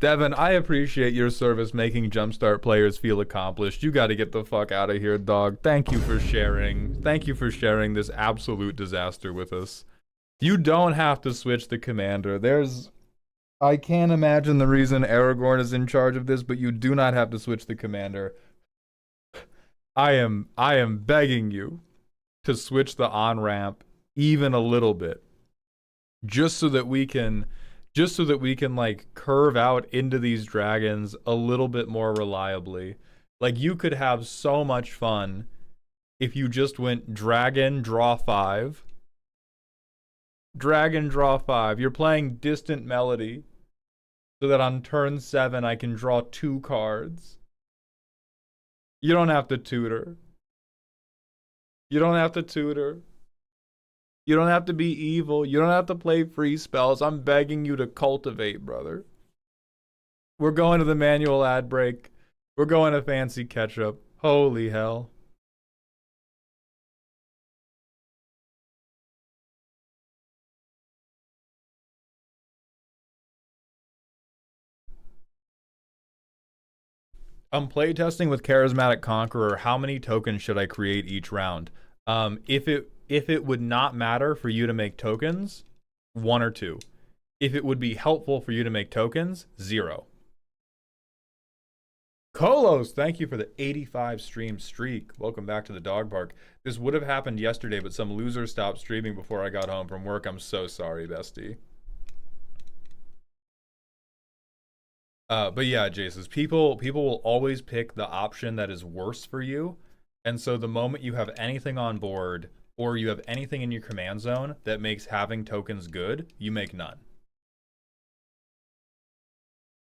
Speaker 1: Devin, I appreciate your service making Jumpstart players feel accomplished. You got to get the fuck out of here, dog. Thank you for sharing. Thank you for sharing this absolute disaster with us. You don't have to switch the commander. I can't imagine the reason Aragorn is in charge of this, but you do not have to switch the commander. I am begging you to switch the on-ramp even a little bit. Just so that we can like curve out into these dragons a little bit more reliably. Like you could have so much fun if you just went dragon draw 5. Dragon draw 5. You're playing Distant Melody so that on turn 7 I can draw 2 cards. You don't have to tutor. You don't have to tutor. You don't have to be evil. You don't have to play free spells. I'm begging you to cultivate, brother. We're going to the manual ad break. We're going to fancy ketchup. Holy hell. I'm playtesting with Charismatic Conqueror. How many tokens should I create each round? If it would not matter for you to make tokens, 1 or 2. If it would be helpful for you to make tokens, 0. Kolos, thank you for the 85 stream streak. Welcome back to the dog park. This would have happened yesterday, but some loser stopped streaming before I got home from work. I'm so sorry, bestie. But yeah, Jason, people will always pick the option that is worse for you. And so the moment you have anything on board or you have anything in your command zone that makes having tokens good, you make none.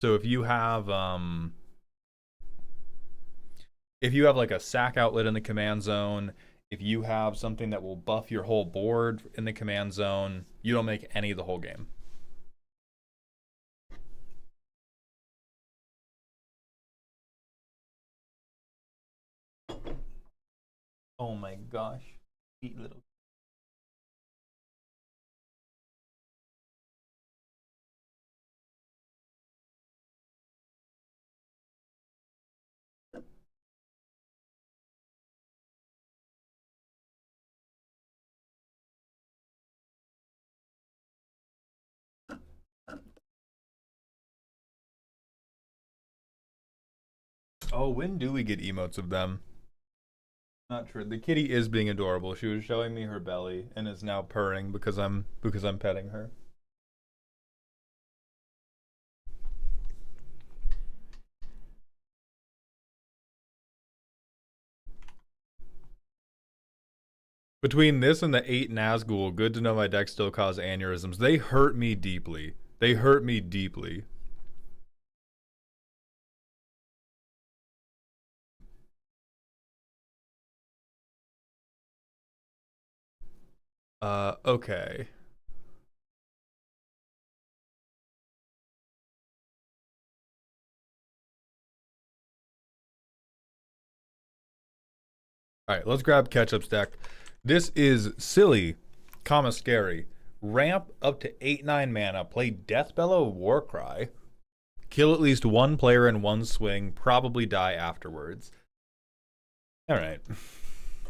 Speaker 1: So if you have like a sack outlet in the command zone, if you have something that will buff your whole board in the command zone, you don't make any the whole game. Oh my gosh. Sweet little. Oh, when do we get emotes of them? Not sure. The kitty is being adorable. She was showing me her belly and is now purring because I'm petting her. Between this and the 8 Nazgul, good to know my deck still cause aneurysms. They hurt me deeply. They hurt me deeply. Okay. Alright, let's grab Ketchup's deck. This is silly, comma scary. Ramp up to 8/9 mana, play Deathbellow Warcry, kill at least one player in one swing, probably die afterwards. Alright.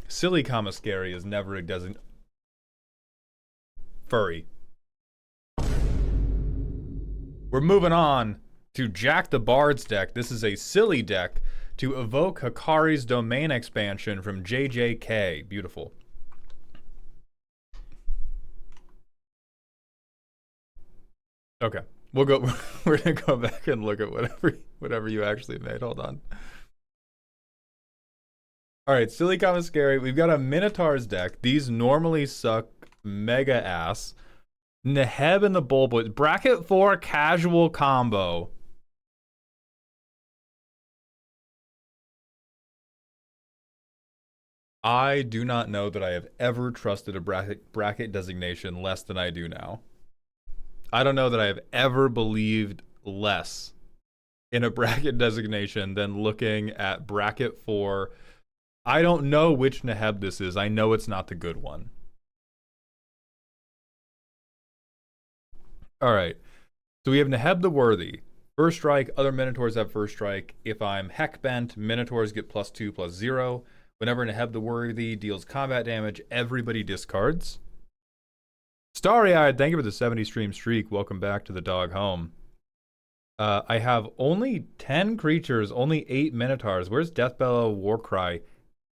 Speaker 1: Silly, comma scary is never a design. Furry. We're moving on to Jack the Bard's deck. This is a silly deck to evoke Hikari's domain expansion from JJK. Beautiful. Okay, we'll go. We're gonna go back and look at whatever you actually made. Hold on. All right, silly, comma scary. We've got a Minotaur's deck. These normally suck mega ass. Neheb and the Bulbwood. Bracket 4 casual combo. I do not know that I have ever trusted a bracket designation less than I do now. I don't know that I have ever believed less in a bracket designation than looking at bracket 4. I don't know which Neheb this is. I know it's not the good one. All right. So we have Neheb the Worthy. First strike, other Minotaurs have first strike. If I'm heck bent, Minotaurs get +2/+0. Whenever Neheb the Worthy deals combat damage, everybody discards. Starry-eyed, thank you for the 70 stream streak. Welcome back to the dog home. I have only 10 creatures, only 8 Minotaurs. Where's Deathbellow Warcry?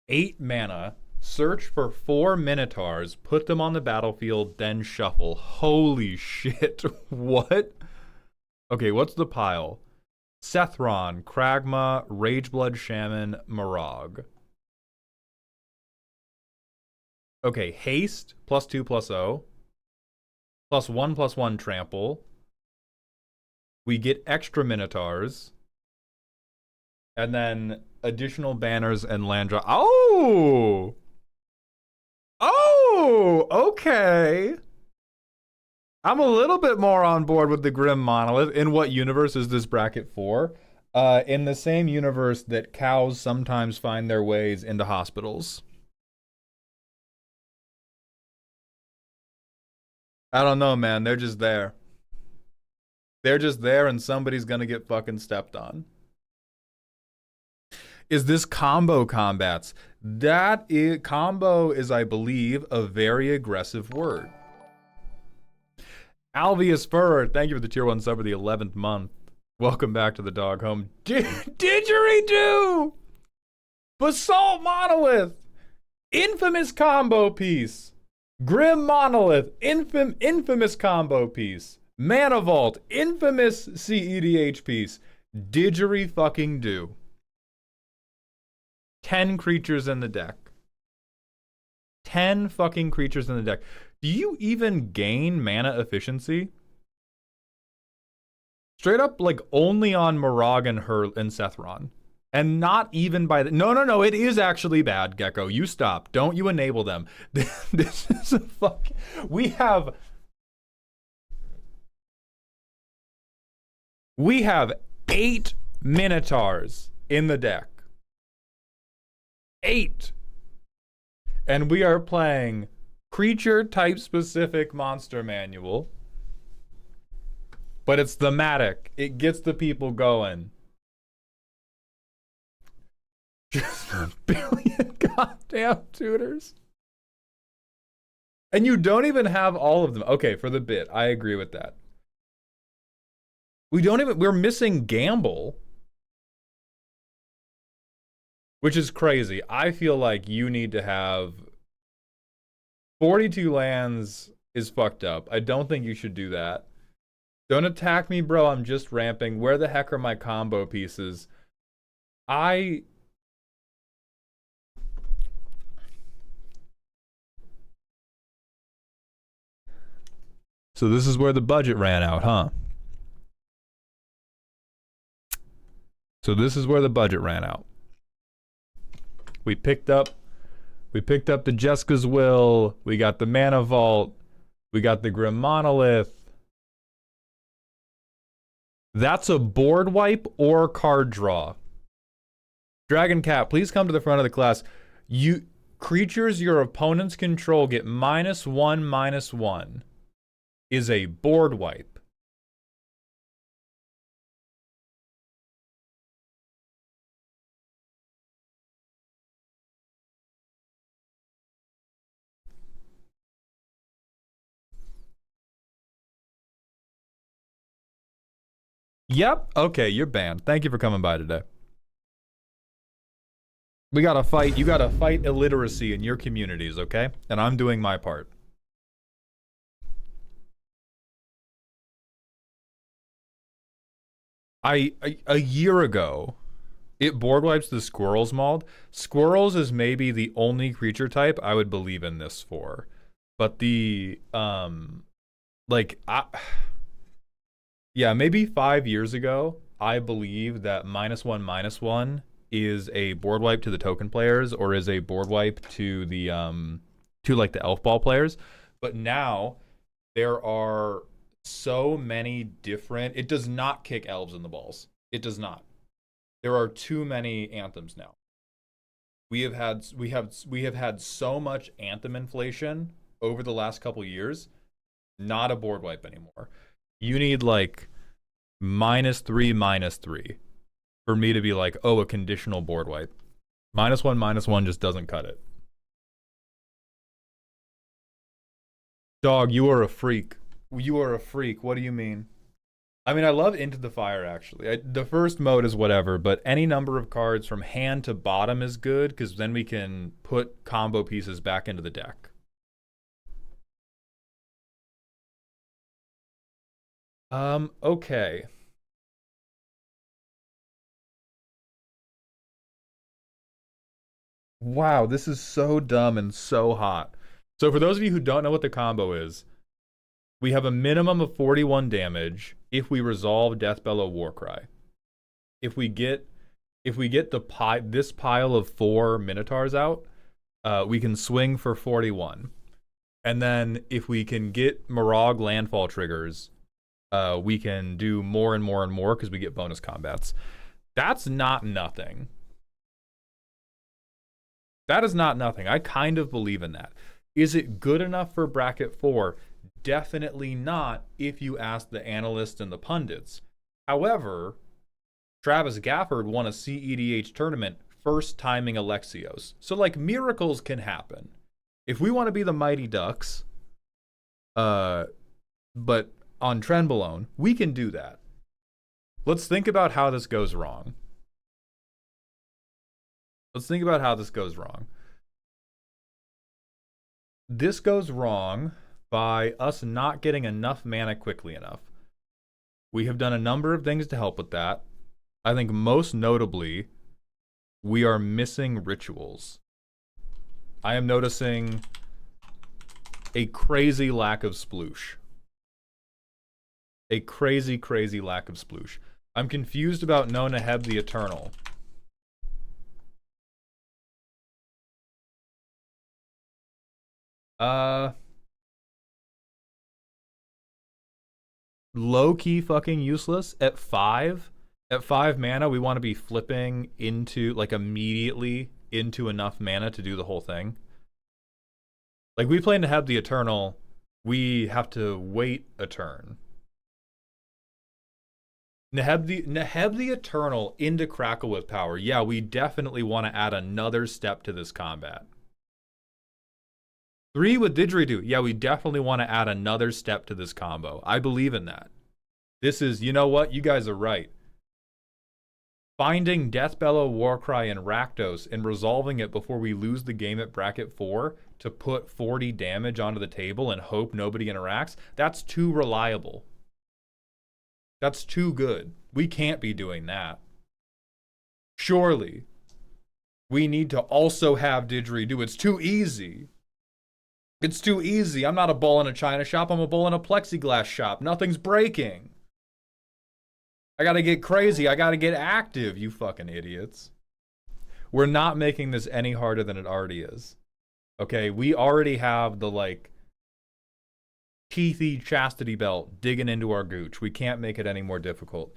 Speaker 1: 8 mana. Search for 4 Minotaurs, put them on the battlefield, then shuffle. Holy shit. What? Okay, what's the pile? Sethron, Kragma, Rageblood Shaman, Marag. Okay, haste, +2/+0. +1/+1 trample. We get extra Minotaurs. And then additional banners and land drop. Oh! Oh! Okay. I'm a little bit more on board with the Grim Monolith. In what universe is this bracket for? In the same universe that cows sometimes find their ways into hospitals. I don't know, man. They're just there. They're just there and somebody's gonna get fucking stepped on. Is this combo combats? Combo is, I believe, a very aggressive word. Alvius Fur, thank you for the tier 1 sub for the 11th month. Welcome back to the dog home. Didgeridoo! Basalt Monolith! Infamous combo piece! Grim Monolith, infamous combo piece. Mana Vault, infamous CEDH piece. Didgeridoo fucking do. 10 creatures in the deck. 10 fucking creatures in the deck. Do you even gain mana efficiency? Straight up, like, only on Marag and Sethron. And not even by the... No, it is actually bad, Gecko. You stop. Don't you enable them. This is a fuck... We have 8 Minotaurs in the deck. 8. And we are playing creature type specific monster manual. But it's thematic. It gets the people going. Just a billion goddamn tutors. And you don't even have all of them. Okay, for the bit, I agree with that. We're missing Gamble. Which is crazy. I feel like you need to have 42 lands is fucked up. I don't think you should do that. Don't attack me, bro. I'm just ramping. Where the heck are my combo pieces? So this is where the budget ran out, huh? So this is where the budget ran out. We picked up the Jeska's Will. We got the Mana Vault. We got the Grim Monolith. That's a board wipe or card draw. Dragon Cat, please come to the front of the class. Creatures your opponents control get -1/-1 is a board wipe. Yep. Okay, you're banned. Thank you for coming by today. We gotta fight. You gotta fight illiteracy in your communities, okay? And I'm doing my part. A year ago, it board wipes the Squirrels mold. Squirrels is maybe the only creature type I would believe in this for. But the yeah, maybe 5 years ago, I believe that -1/-1 is a board wipe to the token players or is a board wipe to the like the elf ball players. But now there are so many different. It does not kick elves in the balls. It does not. There are too many anthems now. We have had so much anthem inflation over the last couple years. Not a board wipe anymore. You need like -3/-3 for me to be like, oh, a conditional board wipe. -1/-1 just doesn't cut it. Dog, you are a freak. You are a freak. What do you mean? I mean, I love Into the Fire, actually. The first mode is whatever, but any number of cards from hand to bottom is good, because then we can put combo pieces back into the deck. Okay. Wow, this is so dumb and so hot. So for those of you who don't know what the combo is, we have a minimum of 41 damage if we resolve Deathbellow Warcry. If we get this pile of 4 Minotaurs out, we can swing for 41. And then if we can get Mirage landfall triggers, we can do more and more and more because we get bonus combats. That's not nothing. That is not nothing. I kind of believe in that. Is it good enough for bracket 4? Definitely not if you ask the analysts and the pundits. However, Travis Gafford won a CEDH tournament first timing Alexios. So like miracles can happen. If we want to be the Mighty Ducks, but on Trenbolone, we can do that. Let's think about how this goes wrong. Let's think about how this goes wrong. This goes wrong by us not getting enough mana quickly enough. We have done a number of things to help with that. I think most notably, we are missing rituals. I am noticing a crazy lack of sploosh. A crazy, crazy lack of sploosh. I'm confused about Nona Heb the Eternal. Low-key fucking useless at 5. At 5 mana, we want to be flipping into, like, immediately into enough mana to do the whole thing. Like, we play Neheb the Eternal, we have to wait a turn. Neheb the Eternal into Crackle with power. Yeah, we definitely want to add another step to this combat. 3 with Didgeridoo. Yeah, we definitely want to add another step to this combo. I believe in that. This is, you know what? You guys are right. Finding Deathbellow, Warcry, and Rakdos and resolving it before we lose the game at bracket 4 to put 40 damage onto the table and hope nobody interacts, that's too reliable. That's too good. We can't be doing that. Surely, we need to also have Didgeridoo. It's too easy. It's too easy. I'm not a bull in a china shop. I'm a bull in a plexiglass shop. Nothing's breaking. I gotta get crazy. I gotta get active, you fucking idiots. We're not making this any harder than it already is. Okay, we already have the, like, teethy chastity belt digging into our gooch. We can't make it any more difficult.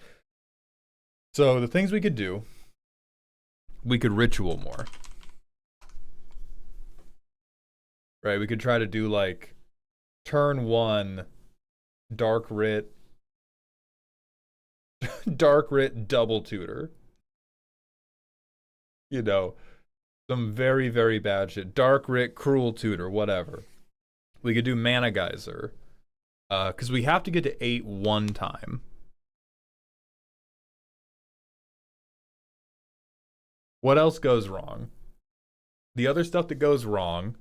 Speaker 1: So the things we could do, we could ritual more. Right, we could try to do, like, turn 1, Dark Writ, Dark Writ double tutor. You know, some very, very bad shit. Dark Writ, Cruel Tutor, whatever. We could do Mana Geyser. Because we have to get to 8 one time. What else goes wrong? The other stuff that goes wrong,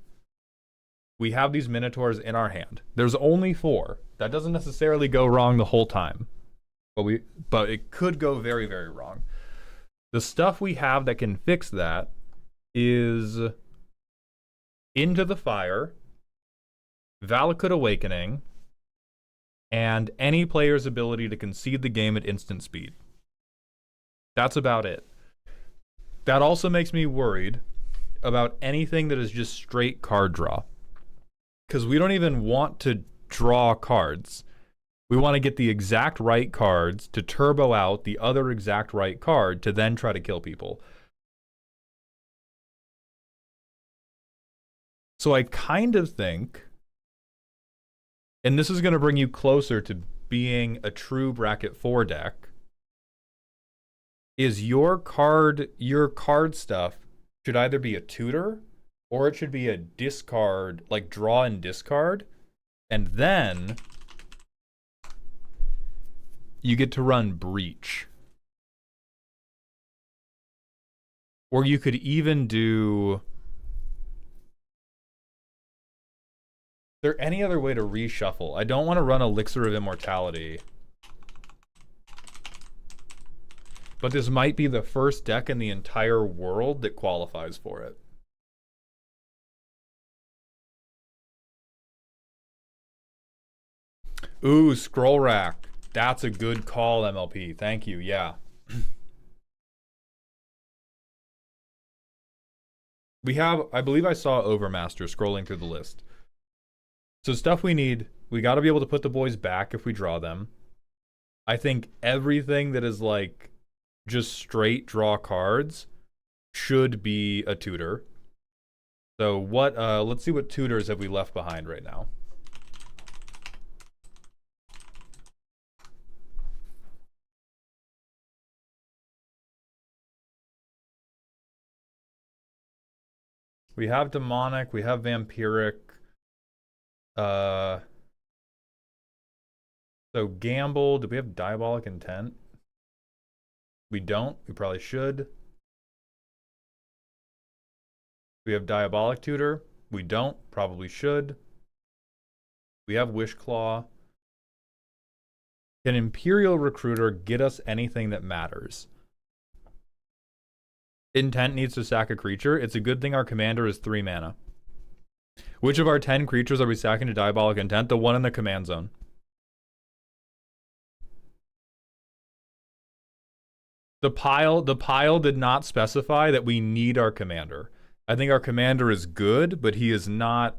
Speaker 1: we have these Minotaurs in our hand. There's only 4. That doesn't necessarily go wrong the whole time. But it could go very, very wrong. The stuff we have that can fix that is Into the Fire, Valakut Awakening, and any player's ability to concede the game at instant speed. That's about it. That also makes me worried about anything that is just straight card draw. Because we don't even want to draw cards. We want to get the exact right cards to turbo out the other exact right card to then try to kill people. So I kind of think, and this is going to bring you closer to being a true bracket 4 deck, is your card stuff should either be a tutor or it should be a discard, like draw and discard, and then you get to run Breach. Or you could even do... Is there any other way to reshuffle? I don't want to run Elixir of Immortality. But this might be the first deck in the entire world that qualifies for it. Ooh, Scroll Rack. That's a good call, MLP. Thank you, yeah. We have, I believe I saw Overmaster scrolling through the list. So stuff we need, we got to be able to put the boys back if we draw them. I think everything that is like just straight draw cards should be a tutor. So what, let's see what tutors have we left behind right now. We have Demonic, we have Vampiric. So Gamble, do we have Diabolic Intent? We don't, we probably should. We have Diabolic Tutor, we don't, probably should. We have Wishclaw. Can Imperial Recruiter get us anything that matters? Intent needs to sack a creature. It's a good thing our commander is 3 mana. Which of our 10 creatures are we sacking to Diabolic Intent? The one in the command zone. The pile did not specify that we need our commander. I think our commander is good, but he is not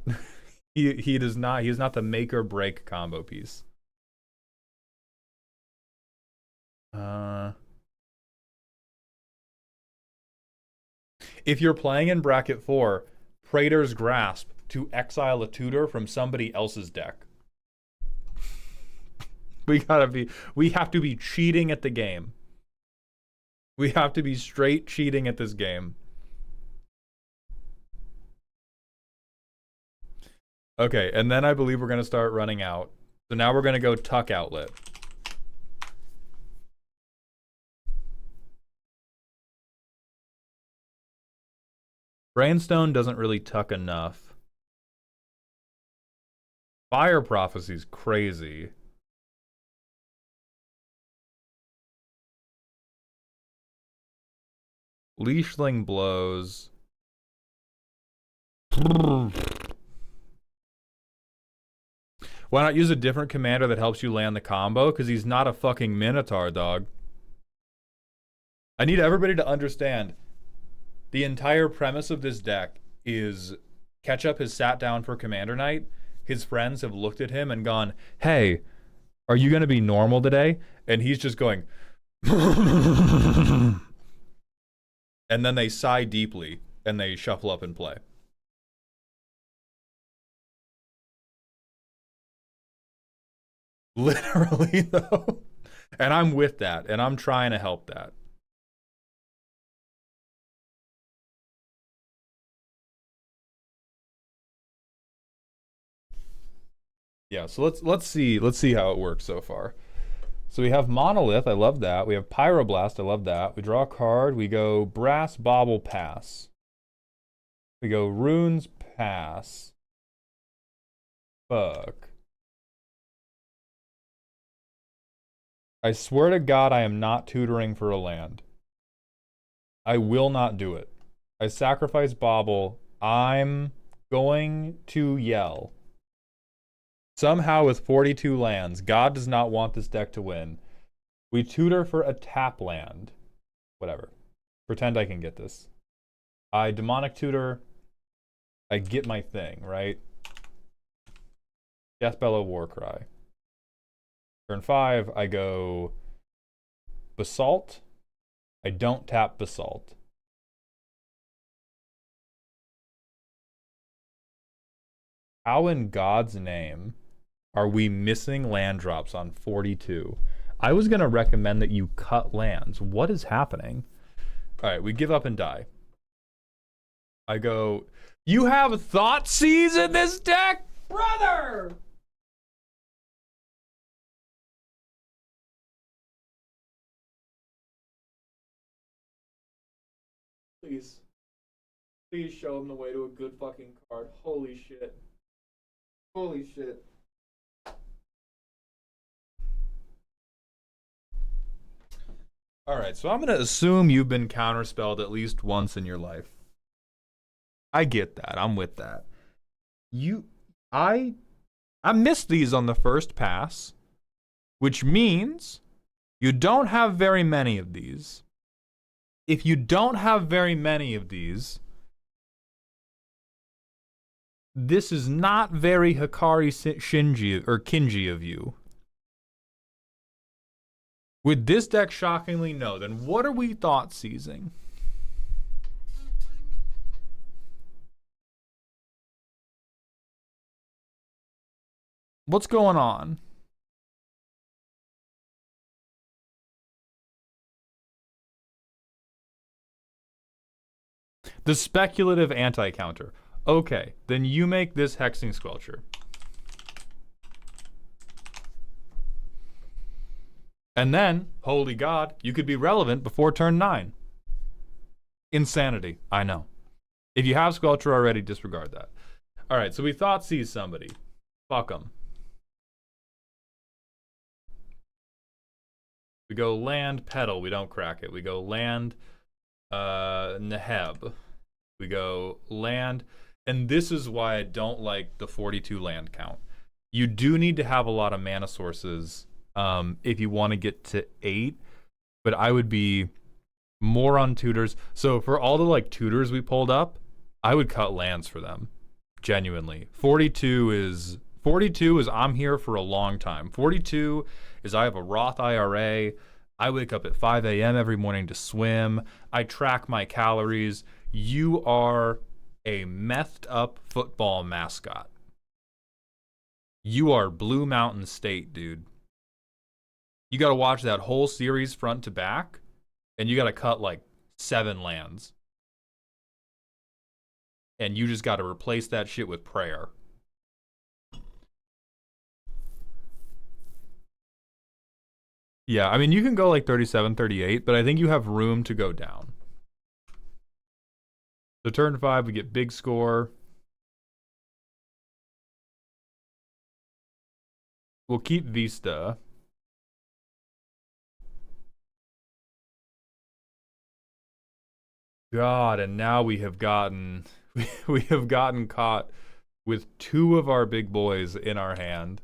Speaker 1: he is not the make or break combo piece. If you're playing in bracket 4, Praetor's Grasp to exile a tutor from somebody else's deck. We have to be cheating at the game. We have to be straight cheating at this game. Okay, and then I believe we're going to start running out. So now we're going to go tuck outlet. Brainstone doesn't really tuck enough. Fire Prophecy's crazy. Leashling blows. Why not use a different commander that helps you land the combo? Because he's not a fucking Minotaur, dog. I need everybody to understand the entire premise of this deck is Ketchup has sat down for Commander Night. His friends have looked at him and gone, hey, are you going to be normal today? And he's just going... And then they sigh deeply, and they shuffle up and play. Literally, though. And I'm with that, and I'm trying to help that. Yeah, so let's see how it works so far. So we have Monolith, I love that. We have Pyroblast, I love that. We draw a card, we go Brass Bauble pass. We go Runes pass. Fuck. I swear to God I am not tutoring for a land. I will not do it. I sacrifice Bauble. I'm going to yell. Somehow with 42 lands, God does not want this deck to win. We tutor for a tap land. Whatever. Pretend I can get this. I demonic tutor. I get my thing, right? Deathbellow Warcry. Turn 5, I go Basalt. I don't tap Basalt. How in God's name are we missing land drops on 42? I was going to recommend that you cut lands. What is happening? All right, we give up and die. I go, you have Thoughtseize in this deck? Brother! Please. Please show him the way to a good fucking card. Holy shit. Holy shit. Alright, so I'm going to assume you've been counterspelled at least once in your life. I get that. I'm with that. I missed these on the first pass, which means you don't have very many of these. If you don't have very many of these, this is not very Hikari Shinji or Kinji of you. With this deck, shockingly, no. Then what are we Thoughtseizing? What's going on? The speculative anti-counter. Okay, then you make this Hexing Squelcher. And then, holy God, you could be relevant before turn 9. Insanity, I know. If you have Squelcher already, disregard that. Alright, so we Thoughtseize somebody. Fuck them. We go land Petal, we don't crack it. We go land Neheb. We go land, and this is why I don't like the 42 land count. You do need to have a lot of mana sources if you want to get to 8, but I would be more on tutors. So for all the like tutors we pulled up, I would cut lands for them. Genuinely. 42 is I'm here for a long time. 42 is I have a Roth IRA. I wake up at 5 a.m. every morning to swim. I track my calories. You are a methed up football mascot. You are Blue Mountain State, dude. You got to watch that whole series front to back, and you got to cut like 7 lands. And you just got to replace that shit with prayer. Yeah, I mean, you can go like 37, 38, but I think you have room to go down. So turn 5, we get big score. We'll keep Vista. God, and now we have gotten we have gotten caught with 2 of our big boys in our hand.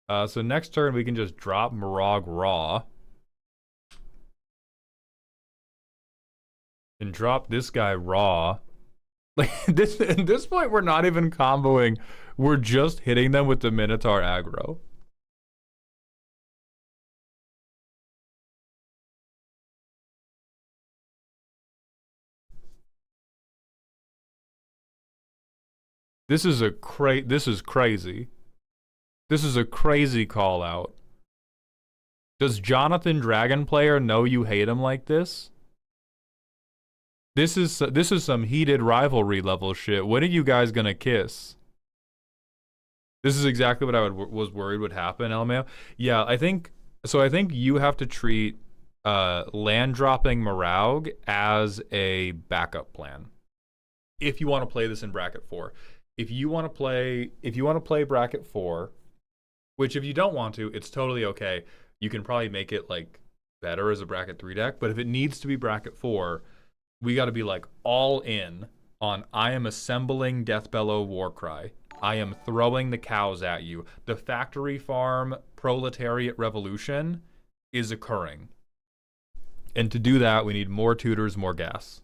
Speaker 1: So next turn we can just drop Morag Raw. And drop this guy Raw. Like this at this point we're not even comboing. We're just hitting them with the Minotaur aggro. This is crazy. This is a crazy call out. Does Jonathan Dragon Player know you hate him like this? This is some heated rivalry level shit. When are you guys gonna kiss? This is exactly what I was worried would happen, LMAO. Yeah, I think you have to treat land dropping Moraug as a backup plan. If you want to play this in bracket 4. If you want to play bracket 4, which if you don't want to, it's totally okay. You can probably make it like better as a bracket 3 deck, but if it needs to be bracket 4, we got to be like all in on I am assembling Deathbellow Warcry. I am throwing the cows at you. The factory farm proletariat revolution is occurring. And to do that, we need more tutors, more gas.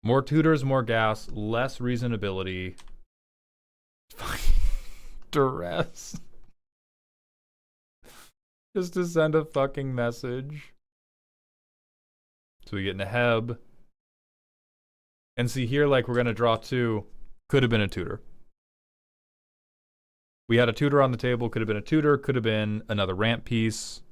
Speaker 1: More tutors, more gas, less reasonability. Duress. Just to send a fucking message. So we get Neheb. And see here, like, we're going to draw 2. Could have been a tutor. We had a tutor on the table. Could have been a tutor. Could have been another ramp piece.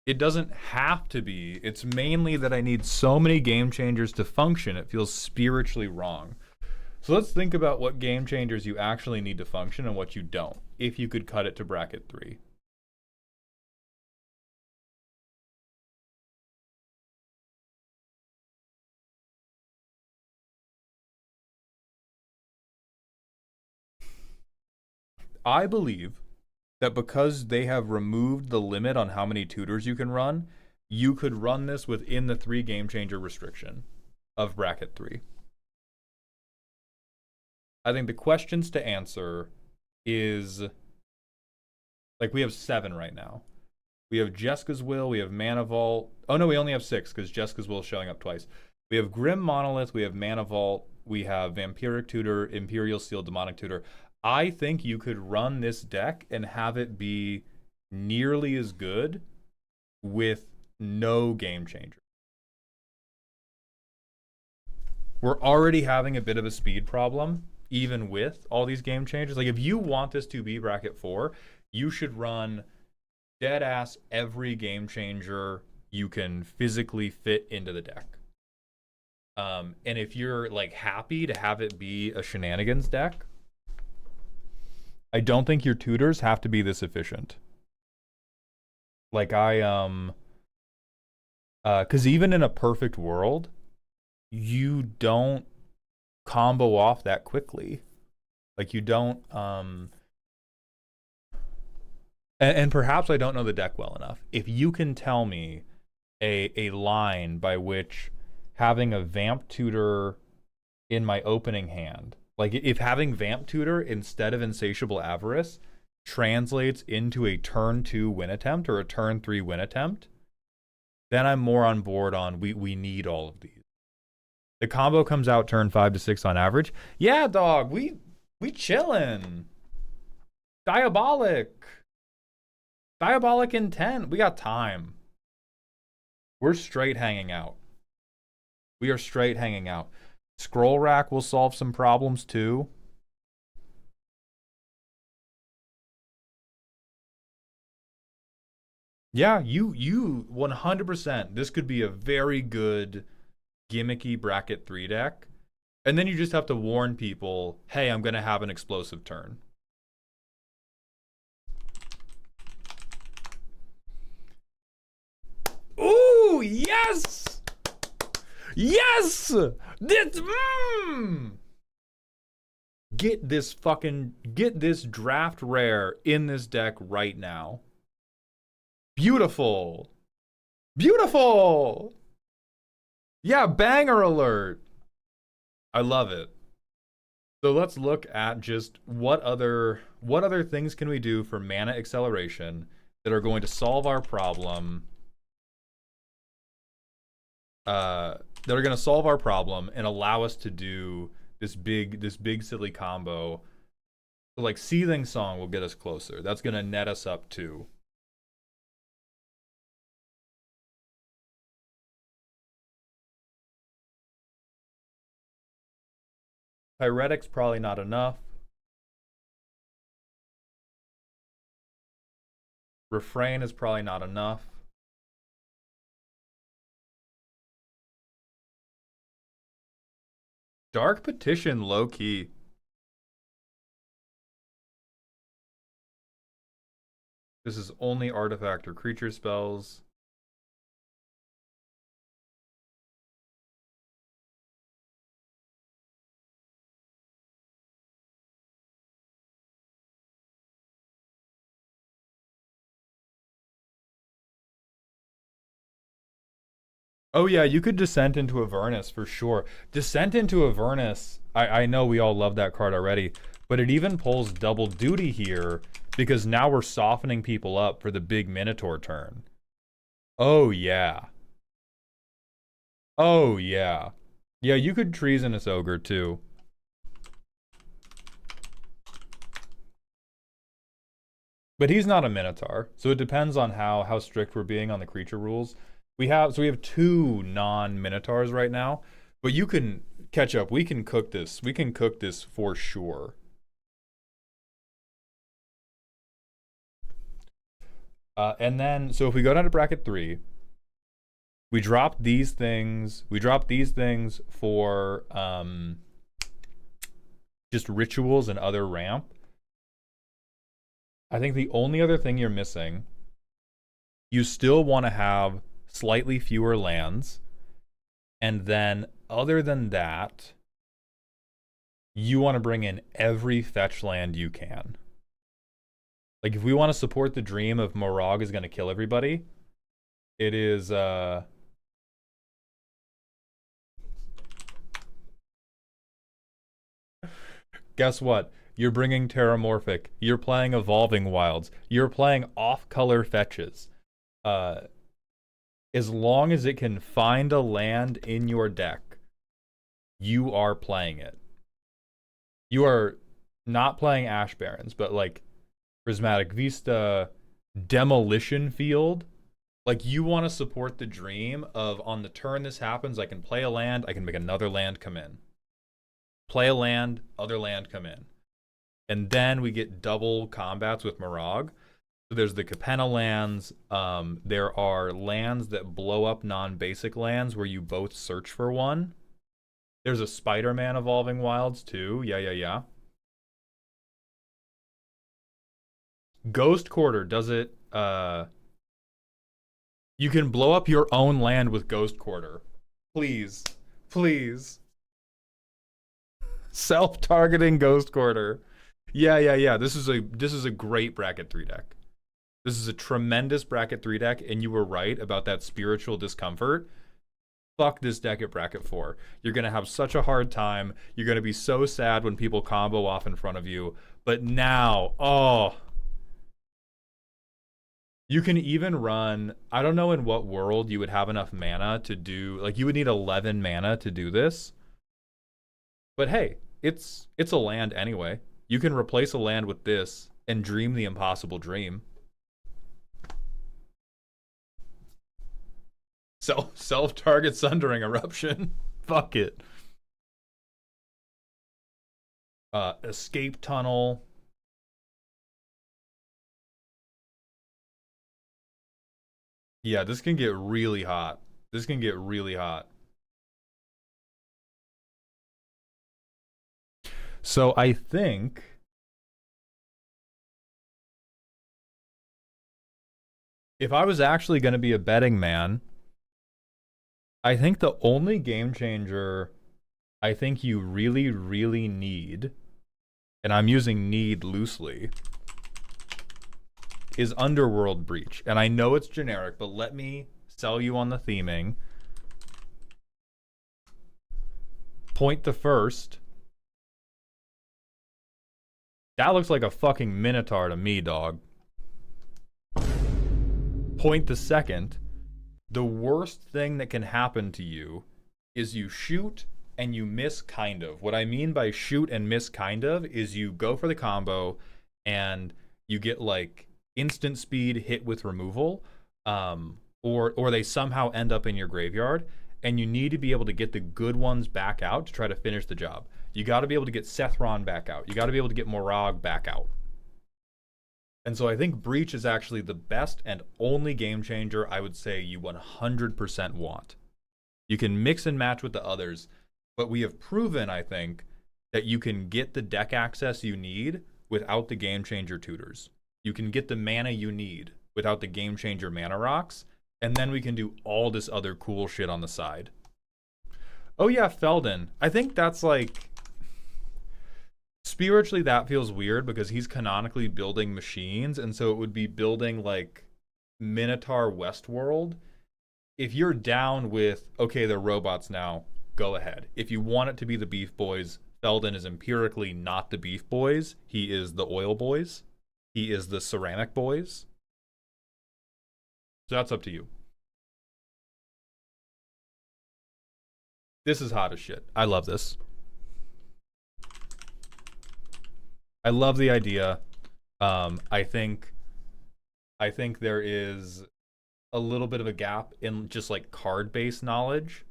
Speaker 1: It doesn't have to be. It's mainly that I need so many game changers to function. It feels spiritually wrong. So let's think about what game changers you actually need to function and what you don't, if you could cut it to bracket 3. I believe that because they have removed the limit on how many tutors you can run, you could run this within the 3 game changer restriction of bracket 3. I think the questions to answer is, like, we have 7 right now. We have Jeska's Will, we have Mana Vault. Oh no, we only have 6 because Jeska's Will is showing up twice. We have Grim Monolith, we have Mana Vault, we have Vampiric Tutor, Imperial Seal, Demonic Tutor. I think you could run this deck and have it be nearly as good with no game changer. We're already having a bit of a speed problem, even with all these game changers. Like, if you want this to be bracket 4, you should run dead ass every game changer you can physically fit into the deck. And if you're like happy to have it be a shenanigans deck, I don't think your tutors have to be this efficient. Like because even in a perfect world, you don't combo off that quickly. Like you don't, and perhaps I don't know the deck well enough. If you can tell me a line by which having a Vamp Tutor in my opening hand, like if having Vamp Tutor instead of Insatiable Avarice translates into a turn 2 win attempt or a turn 3 win attempt, then I'm more on board on we need all of these. The combo comes out turn 5 to 6 on average. Yeah, dog, we chillin'. Diabolic intent. We got time. We're straight hanging out. We are straight hanging out. Scroll Rack will solve some problems too. Yeah, you 100%. This could be a very good gimmicky bracket 3 deck. And then you just have to warn people, hey, I'm going to have an explosive turn. Ooh, yes! Yes! This, Get this draft rare in this deck right now. Beautiful. Beautiful. Yeah, banger alert. I love it. So let's look at just what other things can we do for mana acceleration that are going to solve our problem. That are going to solve our problem and allow us to do this big silly combo. So like Seething Song will get us closer. That's going to net us up too. Pyretic's probably not enough. Refrain is probably not enough. Dark Petition, low key. This is only artifact or creature spells. Oh yeah, you could Descent into Avernus for sure. Descent into Avernus, I know we all love that card already, but it even pulls double duty here because now we're softening people up for the big Minotaur turn. Oh yeah. Oh yeah. Yeah, you could Treasonous Ogre too. But he's not a Minotaur, so it depends on how strict we're being on the creature rules. We have 2 non-Minotaurs right now, but you can catch up. We can cook this. We can cook this for sure. And then, so if we go down to bracket 3, we drop these things. We drop these things for just rituals and other ramp. I think the only other thing you're missing, you still want to have slightly fewer lands. And then, other than that, you want to bring in every fetch land you can. Like, if we want to support the dream of Morag is going to kill everybody, it is, guess what? You're bringing Terramorphic. You're playing Evolving Wilds. You're playing off-color fetches. As long as it can find a land in your deck, you are playing it. You are not playing Ash Barrens, but like Prismatic Vista, Demolition Field. Like, you want to support the dream of, on the turn this happens, I can play a land, I can make another land come in. Play a land, other land come in. And then we get double combats with Morag. So there's the Capenna lands. There are lands that blow up non-basic lands where you both search for one. There's a Spider-Man Evolving Wilds too. Yeah. Ghost Quarter does it. You can blow up your own land with Ghost Quarter. Please. Self-targeting Ghost Quarter. Yeah. This is a great bracket 3 deck. This is a tremendous bracket 3 deck, and you were right about that spiritual discomfort. Fuck this deck at bracket 4. You're going to have such a hard time. You're going to be so sad when people combo off in front of you. But now, you can even run, I don't know in what world you would have enough mana to do, like, you would need 11 mana to do this. But hey, it's a land anyway. You can replace a land with this and dream the impossible dream. Self-target sundering eruption. Fuck it. Escape tunnel. Yeah, this can get really hot. This can get really hot. So I think if I was actually going to be a betting man, I think the only game changer I think you really, really need, and I'm using need loosely, is Underworld Breach. And I know it's generic, but let me sell you on the theming. Point the first. That looks like a fucking Minotaur to me, dog. Point the second. The worst thing that can happen to you is you shoot and you miss kind of. What I mean by shoot and miss kind of is you go for the combo and you get like instant speed hit with removal, or they somehow end up in your graveyard, and you need to be able to get the good ones back out to try to finish the job. You got to be able to get Sethron back out. You got to be able to get Morag back out. And so I think Breach is actually the best and only game changer I would say you 100% want. You can mix and match with the others, but we have proven, I think, that you can get the deck access you need without the game changer tutors. You can get the mana you need without the game changer mana rocks, and then we can do all this other cool shit on the side. Oh yeah, Felden. I think that's like... Spiritually, that feels weird because he's canonically building machines, and so it would be building like Minotaur Westworld. If you're down with, okay, they're robots now, go ahead. If you want it to be the Beef Boys, Felden is empirically not the Beef Boys. He is the Oil Boys. He is the Ceramic Boys. So that's up to you. This is hot as shit. I love this. I love the idea. I think there is a little bit of a gap in just like card-based knowledge.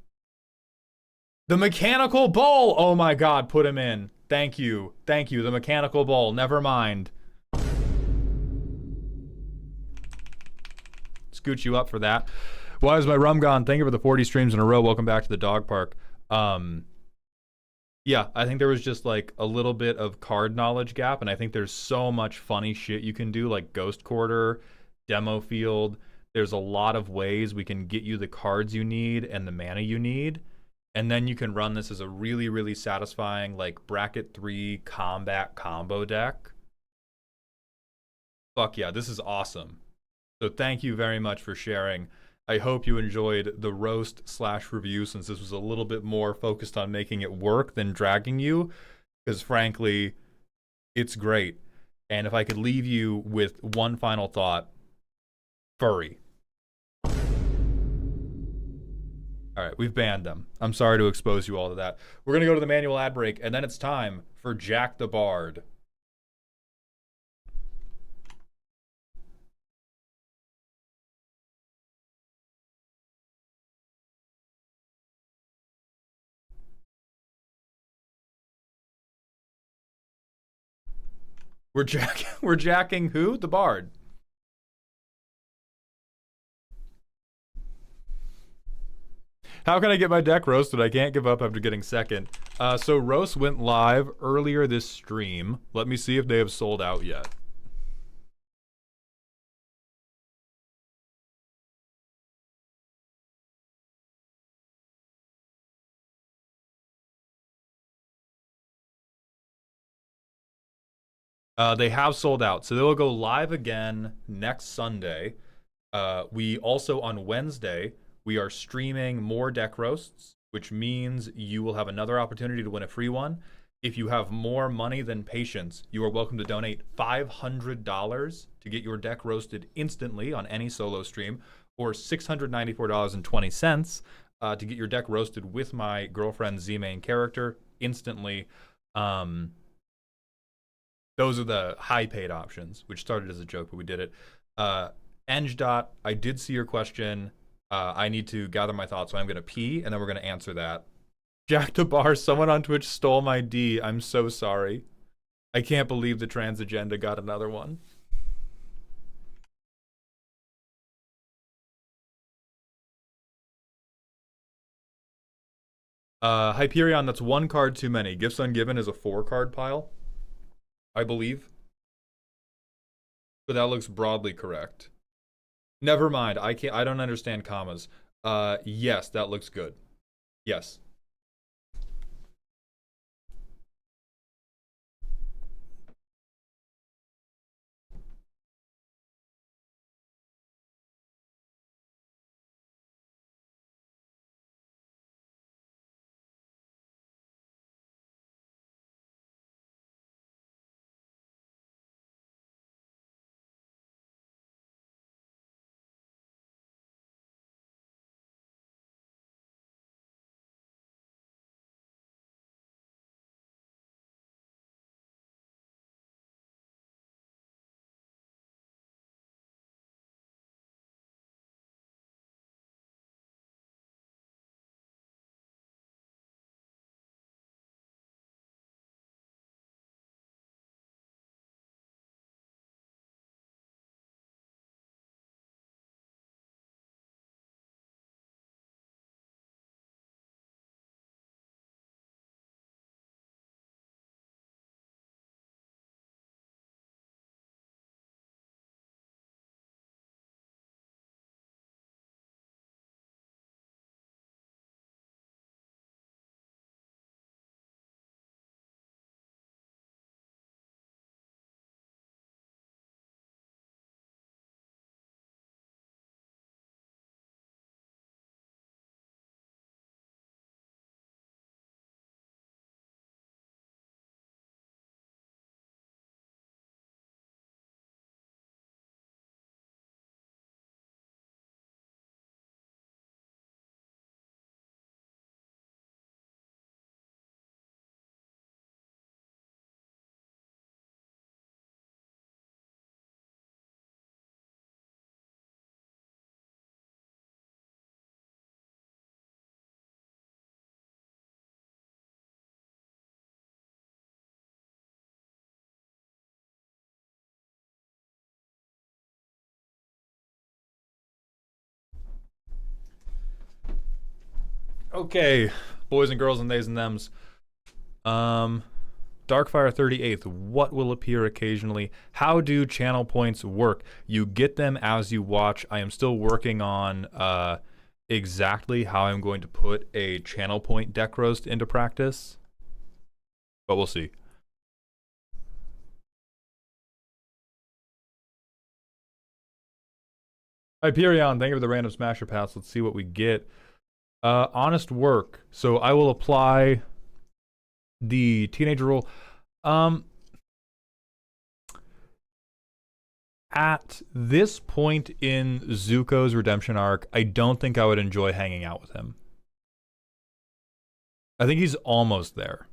Speaker 1: The Mechanical Bull! Oh my god, put him in. Thank you. Thank you. The Mechanical Bull. Never mind. Scoot you up for that. Why is my rum gone? Thank you for the 40 streams in a row. Welcome back to the dog park. Yeah, I think there was just like a little bit of card knowledge gap, and I think there's so much funny shit you can do, like Ghost Quarter, Demo Field. There's a lot of ways we can get you the cards you need and the mana you need, and then you can run this as a really, really satisfying like bracket 3 combat combo deck. Fuck yeah, this is awesome. So thank you very much for sharing. I hope you enjoyed the roast/review, since this was a little bit more focused on making it work than dragging you, because frankly, it's great. And if I could leave you with one final thought, furry. All right, we've banned them. I'm sorry to expose you all to that. We're going to go to the manual ad break, and then it's time for Jack the Bard. We're jacking who? The Bard. How can I get my deck roasted? I can't give up after getting second. So Roast went live earlier this stream. Let me see if they have sold out yet. They have sold out, so they'll go live again next Sunday. We also, on Wednesday, we are streaming more deck roasts, which means you will have another opportunity to win a free one. If you have more money than patience, you are welcome to donate $500 to get your deck roasted instantly on any solo stream, or $694.20 to get your deck roasted with my girlfriend's Z-main character instantly. Those are the high-paid options, which started as a joke, but we did it. Engdot, I did see your question. I need to gather my thoughts, so I'm gonna pee, and then we're gonna answer that. Jack the Bar, someone on Twitch stole my D. I'm so sorry. I can't believe the trans agenda got another one. Hyperion, that's 1 card too many. Gifts Ungiven is a 4-card pile, I believe. But that looks broadly correct. Never mind. I don't understand commas. Yes, that looks good. Yes. Okay, boys and girls and theys and thems. Darkfire 38th, what will appear occasionally? How do channel points work? You get them as you watch. I am still working on exactly how I'm going to put a channel point deck roast into practice, but we'll see. Hyperion, thank you for the random smasher pass. Let's see what we get. Honest work. So I will apply the teenager rule. At this point in Zuko's redemption arc, I don't think I would enjoy hanging out with him. I think he's almost there.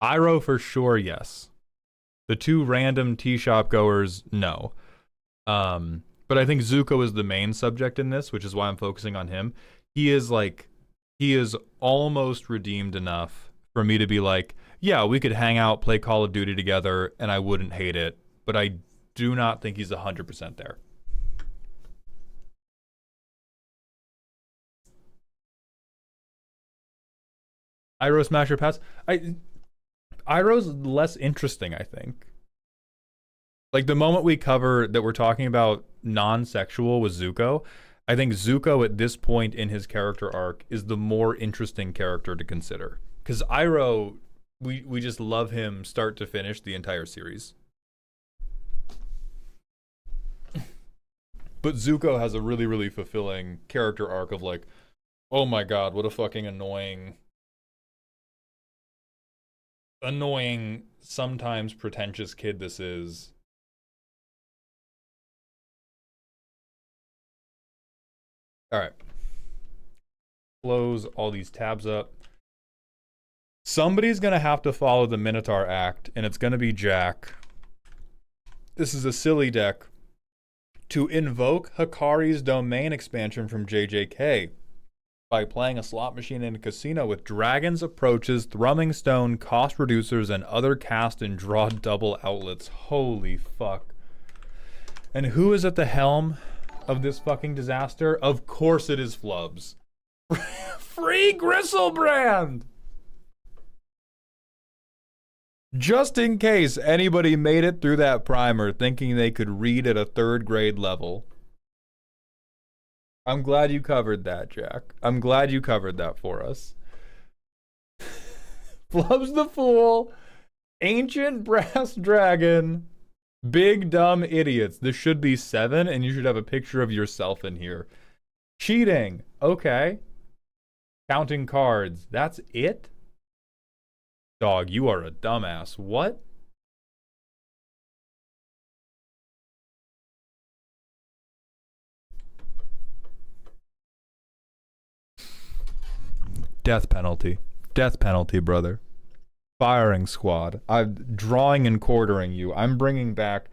Speaker 1: Iroh for sure, yes. The 2 random tea shop goers, no. But I think Zuko is the main subject in this, which is why I'm focusing on him. He is almost redeemed enough for me to be like, yeah, we could hang out, play Call of Duty together, and I wouldn't hate it. But I do not think he's 100% there. Iroh Smasher Pass. Iroh's less interesting, I think. Like the moment we cover that we're talking about non-sexual with Zuko, I think Zuko at this point in his character arc is the more interesting character to consider. Because Iroh, we just love him start to finish the entire series. But Zuko has a really, really fulfilling character arc of like, oh my god, what a fucking annoying, sometimes pretentious kid this is. All right. Close all these tabs up. Somebody's going to have to follow the Minotaur Act, and it's going to be Jack. This is a silly deck. to invoke Hikari's domain expansion from JJK by playing a slot machine in a casino with dragons, approaches, thrumming stone, cost reducers, and other cast and draw double outlets. Holy fuck. And who is at the helm of this fucking disaster? Of course it is Flubs. Free Gristlebrand! Just in case anybody made it through that primer thinking they could read at a 3rd grade level. I'm glad you covered that, Jack. I'm glad you covered that for us. Flubs the Fool, Ancient Brass Dragon, Big Dumb Idiots. This should be 7, and you should have a picture of yourself in here. Cheating. Okay. Counting cards. That's it? Dog, you are a dumbass. What? Death penalty. Death penalty, brother. Firing squad. I'm drawing and quartering you. I am bringing back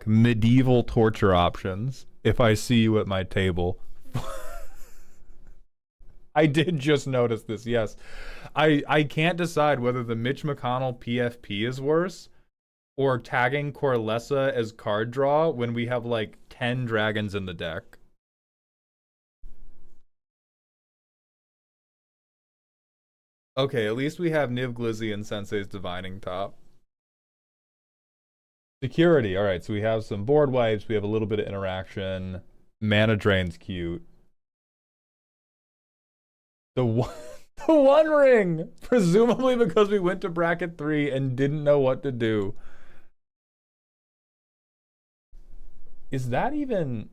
Speaker 1: medieval torture options if I see you at my table. I did just notice this, yes. I can't decide whether the Mitch McConnell PFP is worse or tagging Corlessa as card draw when we have like 10 dragons in the deck. Okay, at least we have Niv Glizzy and Sensei's Divining top. Security, alright, so we have some board wipes, we have a little bit of interaction. Mana drain's cute. The one ring! Presumably because we went to bracket 3 and didn't know what to do. Is that even...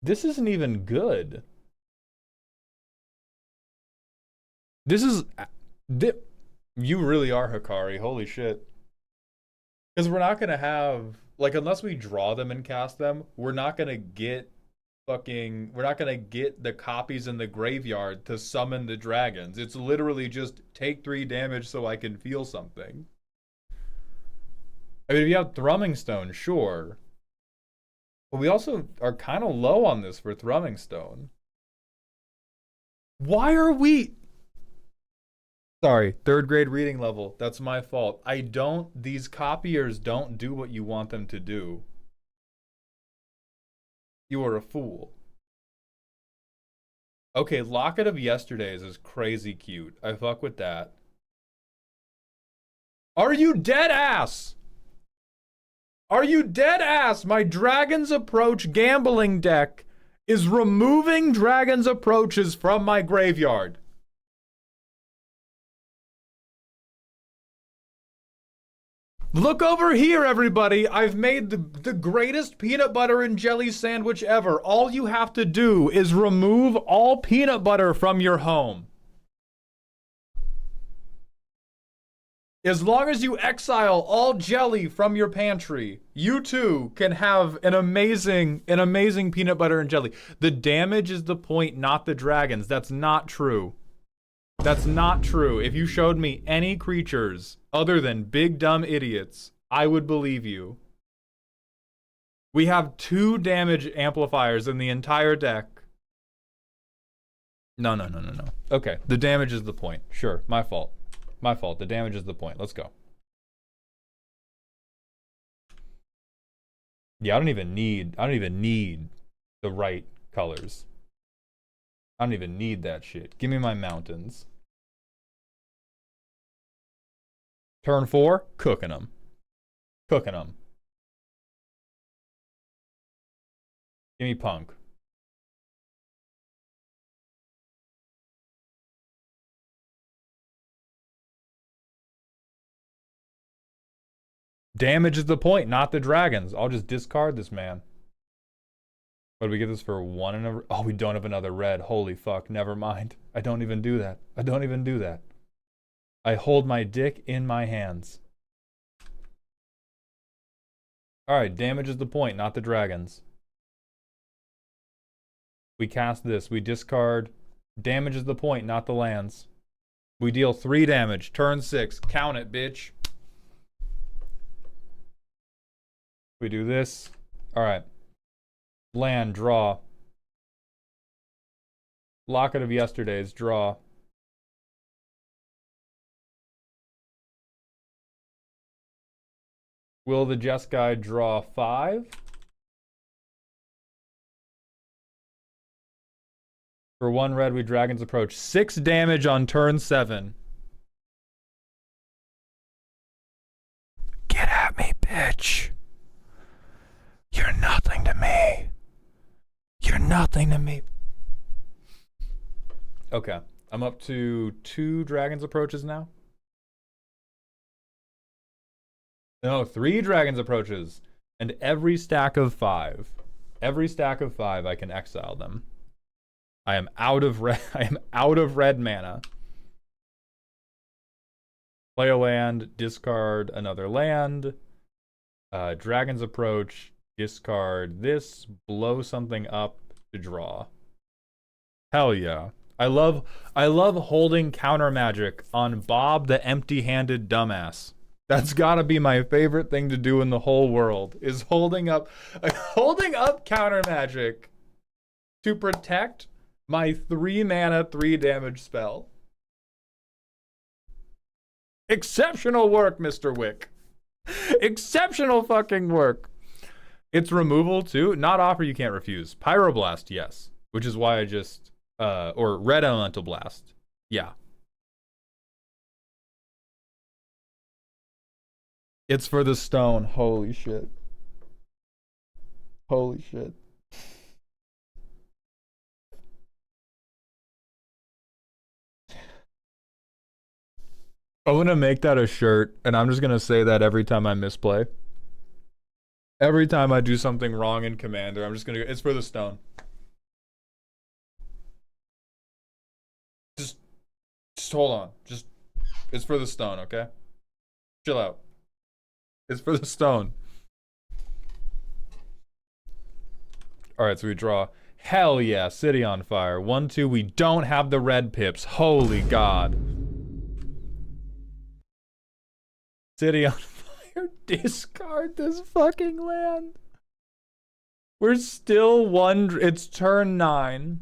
Speaker 1: This isn't even good. This is... You really are Hikari, holy shit. Because we're not going to have... Like, unless we draw them and cast them, we're not going to get fucking... We're not going to get the copies in the graveyard to summon the dragons. It's literally just take 3 damage so I can feel something. I mean, if you have Thrumming Stone, sure. But we also are kind of low on this for Thrumming Stone. Why are we... Sorry, 3rd grade reading level. That's my fault. These copiers don't do what you want them to do. You are a fool. Okay, Locket of Yesterdays is crazy cute. I fuck with that. Are you dead ass? Are you dead ass? My Dragon's Approach gambling deck is removing Dragon's Approaches from my graveyard. Look over here, everybody. I've made the greatest peanut butter and jelly sandwich ever. All you have to do is remove all peanut butter from your home. As long as you exile all jelly from your pantry, you too can have an amazing peanut butter and jelly. The damage is the point, not the dragons. That's not true. That's not true. If you showed me any creatures other than big dumb idiots, I would believe you. We have 2 damage amplifiers in the entire deck. No. Okay, the damage is the point. Sure, my fault. My fault. The damage is the point. Let's go. Yeah, I don't even need the right colors. I don't even need that shit. Give me my mountains. Turn 4, cooking them. Cooking them. Give me punk. Damage is the point, not the dragons. I'll just discard this man. What do we get this for? 1 and a... Oh, we don't have another red. Holy fuck. Never mind. I don't even do that. I don't even do that. I hold my dick in my hands. Alright, damage is the point, not the dragons. We cast this. We discard. Damage is the point, not the lands. We deal 3 damage. Turn 6. Count it, bitch. We do this. All right. Land, draw. Locket of Yesterdays, draw. Will the Jeskai draw 5? For 1 red, we Dragon's Approach. 6 damage on turn 7. Get at me, bitch. You're nothing to me. You're nothing to me. Okay. I'm up to 2 Dragon's Approaches now. No, 3 Dragon's Approaches. And every stack of 5. Every stack of 5, I can exile them. I am out of red. I am out of red mana. Play a land, discard another land. Dragon's Approach, discard this, blow something up to draw. Hell yeah. I love holding counter magic on Bob the empty-handed dumbass. That's gotta be my favorite thing to do in the whole world, is holding up counter magic to protect my 3 mana, 3 damage spell. Exceptional work, Mr. Wick. Exceptional fucking work. It's removal too. Not offer, you can't refuse. Pyroblast, yes. Which is why I just, or Red Elemental Blast. Yeah. It's for the stone. Holy shit. Holy shit. I'm gonna make that a shirt, and I'm just gonna say that every time I misplay. Every time I do something wrong in Commander, I'm just gonna go, it's for the stone. Just hold on. It's for the stone, okay? Chill out. It's for the stone. Alright, so we draw. Hell yeah, City on Fire. 1-2, we don't have the red pips. Holy God. City on Fire. Discard this fucking land. We're still it's turn 9.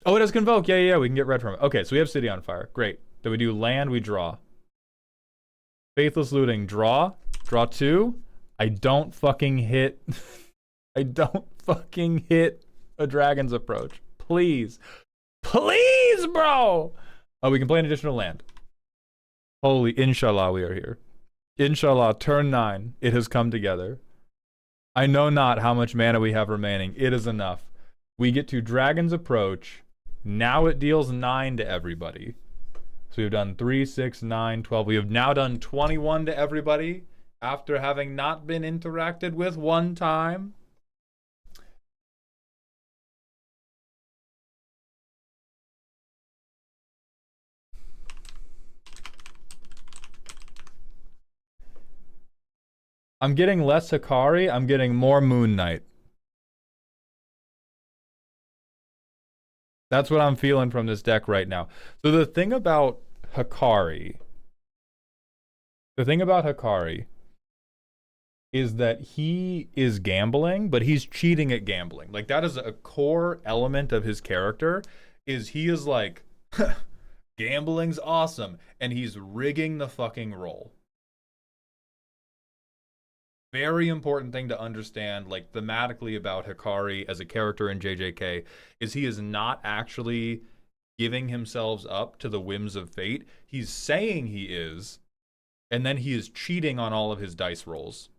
Speaker 1: Oh, it has Convoke. Yeah, we can get red from it. Okay, so we have City on Fire. Great. Then we do land, we draw. Faithless Looting, draw. Draw 2. I don't fucking hit. I don't fucking hit a Dragon's Approach. Please. Please, bro! Oh, we can play an additional land. Holy, inshallah, we are here. Inshallah, turn 9. It has come together. I know not how much mana we have remaining. It is enough. We get to Dragon's Approach. Now it deals 9 to everybody. So we've done 3, 6, 9, 12. We have now done 21 to everybody after having not been interacted with 1 time. I'm getting less Hikari. I'm getting more Moon Knight. That's what I'm feeling from this deck right now. So the thing about Hikari is that he is gambling, but he's cheating at gambling. Like, that is a core element of his character, is he is like, gambling's awesome, and he's rigging the fucking roll. Very important thing to understand, like, thematically about Hikari as a character in JJK, is he is not actually giving himself up to the whims of fate. He's saying he is, and then he is cheating on all of his dice rolls.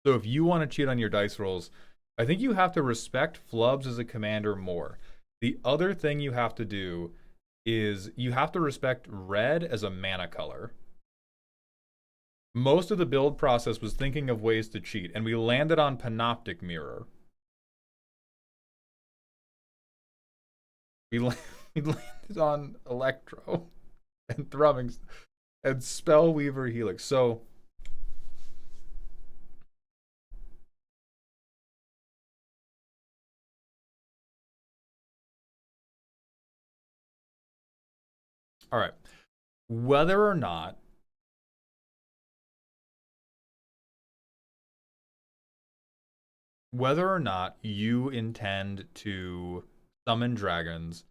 Speaker 1: So if you want to cheat on your dice rolls, I think you have to respect Flubs as a commander more. The other thing you have to do is you have to respect red as a mana color. Most of the build process was thinking of ways to cheat, and we landed on Panoptic Mirror. We landed on Electro and Thrumming and Spellweaver Helix. So all right. Whether or not Whether or not you intend to summon dragons,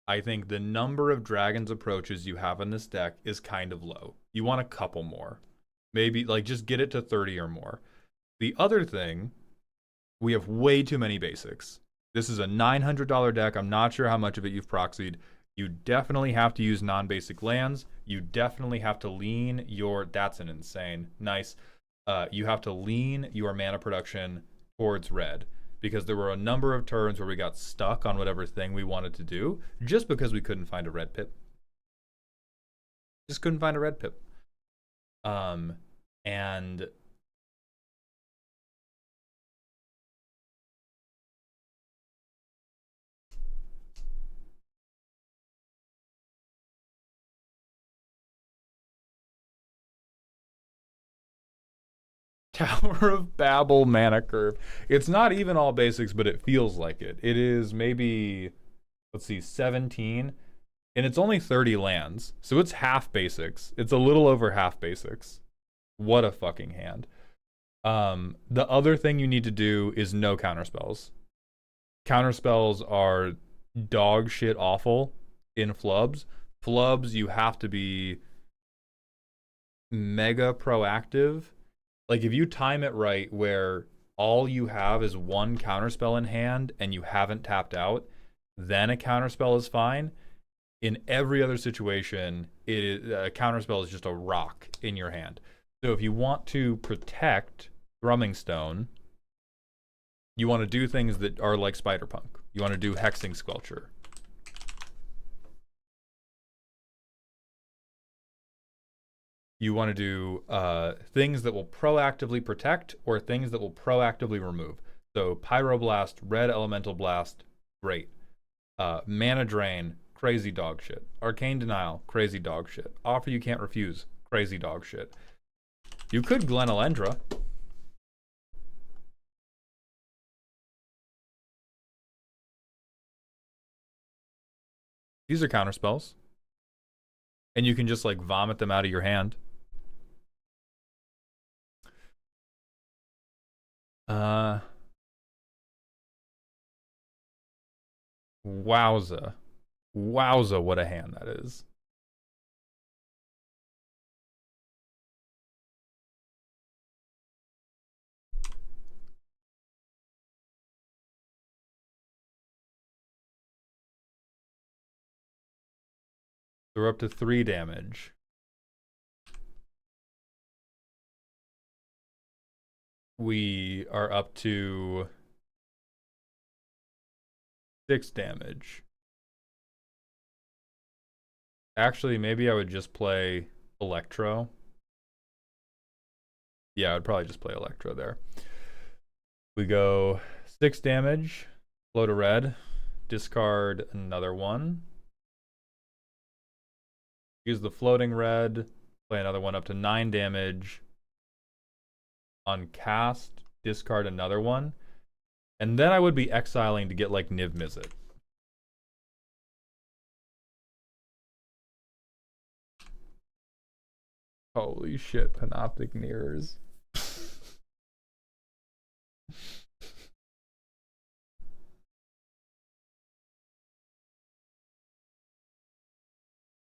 Speaker 1: I think the number of dragons approaches you have in this deck is kind of low. You want a couple more. Maybe, like, just get it to 30 or more. The other thing, we have way too many basics. This is a $900 deck. I'm not sure how much of it you've proxied. You definitely have to use non-basic lands. You definitely have to lean your... That's an insane. Nice. You have to lean your mana production towards red, because there were a number of turns where we got stuck on whatever thing we wanted to do just because we couldn't find a red pip. Just couldn't find a red pip. And Tower of Babel mana curve. It's not even all basics, but it feels like it. It is maybe, let's see, 17, and it's only 30 lands, so it's half basics. It's a little over half basics. What a fucking hand. The other thing you need to do is no counterspells. Counterspells are dog shit awful in flubs. Flubs, you have to be mega proactive. Like, if you time it right where all you have is one counterspell in hand and you haven't tapped out, then a counterspell is fine. In every other situation, a counterspell is just a rock in your hand. So if you want to protect Thrumming Stone, you want to do things that are like Spiderpunk. You want to do Hexing Squelcher. You want to do things that will proactively protect or things that will proactively remove. So Pyroblast, Red Elemental Blast, great. Mana Drain, crazy dog shit. Arcane Denial, crazy dog shit. Offer You Can't Refuse, crazy dog shit. You could Glen Elendra. These are counterspells. And you can just, like, vomit them out of your hand. Wowza. Wowza, what a hand that is. We're up to 3 damage. We are up to 6 damage. Actually, maybe I would just play Electro. Yeah, I would probably just play Electro there. We go 6 damage, float a red, discard another one. Use the floating red, play another one up to 9 damage. On cast, discard another one. And then I would be exiling to get, like, Niv Mizzet. Holy shit, Panoptic Mirrors.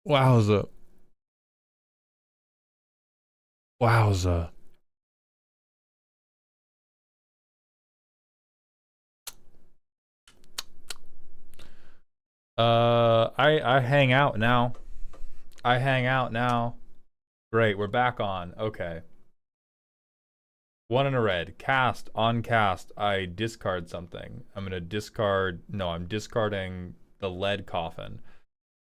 Speaker 1: Wowza. Wowza. I hang out now. I hang out now. Great, we're back on. Okay. 1 in a red. Cast. On cast, I discard something. I'm gonna discard... No, I'm discarding the lead coffin.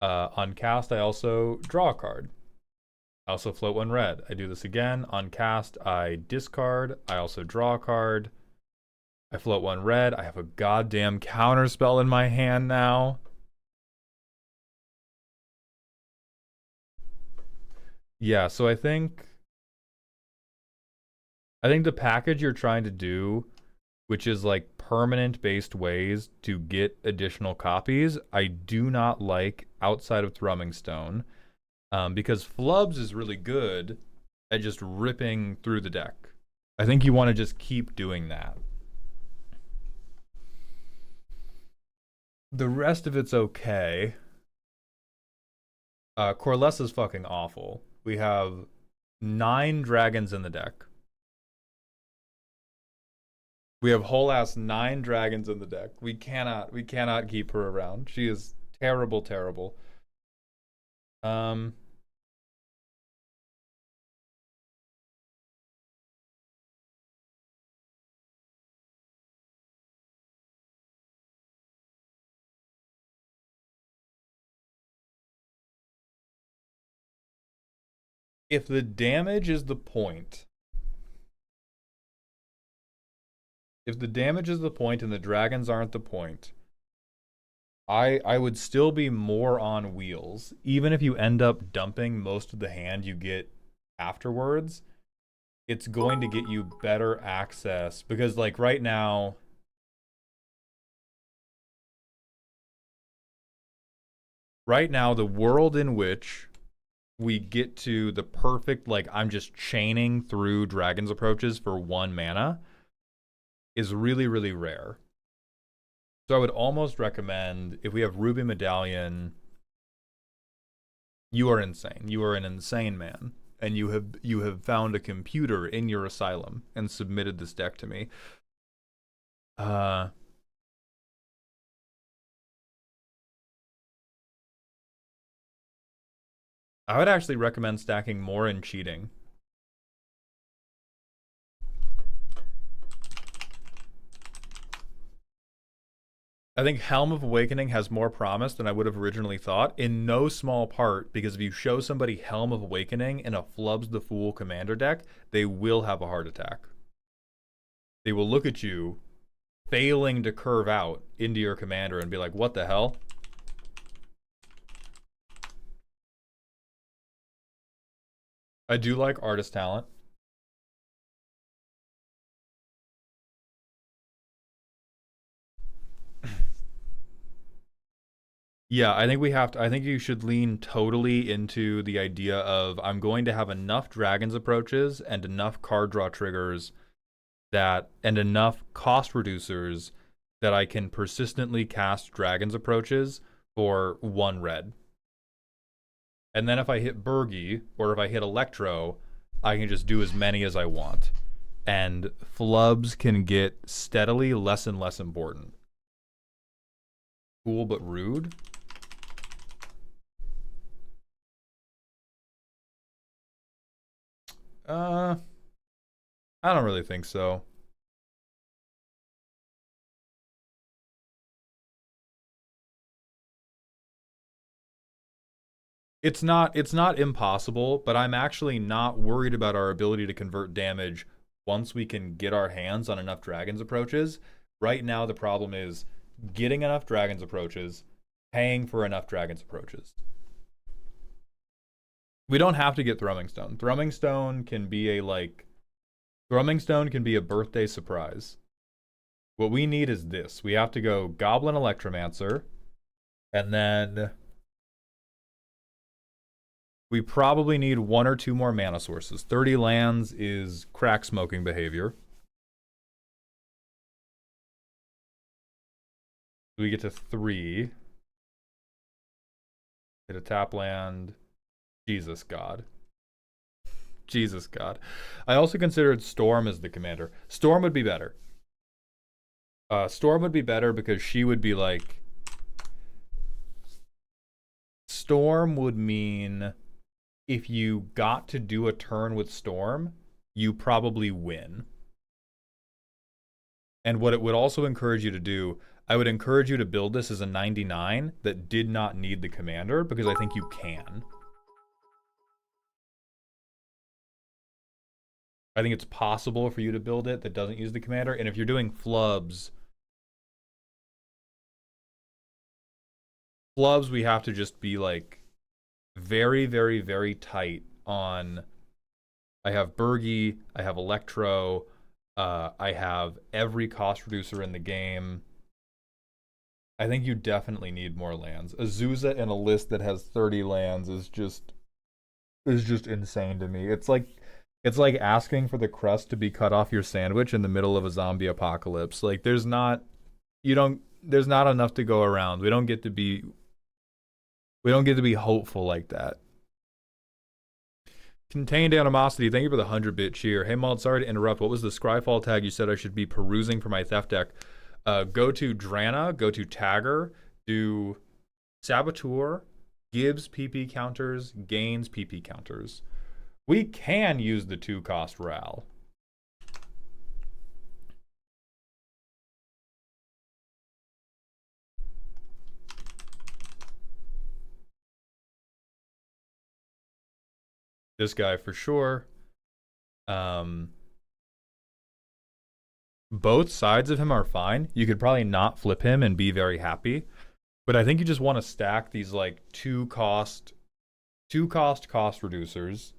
Speaker 1: On cast, I also draw a card. I also float 1 red. I do this again. On cast, I discard. I also draw a card. I float 1 red. I have a goddamn counterspell in my hand now. Yeah, so I think the package you're trying to do, which is like permanent based ways to get additional copies, I do not like outside of Thrumming Stone, because Flubs is really good at just ripping through the deck. I think you want to just keep doing that. The rest of it's okay. Corlessa's fucking awful. We have 9 dragons in the deck. We have whole ass 9 dragons in the deck. We cannot keep her around. She is terrible, terrible. Um, if the damage is the point, if the damage is the point and the dragons aren't the point, I would still be more on wheels, even if you end up dumping most of the hand you get afterwards. It's going to get you better access because, like, right now, the world in which we get to the perfect, like, I'm just chaining through Dragon's Approaches for 1 mana is really, really rare. So I would almost recommend, if we have Ruby Medallion, you are insane. You are an insane man. And you have found a computer in your asylum and submitted this deck to me. I would actually recommend stacking more and cheating. I think Helm of Awakening has more promise than I would have originally thought, in no small part because if you show somebody Helm of Awakening in a Flubs the Fool commander deck, they will have a heart attack. They will look at you, failing to curve out into your commander and be like, what the hell? I do like artist talent. Yeah, I think we have to. I think you should lean totally into the idea of I'm going to have enough Dragon's Approaches and enough card draw triggers and enough cost reducers that I can persistently cast Dragon's Approaches for 1 red. And then if I hit Bergie or if I hit Electro, I can just do as many as I want. And flubs can get steadily less and less important. Cool but rude. I don't really think so. It's not impossible, but I'm actually not worried about our ability to convert damage once we can get our hands on enough Dragon's Approaches. Right now the problem is getting enough Dragon's Approaches, paying for enough Dragon's Approaches. We don't have to get Thrumming Stone. Thrumming Stone can be a birthday surprise. What we need is this. We have to go Goblin Electromancer, and then we probably need 1 or 2 more mana sources. 30 lands is crack smoking behavior. We get to 3. Hit a tap land. Jesus God. Jesus God. I also considered Storm as the commander. Storm would be better. Storm would be better because she would be like... Storm would mean if you got to do a turn with Storm, you probably win. And what it would also encourage you to do, I would encourage you to build this as a 99 that did not need the commander because I think you can. I think it's possible for you to build it that doesn't use the commander. And if you're doing flubs, we have to just be like very, very, very tight on. I have Bergie, I have Electro, I have every cost reducer in the game. I think you definitely need more lands. Azusa in a list that has 30 lands is just insane to me. It's like asking for the crust to be cut off your sandwich in the middle of a zombie apocalypse. Like there's not, you don't there's not enough to go around. We don't get to be hopeful like that. Contained animosity. Thank you for the 100-bit cheer. Hey, Mald, sorry to interrupt. What was the Scryfall tag you said I should be perusing for my theft deck? Go to Drana, go to Tagger, do Saboteur, Gibbs PP counters, Gains PP counters. We can use the 2-cost Ral. This guy for sure. Both sides of him are fine. You could probably not flip him and be very happy. But I think you just want to stack these like two cost cost reducers.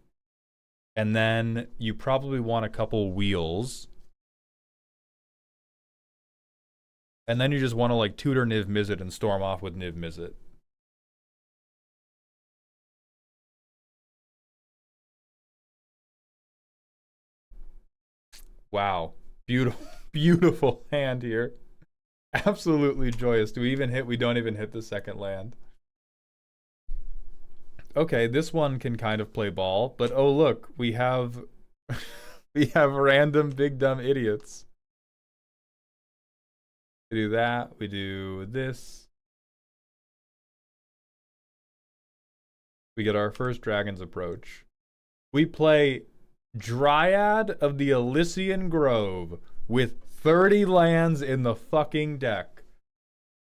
Speaker 1: And then you probably want a couple wheels. And then you just want to like tutor Niv Mizzet and storm off with Niv Mizzet. Wow. Beautiful, beautiful hand here. Absolutely joyous. Do we even hit? We don't even hit the second land. Okay, this one can kind of play ball, but oh look, we have we have random big dumb idiots. We do that, we do this. We get our first Dragon's Approach. We play Dryad of the Elysian Grove with 30 lands in the fucking deck.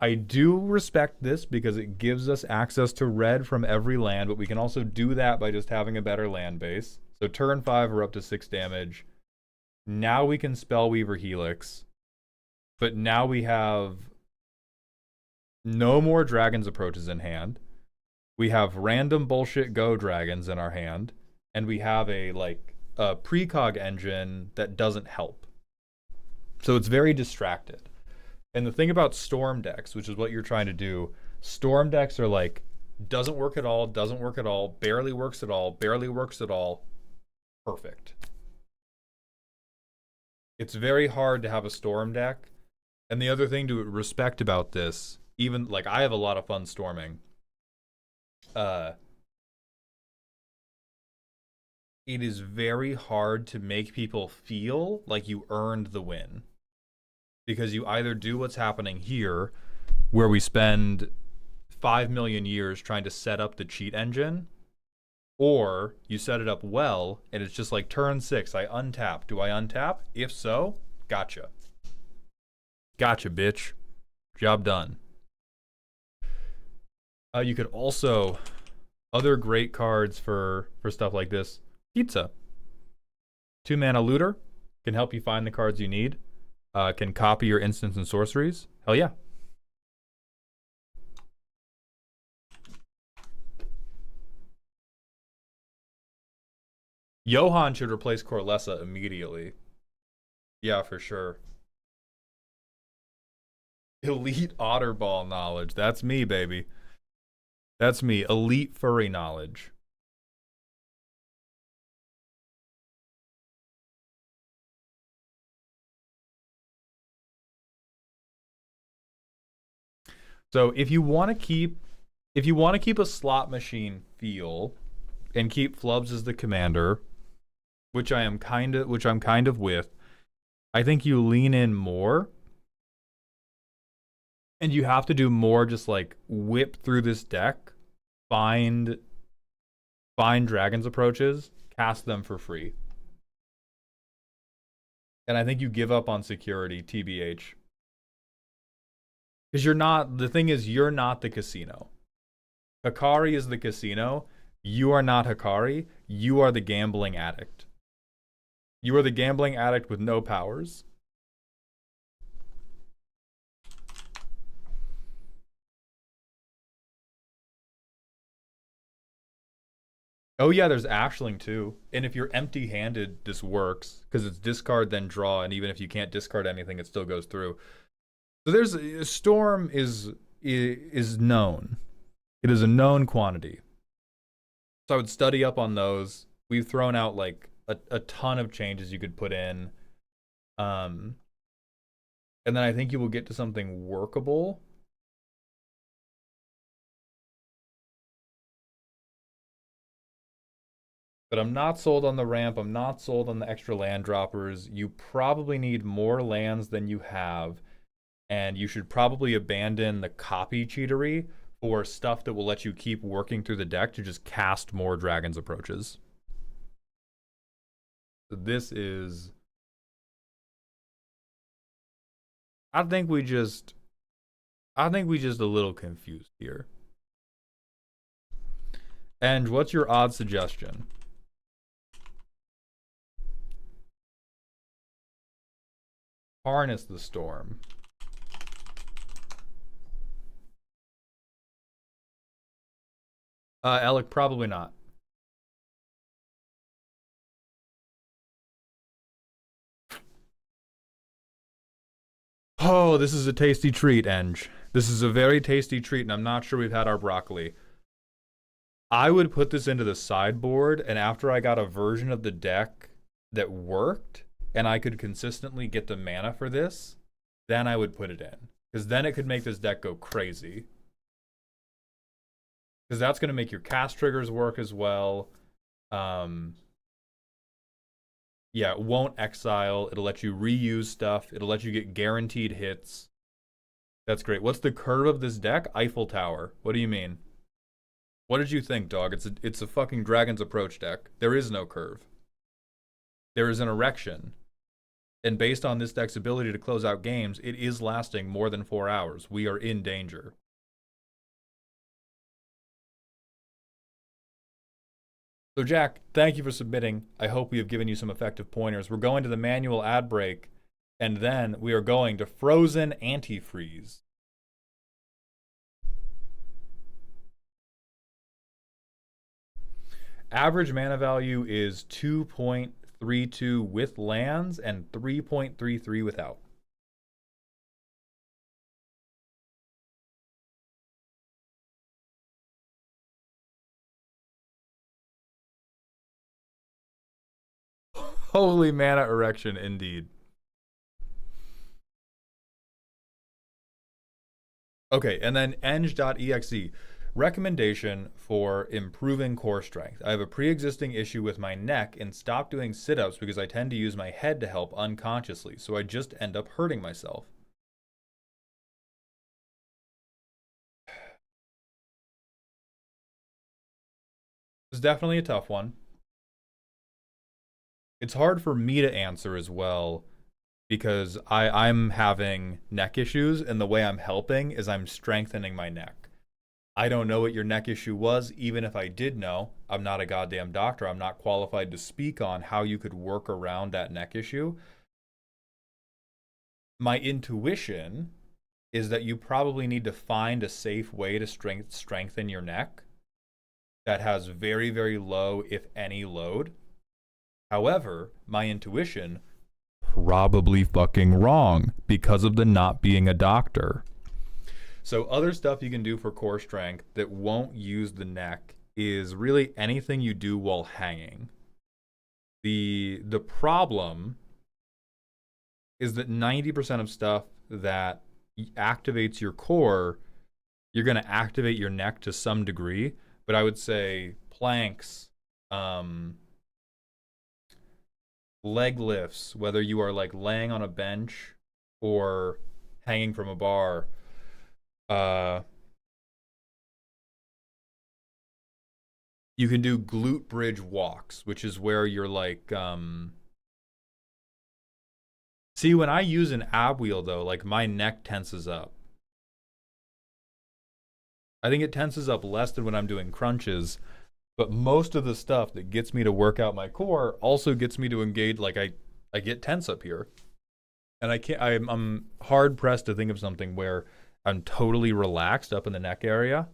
Speaker 1: I do respect this because it gives us access to red from every land, but we can also do that by just having a better land base. So turn 5, we're up to 6 damage. Now we can Spellweaver Helix. But now we have no more Dragon's Approaches in hand. We have random bullshit Go Dragons in our hand. And we have a precog engine that doesn't help. So it's very distracted. And the thing about storm decks, which is what you're trying to do, storm decks are like, doesn't work at all, doesn't work at all, barely works at all, barely works at all, perfect. It's very hard to have a storm deck. And the other thing to respect about this, even like I have a lot of fun storming. It is very hard to make people feel like you earned the win. Because you either do what's happening here, where we spend 5 million years trying to set up the cheat engine, or you set it up well, and it's just like turn 6, I untap. Do I untap? If so, gotcha. Gotcha, bitch. Job done. You could also, other great cards for stuff like this, Pizza. 2-mana looter, can help you find the cards you need. Can copy your instants and sorceries. Hell yeah. Johan should replace Corlessa immediately. Yeah, for sure. Elite Otterball knowledge. That's me, baby. That's me. Elite furry knowledge. So if you want to keep a slot machine feel and keep Flubs as the commander, which I'm kind of with, I think you lean in more. And you have to do more just like whip through this deck, find Dragon's Approaches, cast them for free. And I think you give up on security, TBH. Because the thing is, you're not the casino. Hikari is the casino. You are not Hikari. You are the gambling addict. You are the gambling addict with no powers. Oh yeah, there's Ashling too. And if you're empty-handed, this works. Because it's discard, then draw, and even if you can't discard anything, it still goes through. So there's Storm is known. It is a known quantity. So I would study up on those. We've thrown out like a ton of changes you could put in. And then I think you will get to something workable. But I'm not sold on the ramp. I'm not sold on the extra land droppers. You probably need more lands than you have. And you should probably abandon the copy cheatery for stuff that will let you keep working through the deck to just cast more Dragon's Approaches. So this is... I think we just a little confused here. And what's your odd suggestion? Harness the Storm. Alec, probably not. Oh, this is a tasty treat, Eng. This is a very tasty treat, and I'm not sure we've had our broccoli. I would put this into the sideboard, and after I got a version of the deck that worked, and I could consistently get the mana for this, then I would put it in. Because then it could make this deck go crazy. Because that's going to make your cast triggers work as well. Yeah, it won't exile. It'll let you reuse stuff. It'll let you get guaranteed hits. That's great. What's the curve of this deck? Eiffel Tower. What do you mean? What did you think, dog? It's a fucking Dragon's Approach deck. There is no curve. There is an erection. And based on this deck's ability to close out games, it is lasting more than 4 hours. We are in danger. So Jack, thank you for submitting. I hope we have given you some effective pointers. We're going to the manual ad break, and then we are going to Frozen Antifreeze. Average mana value is 2.32 with lands and 3.33 without. Holy mana erection indeed. Okay, and then eng.exe. Recommendation for improving core strength. I have a pre-existing issue with my neck and stopped doing sit-ups because I tend to use my head to help unconsciously, so I just end up hurting myself. It's definitely a tough one. It's hard for me to answer as well because I'm having neck issues, and the way I'm helping is I'm strengthening my neck. I don't know what your neck issue was. Even if I did know, I'm not a goddamn doctor. I'm not qualified to speak on how you could work around that neck issue. My intuition is that you probably need to find a safe way to strengthen your neck that has very, very low, if any, load. However, my intuition, probably fucking wrong because of the not being a doctor. So other stuff you can do for core strength that won't use the neck is really anything you do while hanging. The problem is that 90% of stuff that activates your core, you're going to activate your neck to some degree, but I would say planks, leg lifts, whether you are like laying on a bench or hanging from a bar, you can do glute bridge walks, which is where you're like, see, when I use an ab wheel though, like my neck tenses up. I think it tenses up less than when I'm doing crunches, but most of the stuff that gets me to work out my core also gets me to engage. Like I get tense up here, and I'm hard pressed to think of something where I'm totally relaxed up in the neck area.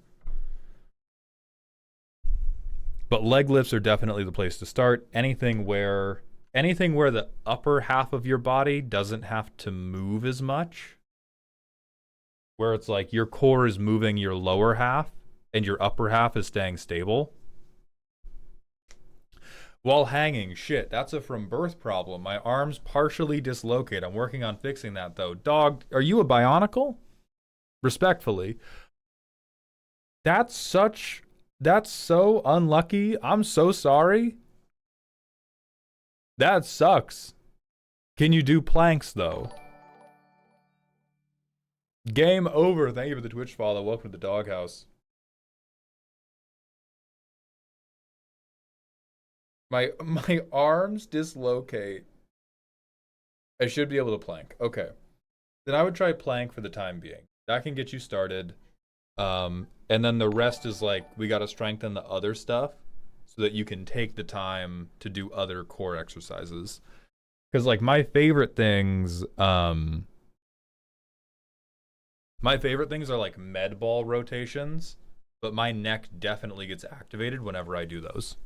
Speaker 1: But leg lifts are definitely the place to start. Anything where the upper half of your body doesn't have to move as much, where it's like your core is moving your lower half and your upper half is staying stable. While hanging, shit, that's a from birth problem. My arms partially dislocate. I'm working on fixing that though. Dog, are you a bionicle? Respectfully. That's so unlucky. I'm so sorry. That sucks. Can you do planks though? Game over. Thank you for the Twitch follow. Welcome to the doghouse. My arms dislocate. I should be able to plank. Okay. Then I would try plank for the time being. That can get you started. And then the rest is like, we got to strengthen the other stuff so that you can take the time to do other core exercises. Because like my favorite things are like med ball rotations, but my neck definitely gets activated whenever I do those.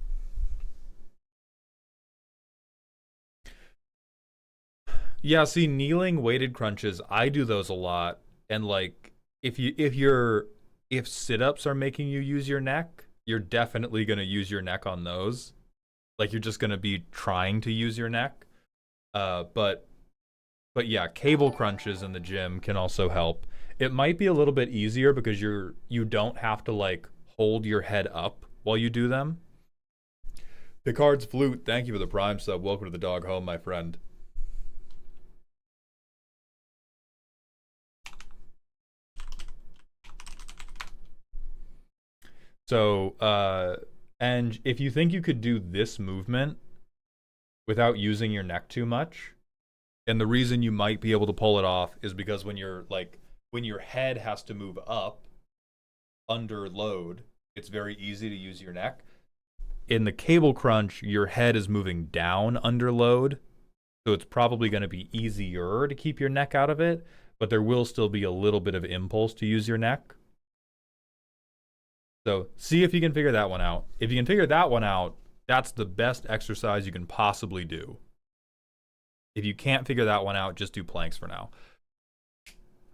Speaker 1: Yeah, see, kneeling weighted crunches, I do those a lot. And like if sit-ups are making you use your neck, you're definitely going to use your neck on those. Like you're just going to be trying to use your neck. But yeah, cable crunches in the gym can also help. It might be a little bit easier because you don't have to like hold your head up while you do them. Picard's Flute, thank you for the Prime sub. Welcome to the dog home, my friend. So, and if you think you could do this movement without using your neck too much, and the reason you might be able to pull it off is because when your head has to move up under load, it's very easy to use your neck. In the cable crunch, your head is moving down under load, so it's probably going to be easier to keep your neck out of it, but there will still be a little bit of impulse to use your neck. So see if you can figure that one out. If you can figure that one out, that's the best exercise you can possibly do. If you can't figure that one out, just do planks for now.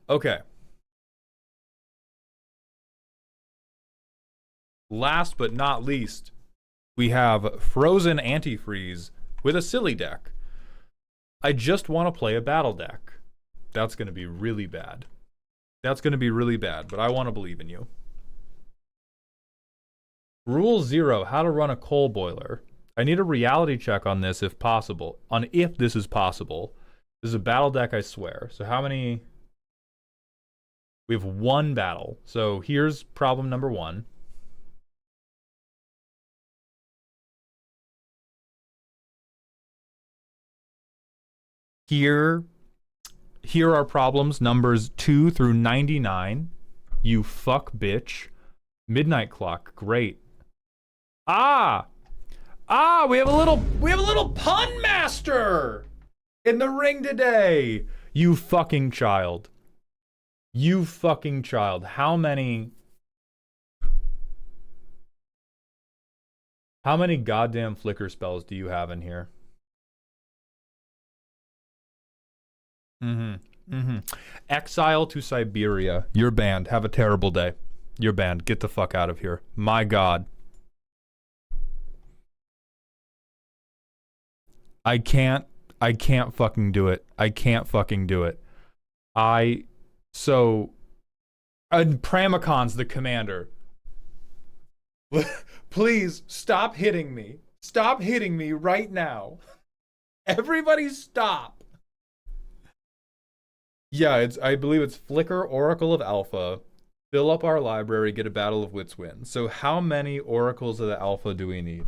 Speaker 1: Okay. Last but not least, we have Frozen Antifreeze with a silly deck. I just want to play a battle deck. That's going to be really bad. That's going to be really bad, but I want to believe in you. Rule 0, how to run a coal boiler. I need a reality check on this if possible. On if this is possible. This is a battle deck, I swear. So how many? We have one battle. So here's problem number 1. Here are problems numbers 2 through 99. You fuck bitch. Midnight clock, great. We have a little pun master in the ring today. You fucking child. You fucking child. How many goddamn flicker spells do you have in here? Exile to Siberia. You're banned. Have a terrible day. You're banned. Get the fuck out of here. My God. I can't fucking do it. I can't fucking do it. And Pramacon's the commander. Please stop hitting me. Stop hitting me right now. Everybody stop. Yeah, I believe it's Flicker Oracle of Alpha. Fill up our library, get a Battle of Wits win. So how many Oracles of the Alpha do we need?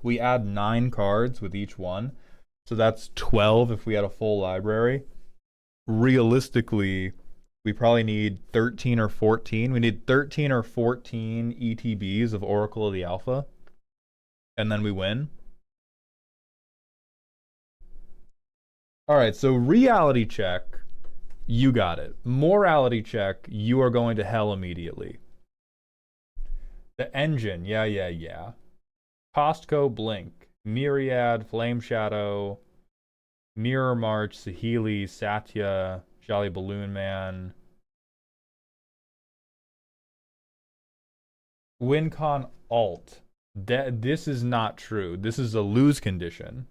Speaker 1: We add 9 cards with each one. So that's 12 if we had a full library. Realistically, we probably need 13 or 14. We need 13 or 14 ETBs of Oracle of the Alpha. And then we win. All right, so reality check. You got it. Morality check. You are going to hell immediately. The engine. Yeah. Costco Blink, Myriad, Flame Shadow, Mirror March, Sahili, Satya, Jolly Balloon Man, WinCon Alt. This is not true. This is a lose condition.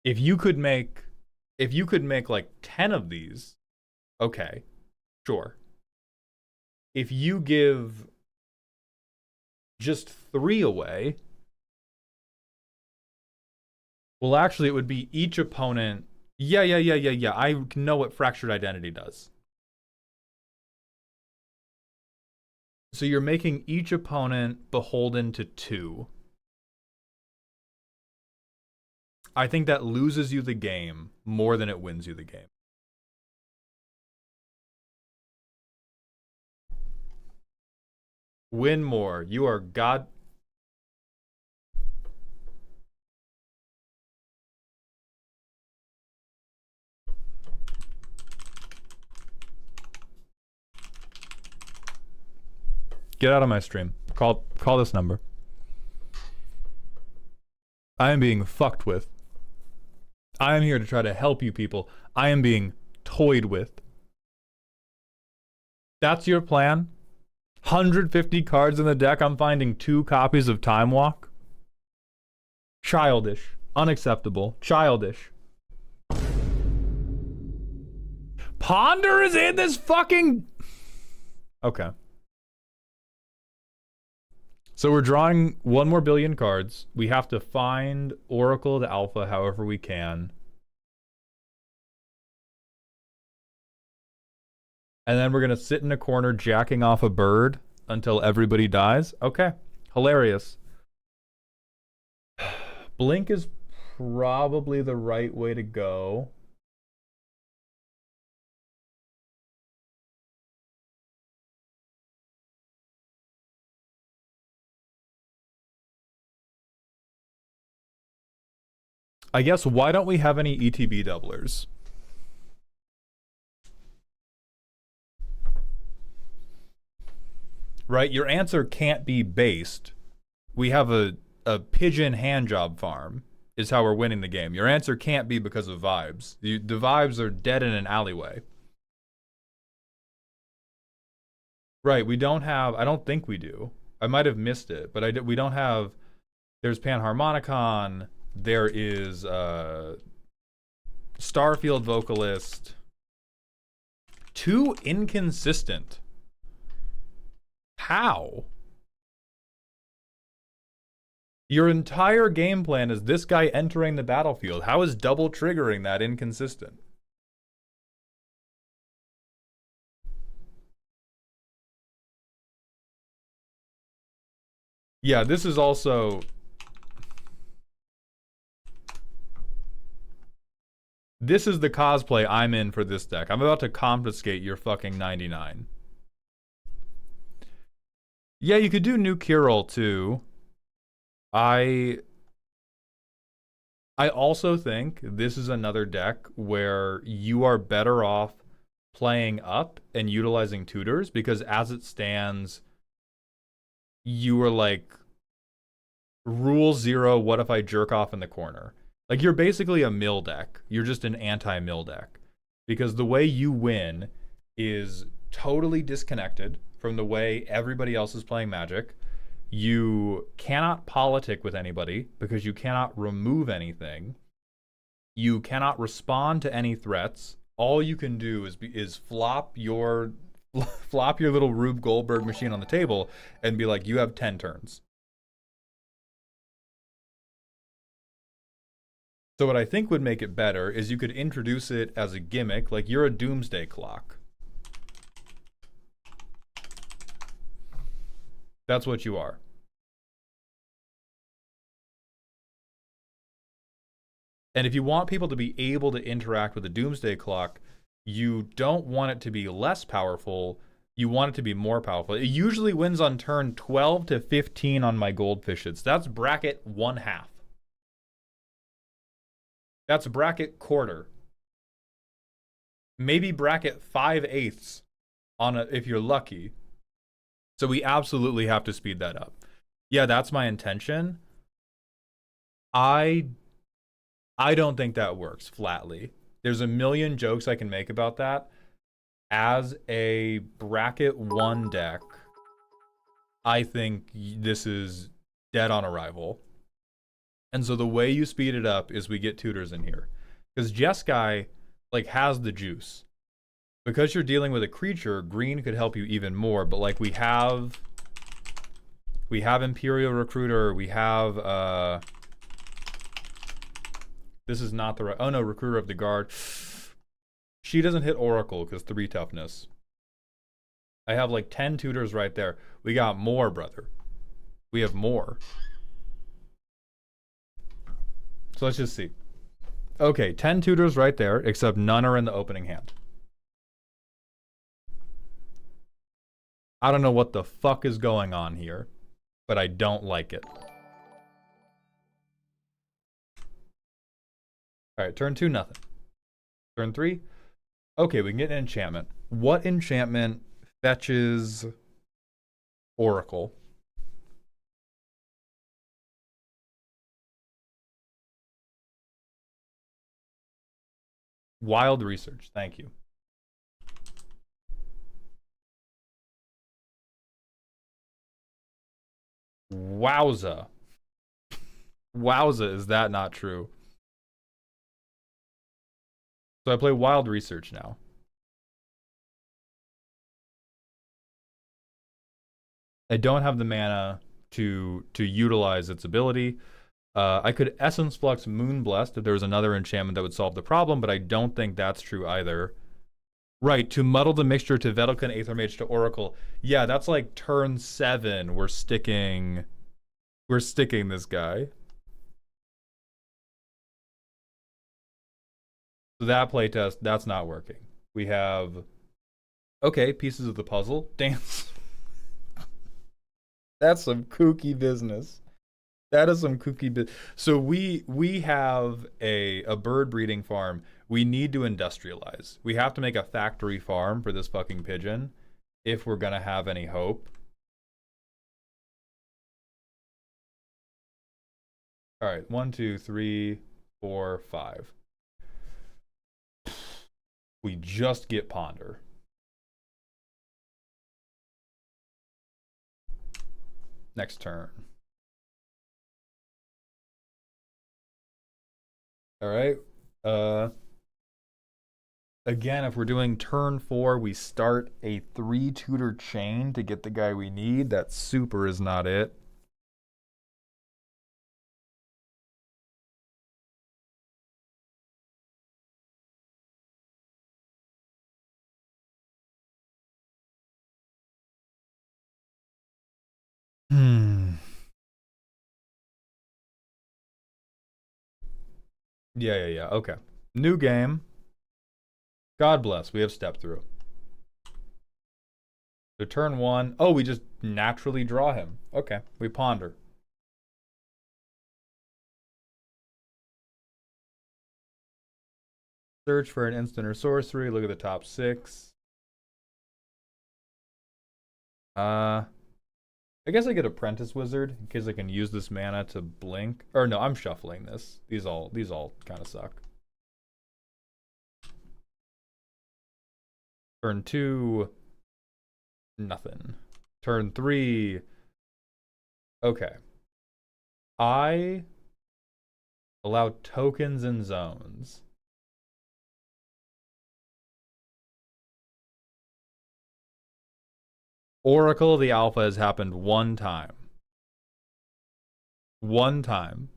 Speaker 1: If you could make like 10 of these, okay, sure. If you give just 3 away, well, actually, it would be each opponent. Yeah. I know what Fractured Identity does. So you're making each opponent beholden to 2. I think that loses you the game more than it wins you the game. Win more. You are God. Get out of my stream. Call this number. I am being fucked with. I am here to try to help you people. I am being toyed with. That's your plan? 150 cards in the deck, I'm finding 2 copies of Time Walk? Childish. Unacceptable. Childish. Ponder is in this fucking... Okay. So we're drawing 1 more billion cards. We have to find Oracle to Alpha however we can. And then we're going to sit in a corner jacking off a bird until everybody dies. Okay. Hilarious. Blink is probably the right way to go. I guess, why don't we have any ETB doublers? Right? Your answer can't be based. We have a pigeon handjob farm is how we're winning the game. Your answer can't be because of vibes. The vibes are dead in an alleyway. Right, we don't have... I don't think we do. I might have missed it, but we don't have... There's Panharmonicon. There is Starfield Vocalist. 2 inconsistent. How? Your entire game plan is this guy entering the battlefield. How is double triggering that inconsistent? Yeah, this is also... This is the cosplay I'm in for this deck. I'm about to confiscate your fucking 99. Yeah, you could do New Kirill too. I also think this is another deck where you are better off playing up and utilizing tutors, because as it stands, you are like, rule 0, what if I jerk off in the corner? Like, you're basically a mill deck. You're just an anti-mill deck. Because the way you win is totally disconnected from the way everybody else is playing Magic. You cannot politic with anybody because you cannot remove anything. You cannot respond to any threats. All you can do is flop your little Rube Goldberg machine on the table and be like, you have 10 turns. So what I think would make it better is you could introduce it as a gimmick, like you're a doomsday clock. That's what you are. And if you want people to be able to interact with the doomsday clock, you don't want it to be less powerful, you want it to be more powerful. It usually wins on turn 12 to 15 on my goldfishes. That's bracket 1/2. That's bracket quarter. Maybe bracket 5/8 on if you're lucky. So we absolutely have to speed that up. Yeah, that's my intention. I don't think that works flatly. There's a million jokes I can make about that. As a bracket 1 deck, I think this is dead on arrival. And so the way you speed it up is we get tutors in here. Because Jeskai, like, has the juice. Because you're dealing with a creature, green could help you even more, but like we have Imperial Recruiter, we have this is not the right, oh no, Recruiter of the Guard. She doesn't hit Oracle because 3 toughness. I have like 10 tutors right there. We got more, brother. We have more. So let's just see. Okay, 10 tutors right there, except none are in the opening hand. I don't know what the fuck is going on here, but I don't like it. Alright, turn 2, nothing. Turn 3, okay, we can get an enchantment. What enchantment fetches Oracle? Wild Research, thank you. Wowza. Wowza, is that not true? So I play Wild Research now. I don't have the mana to utilize its ability. I could Essence Flux Moonblessed if there was another enchantment that would solve the problem, but I don't think that's true either. Right, to muddle the mixture to Vedalken, Aether Mage to Oracle. Yeah, that's like turn 7. We're sticking this guy. So that playtest, that's not working. We have, okay, pieces of the puzzle. Dance. That's some kooky business. That is some kooky business. So we have a bird breeding farm. We need to industrialize. We have to make a factory farm for this fucking pigeon if we're gonna have any hope. All right, 1, 2, 3, 4, 5. We just get Ponder. Next turn. All right. Again, if we're doing turn 4, we start a 3 tutor chain to get the guy we need. That super is not it. Yeah. Okay. New game. God bless. We have step through. So turn 1. Oh, we just naturally draw him. Okay. We ponder. Search for an instant or sorcery. Look at the top 6. I guess I get Apprentice Wizard in case I can use this mana to blink. Or no, I'm shuffling this. These all kind of suck. Turn 2, nothing. Turn 3, okay. I allow tokens and zones. Oracle of the Alpha has happened 1 time. 1 time.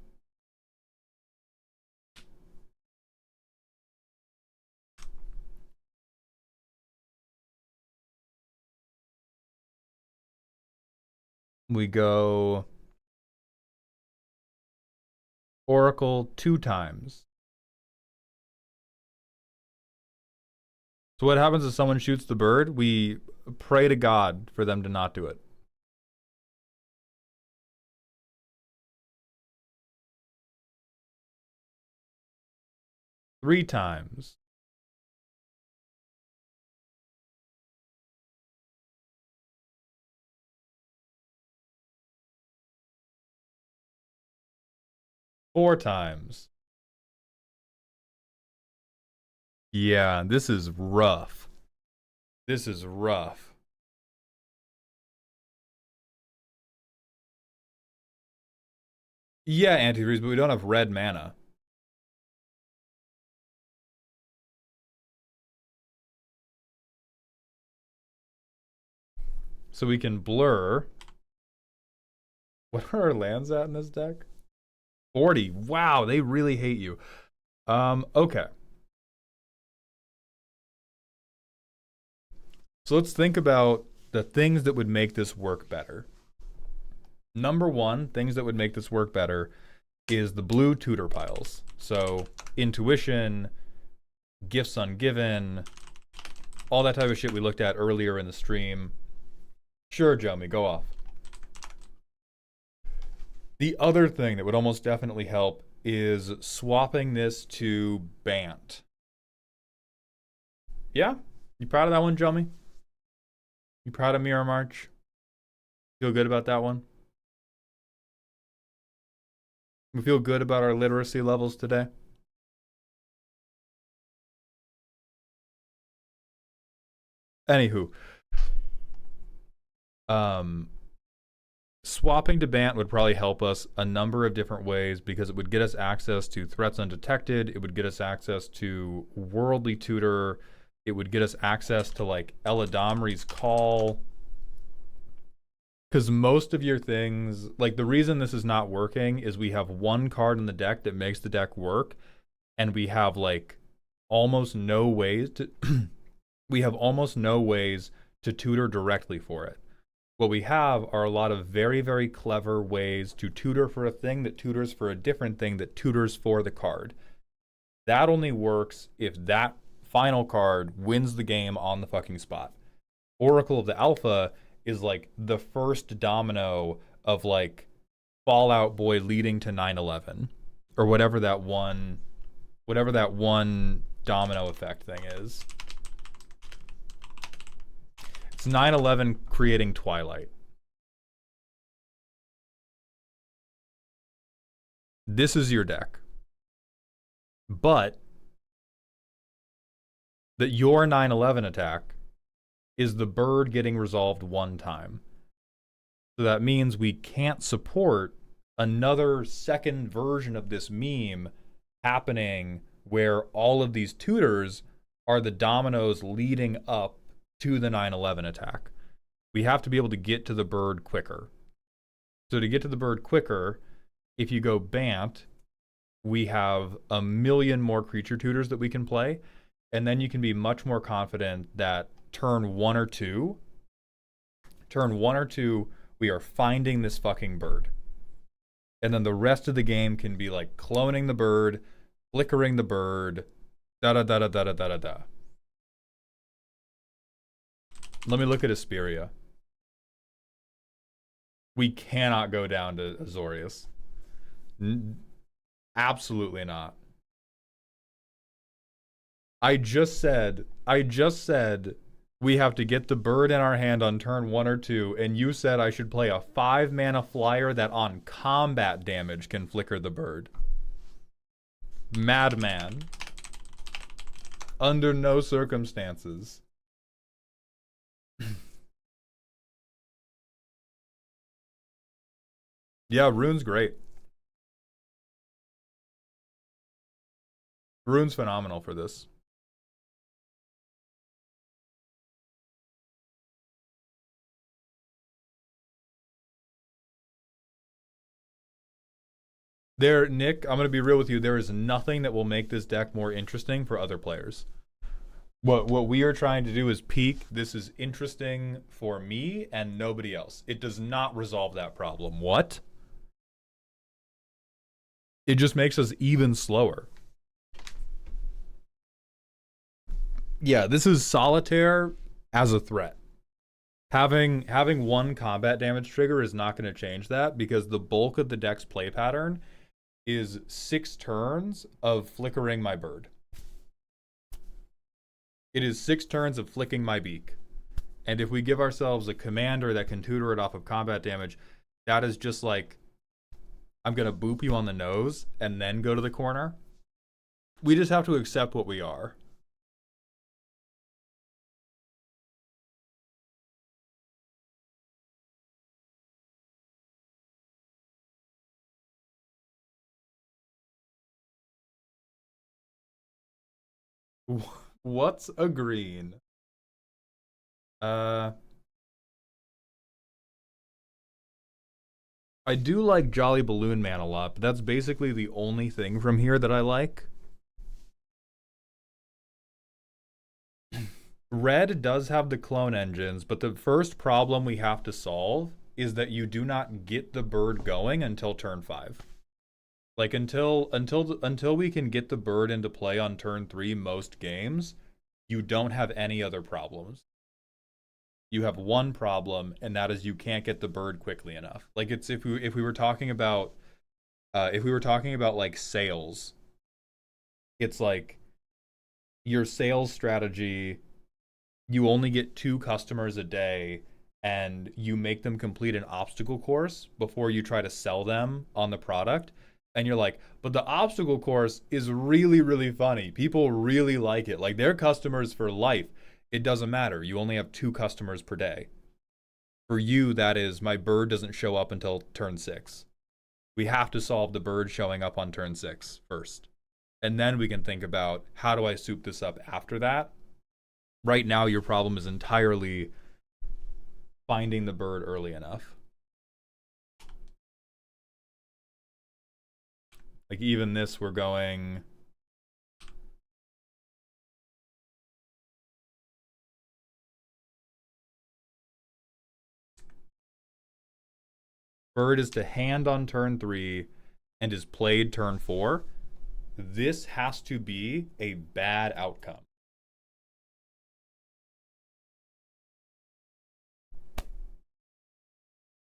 Speaker 1: We go Oracle 2 times. So what happens if someone shoots the bird? We pray to God for them to not do it. Three times. Four times. Yeah, this is rough. This is rough. Yeah, antifreeze, but we don't have red mana. So we can blur. What are our lands at in this deck? 40. Wow, they really hate you. Okay. So let's think about the things that would make this work better. Number one, things that would make this work better is the blue tutor piles. So intuition, gifts ungiven, all that type of shit we looked at earlier in the stream. Sure, Jomi, go off. The other thing that would almost definitely help is swapping this to Bant. Yeah? You proud of that one, Jomi? You proud of Mirror March? Feel good about that one? We feel good about our literacy levels today? Anywho, swapping to Bant would probably help us a number of different ways because it would get us access to threats undetected. It would get us access to Worldly Tutor. It would get us access to like Eladamri's Call. Because most of your things, like the reason this is not working is we have one card in the deck that makes the deck work, and we have like almost no ways to we have almost no ways to tutor directly for it. What we have are a lot of very, very clever ways to tutor for a thing that tutors for a different thing that tutors for the card. That only works if that final card wins the game on the fucking spot. Oracle of the Alpha is like the first domino of like Fallout Boy leading to 9/11 or whatever that one domino effect thing is. It's 9/11 creating Twilight. This is your deck. But that your 9/11 attack is the bird getting resolved one time. So that means we can't support another second version of this meme happening where all of these tutors are the dominoes leading up to the 9/11 attack. We have to be able to get to the bird quicker. So to get to the bird quicker, if you go Bant, we have a million more creature tutors that we can play, and then you can be much more confident that turn one or two, we are finding this fucking bird. And then the rest of the game can be like cloning the bird, flickering the bird, da da da da da da da da. Let me look at Asperia. We cannot go down to Azorius. Absolutely not. I just said we have to get the bird in our hand on turn 1 or 2, and you said I should play a 5 mana flyer that on combat damage can flicker the bird. Madman. Under no circumstances. Yeah, Rune's great. Rune's phenomenal for this. There, Nick, I'm going to be real with you. There is nothing that will make this deck more interesting for other players. What we are trying to do is peak. This is interesting for me and nobody else. It does not resolve that problem. What? It just makes us even slower. Yeah, this is Solitaire as a threat. Having one combat damage trigger is not going to change that because the bulk of the deck's play pattern is 6 turns of flickering my bird. It is 6 turns of flicking my beak. And if we give ourselves a commander that can tutor it off of combat damage, that is just like, I'm going to boop you on the nose and then go to the corner. We just have to accept what we are. What's a green? Uh, I do like Jolly Balloon Man a lot, but that's basically the only thing from here that I like. Red does have the clone engines, but the first problem we have to solve is that you do not get the bird going until turn 5. Like until we can get the bird into play on turn 3 most games, you don't have any other problems. You have one problem, and that is you can't get the bird quickly enough. Like it's if we were talking about like sales, it's like your sales strategy, you only get 2 customers a day and you make them complete an obstacle course before you try to sell them on the product. And you're like, but the obstacle course is really, really funny. People really like it. Like they're customers for life. It doesn't matter. You only have 2 customers per day. For you, that is, my bird doesn't show up until turn 6. We have to solve the bird showing up on turn 6 first. And then we can think about, how do I soup this up after that? Right now, your problem is entirely finding the bird early enough. Like even this, we're going... Bird is to hand on turn 3 and is played turn 4. This has to be a bad outcome.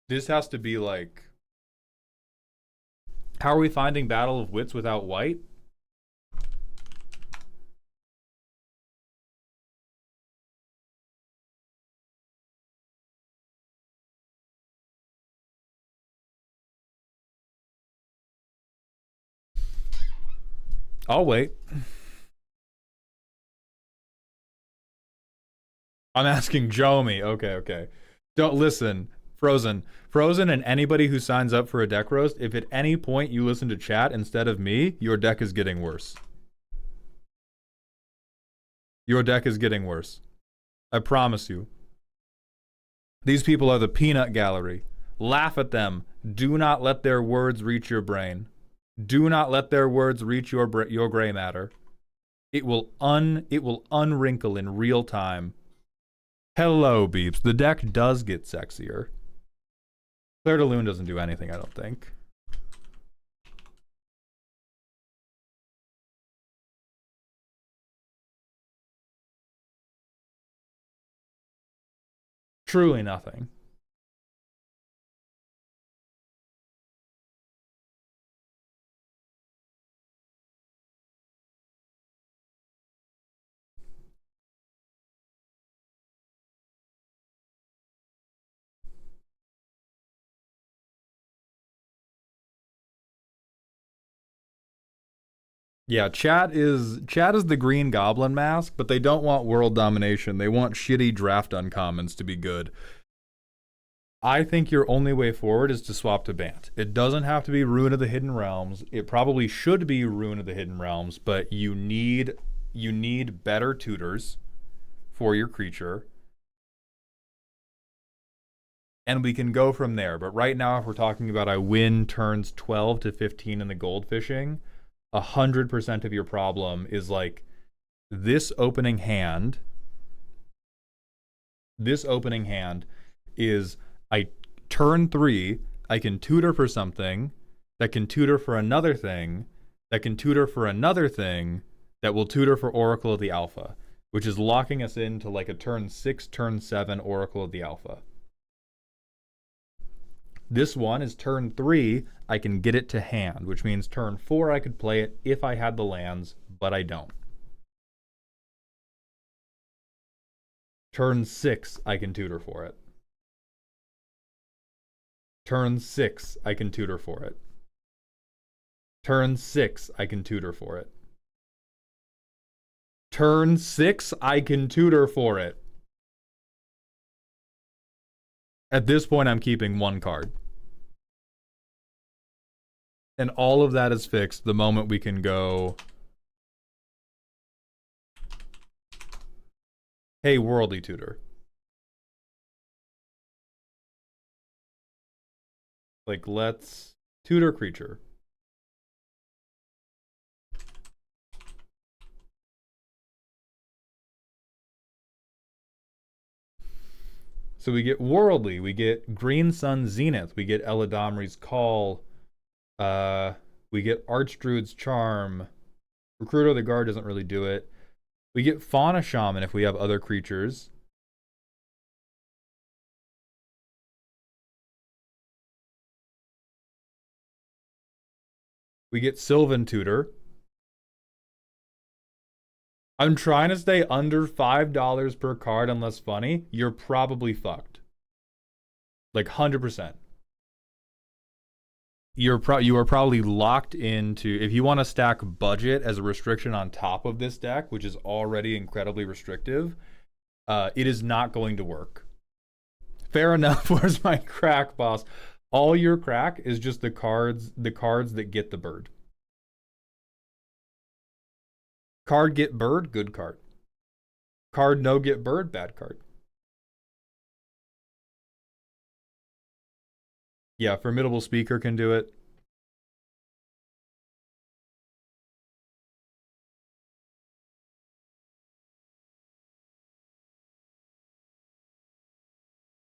Speaker 1: This has to be like... How are we finding Battle of Wits without white? I'll wait. I'm asking Jomi. Okay. Don't listen. Frozen, and anybody who signs up for a deck roast, if at any point you listen to chat instead of me, your deck is getting worse. Your deck is getting worse. I promise you. These people are the peanut gallery. Laugh at them. Do not let their words reach your brain. Do not let their words reach your gray matter. It will unwrinkle in real time. Hello, Beeps. The deck does get sexier. Claire de Lune doesn't do anything, I don't think. Truly nothing. Yeah, chat is the Green Goblin mask, but they don't want world domination. They want shitty draft uncommons to be good. I think your only way forward is to swap to Bant. It doesn't have to be Ruin of the Hidden Realms. It probably should be Ruin of the Hidden Realms, but you need better tutors for your creature. And we can go from there. But right now, if we're talking about I win turns 12 to 15 in the gold fishing, 100% of your problem is like this opening hand. This opening hand is I turn 3, I can tutor for something that can tutor for another thing that can tutor for another thing that will tutor for Oracle of the Alpha, which is locking us into like a turn 6, turn 7 Oracle of the Alpha. This one is turn 3, I can get it to hand, which means turn 4 I could play it if I had the lands, but I don't. Turn 6, I can tutor for it. Turn 6, I can tutor for it. Turn 6, I can tutor for it. Turn 6, I can tutor for it. At this point, I'm keeping 1 card. And all of that is fixed the moment we can go Hey, worldly tutor. Like, let's tutor creature. So we get worldly, we get Green Sun Zenith, we get Eladamri's Call, uh, we get Archdruid's Charm. Recruiter of the Guard doesn't really do it. We get Fauna Shaman if we have other creatures. We get Sylvan Tutor. I'm trying to stay under $5 per card unless funny. You're probably fucked. Like 100%. You are probably locked into, if you want to stack budget as a restriction on top of this deck, which is already incredibly restrictive, it is not going to work. Fair enough. Where's my crack, boss? All your crack is just the cards that get the bird. Card get bird, good card. Card no get bird, bad card. Yeah, Formidable Speaker can do it.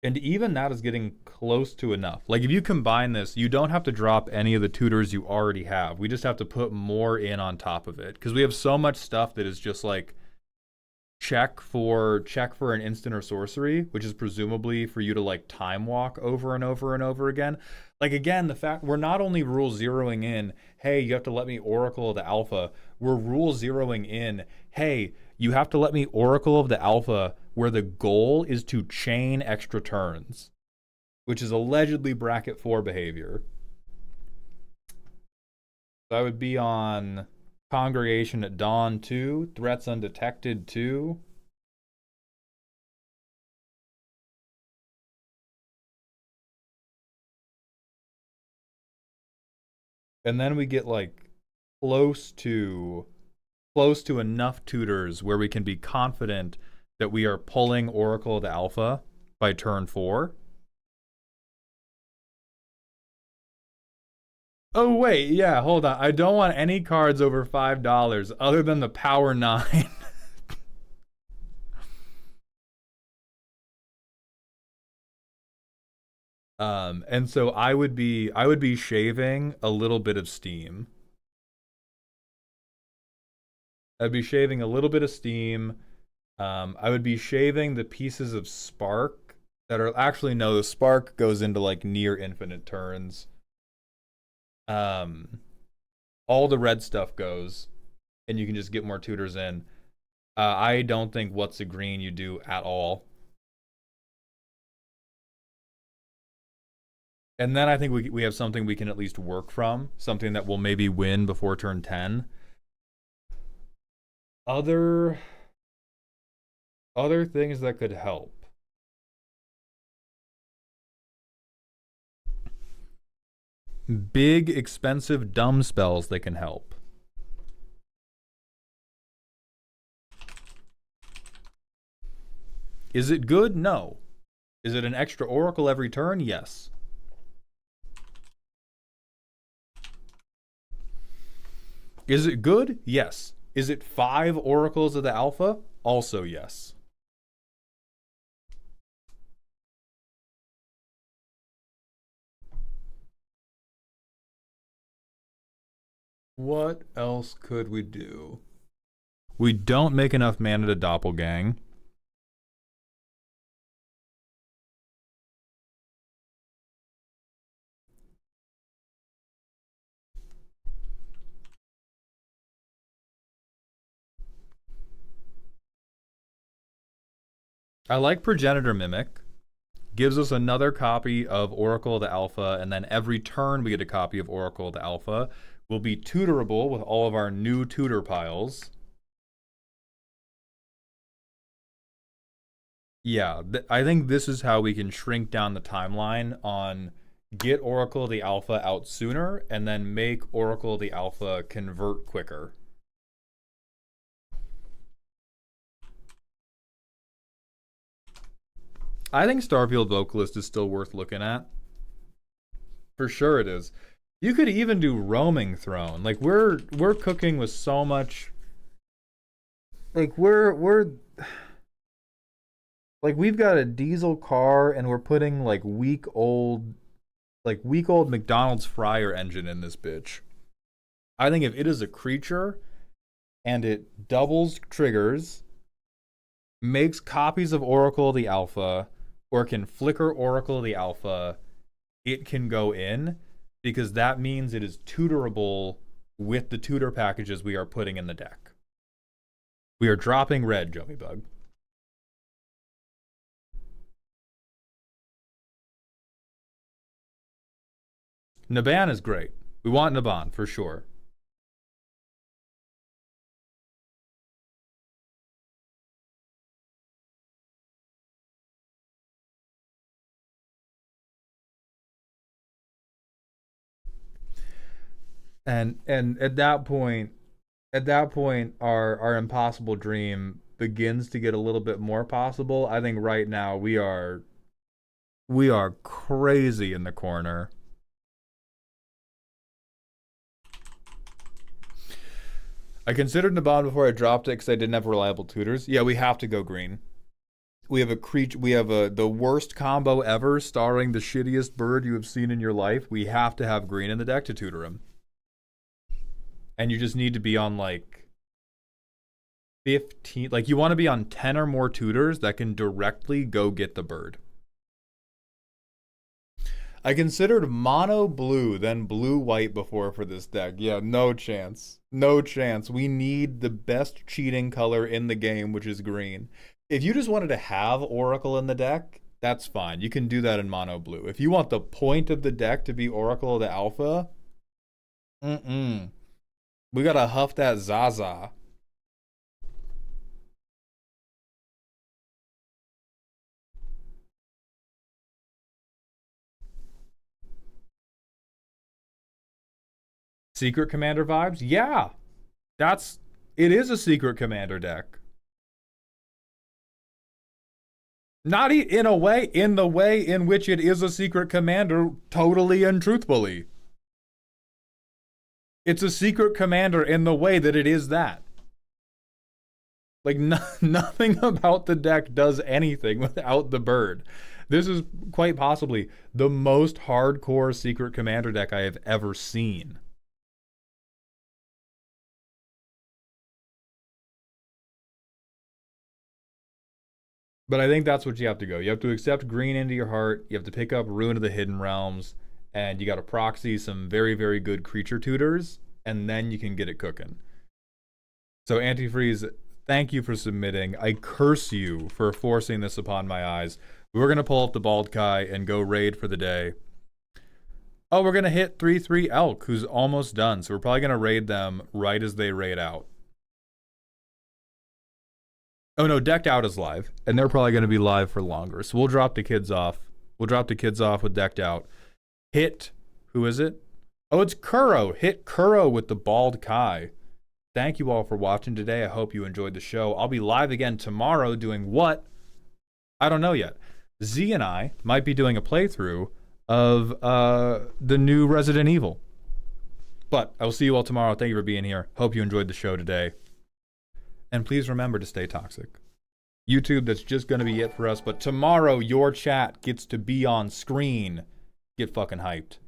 Speaker 1: And even that is getting close to enough. Like, if you combine this, you don't have to drop any of the tutors you already have. We just have to put more in on top of it. Because we have so much stuff that is just like check for an instant or sorcery, which is presumably for you to like time walk over and over and over again. Like, again, the fact we're not only rule zeroing in, hey, you have to let me Oracle of the Alpha, we're rule zeroing in, hey, you have to let me Oracle of the Alpha where the goal is to chain extra turns, which is allegedly bracket 4 behavior. So I would be on Congregation at Dawn 2, Threats Undetected 2. And then we get like close to enough tutors where we can be confident that we are pulling Oracle of the Alpha by turn 4. Oh wait, yeah, hold on. I don't want any cards over $5 other than the Power 9. And so I would be shaving a little bit of steam. I'd be shaving a little bit of steam. I would be shaving the pieces of spark that are actually, no, the spark goes into like near infinite turns. All the red stuff goes, and you can just get more tutors in. I don't think What's a Green you do at all. And then I think we have something we can at least work from, something that will maybe win before turn 10. Other things that could help. Big, expensive, dumb spells that can help. Is it good? No. Is it an extra oracle every turn? Yes. Is it good? Yes. Is it 5 oracles of the alpha? Also yes. What else could we do? We don't make enough mana to doppelgang. I like Progenitor Mimic. Gives us another copy of Oracle of the Alpha, and then every turn we get a copy of Oracle of the Alpha. We'll be tutorable with all of our new tutor piles. Yeah, I think this is how we can shrink down the timeline on get Oracle of the Alpha out sooner and then make Oracle of the Alpha convert quicker. I think Starfield Vocalist is still worth looking at. For sure it is. You could even do Roaming Throne. Like we're cooking with so much. Like we're like we've got a diesel car and we're putting like week old McDonald's fryer engine in this bitch. I think if it is a creature and it doubles triggers, makes copies of Oracle the Alpha, or can flicker Oracle the Alpha, it can go in because that means it is tutorable with the tutor packages we are putting in the deck. We are dropping red, Joey Bug. Naban is great. We want Naban for sure. And at that point, our impossible dream begins to get a little bit more possible. I think right now we are crazy in the corner. I considered Naban before I dropped it because I didn't have reliable tutors. Yeah, we have to go green. We have the worst combo ever, starring the shittiest bird you have seen in your life. We have to have green in the deck to tutor him. And you just need to be on like 15, like you want to be on 10 or more tutors that can directly go get the bird. I considered mono blue, then blue white before for this deck. Yeah, no chance. No chance. We need the best cheating color in the game, which is green. If you just wanted to have Oracle in the deck, that's fine. You can do that in mono blue. If you want the point of the deck to be Oracle of the Alpha, we gotta huff that Zaza. Secret Commander vibes? Yeah. It is a Secret Commander deck. Not in a way, in the way in which it is a Secret Commander, totally and truthfully. It's a Secret Commander in the way that it is that. Like, nothing about the deck does anything without the bird. This is quite possibly the most hardcore Secret Commander deck I have ever seen. But I think that's what you have to go. You have to accept green into your heart. You have to pick up Ruin of the Hidden Realms. And you got to proxy some very, very good creature tutors. And then you can get it cooking. So Antifreeze, thank you for submitting. I curse you for forcing this upon my eyes. We're going to pull up the Bald Kai and go raid for the day. Oh, we're going to hit 3-3 Elk, who's almost done. So we're probably going to raid them right as they raid out. Oh no, Decked Out is live, and they're probably going to be live for longer. So we'll drop the kids off. We'll drop the kids off with Decked Out. Hit, who is it? Oh, it's Kuro. Hit Kuro with the Bald Kai. Thank you all for watching today. I hope you enjoyed the show. I'll be live again tomorrow doing what? I don't know yet. Z and I might be doing a playthrough of the new Resident Evil. But I will see you all tomorrow. Thank you for being here. Hope you enjoyed the show today. And please remember to stay toxic. YouTube, that's just going to be it for us. But tomorrow, your chat gets to be on screen. Get fucking hyped.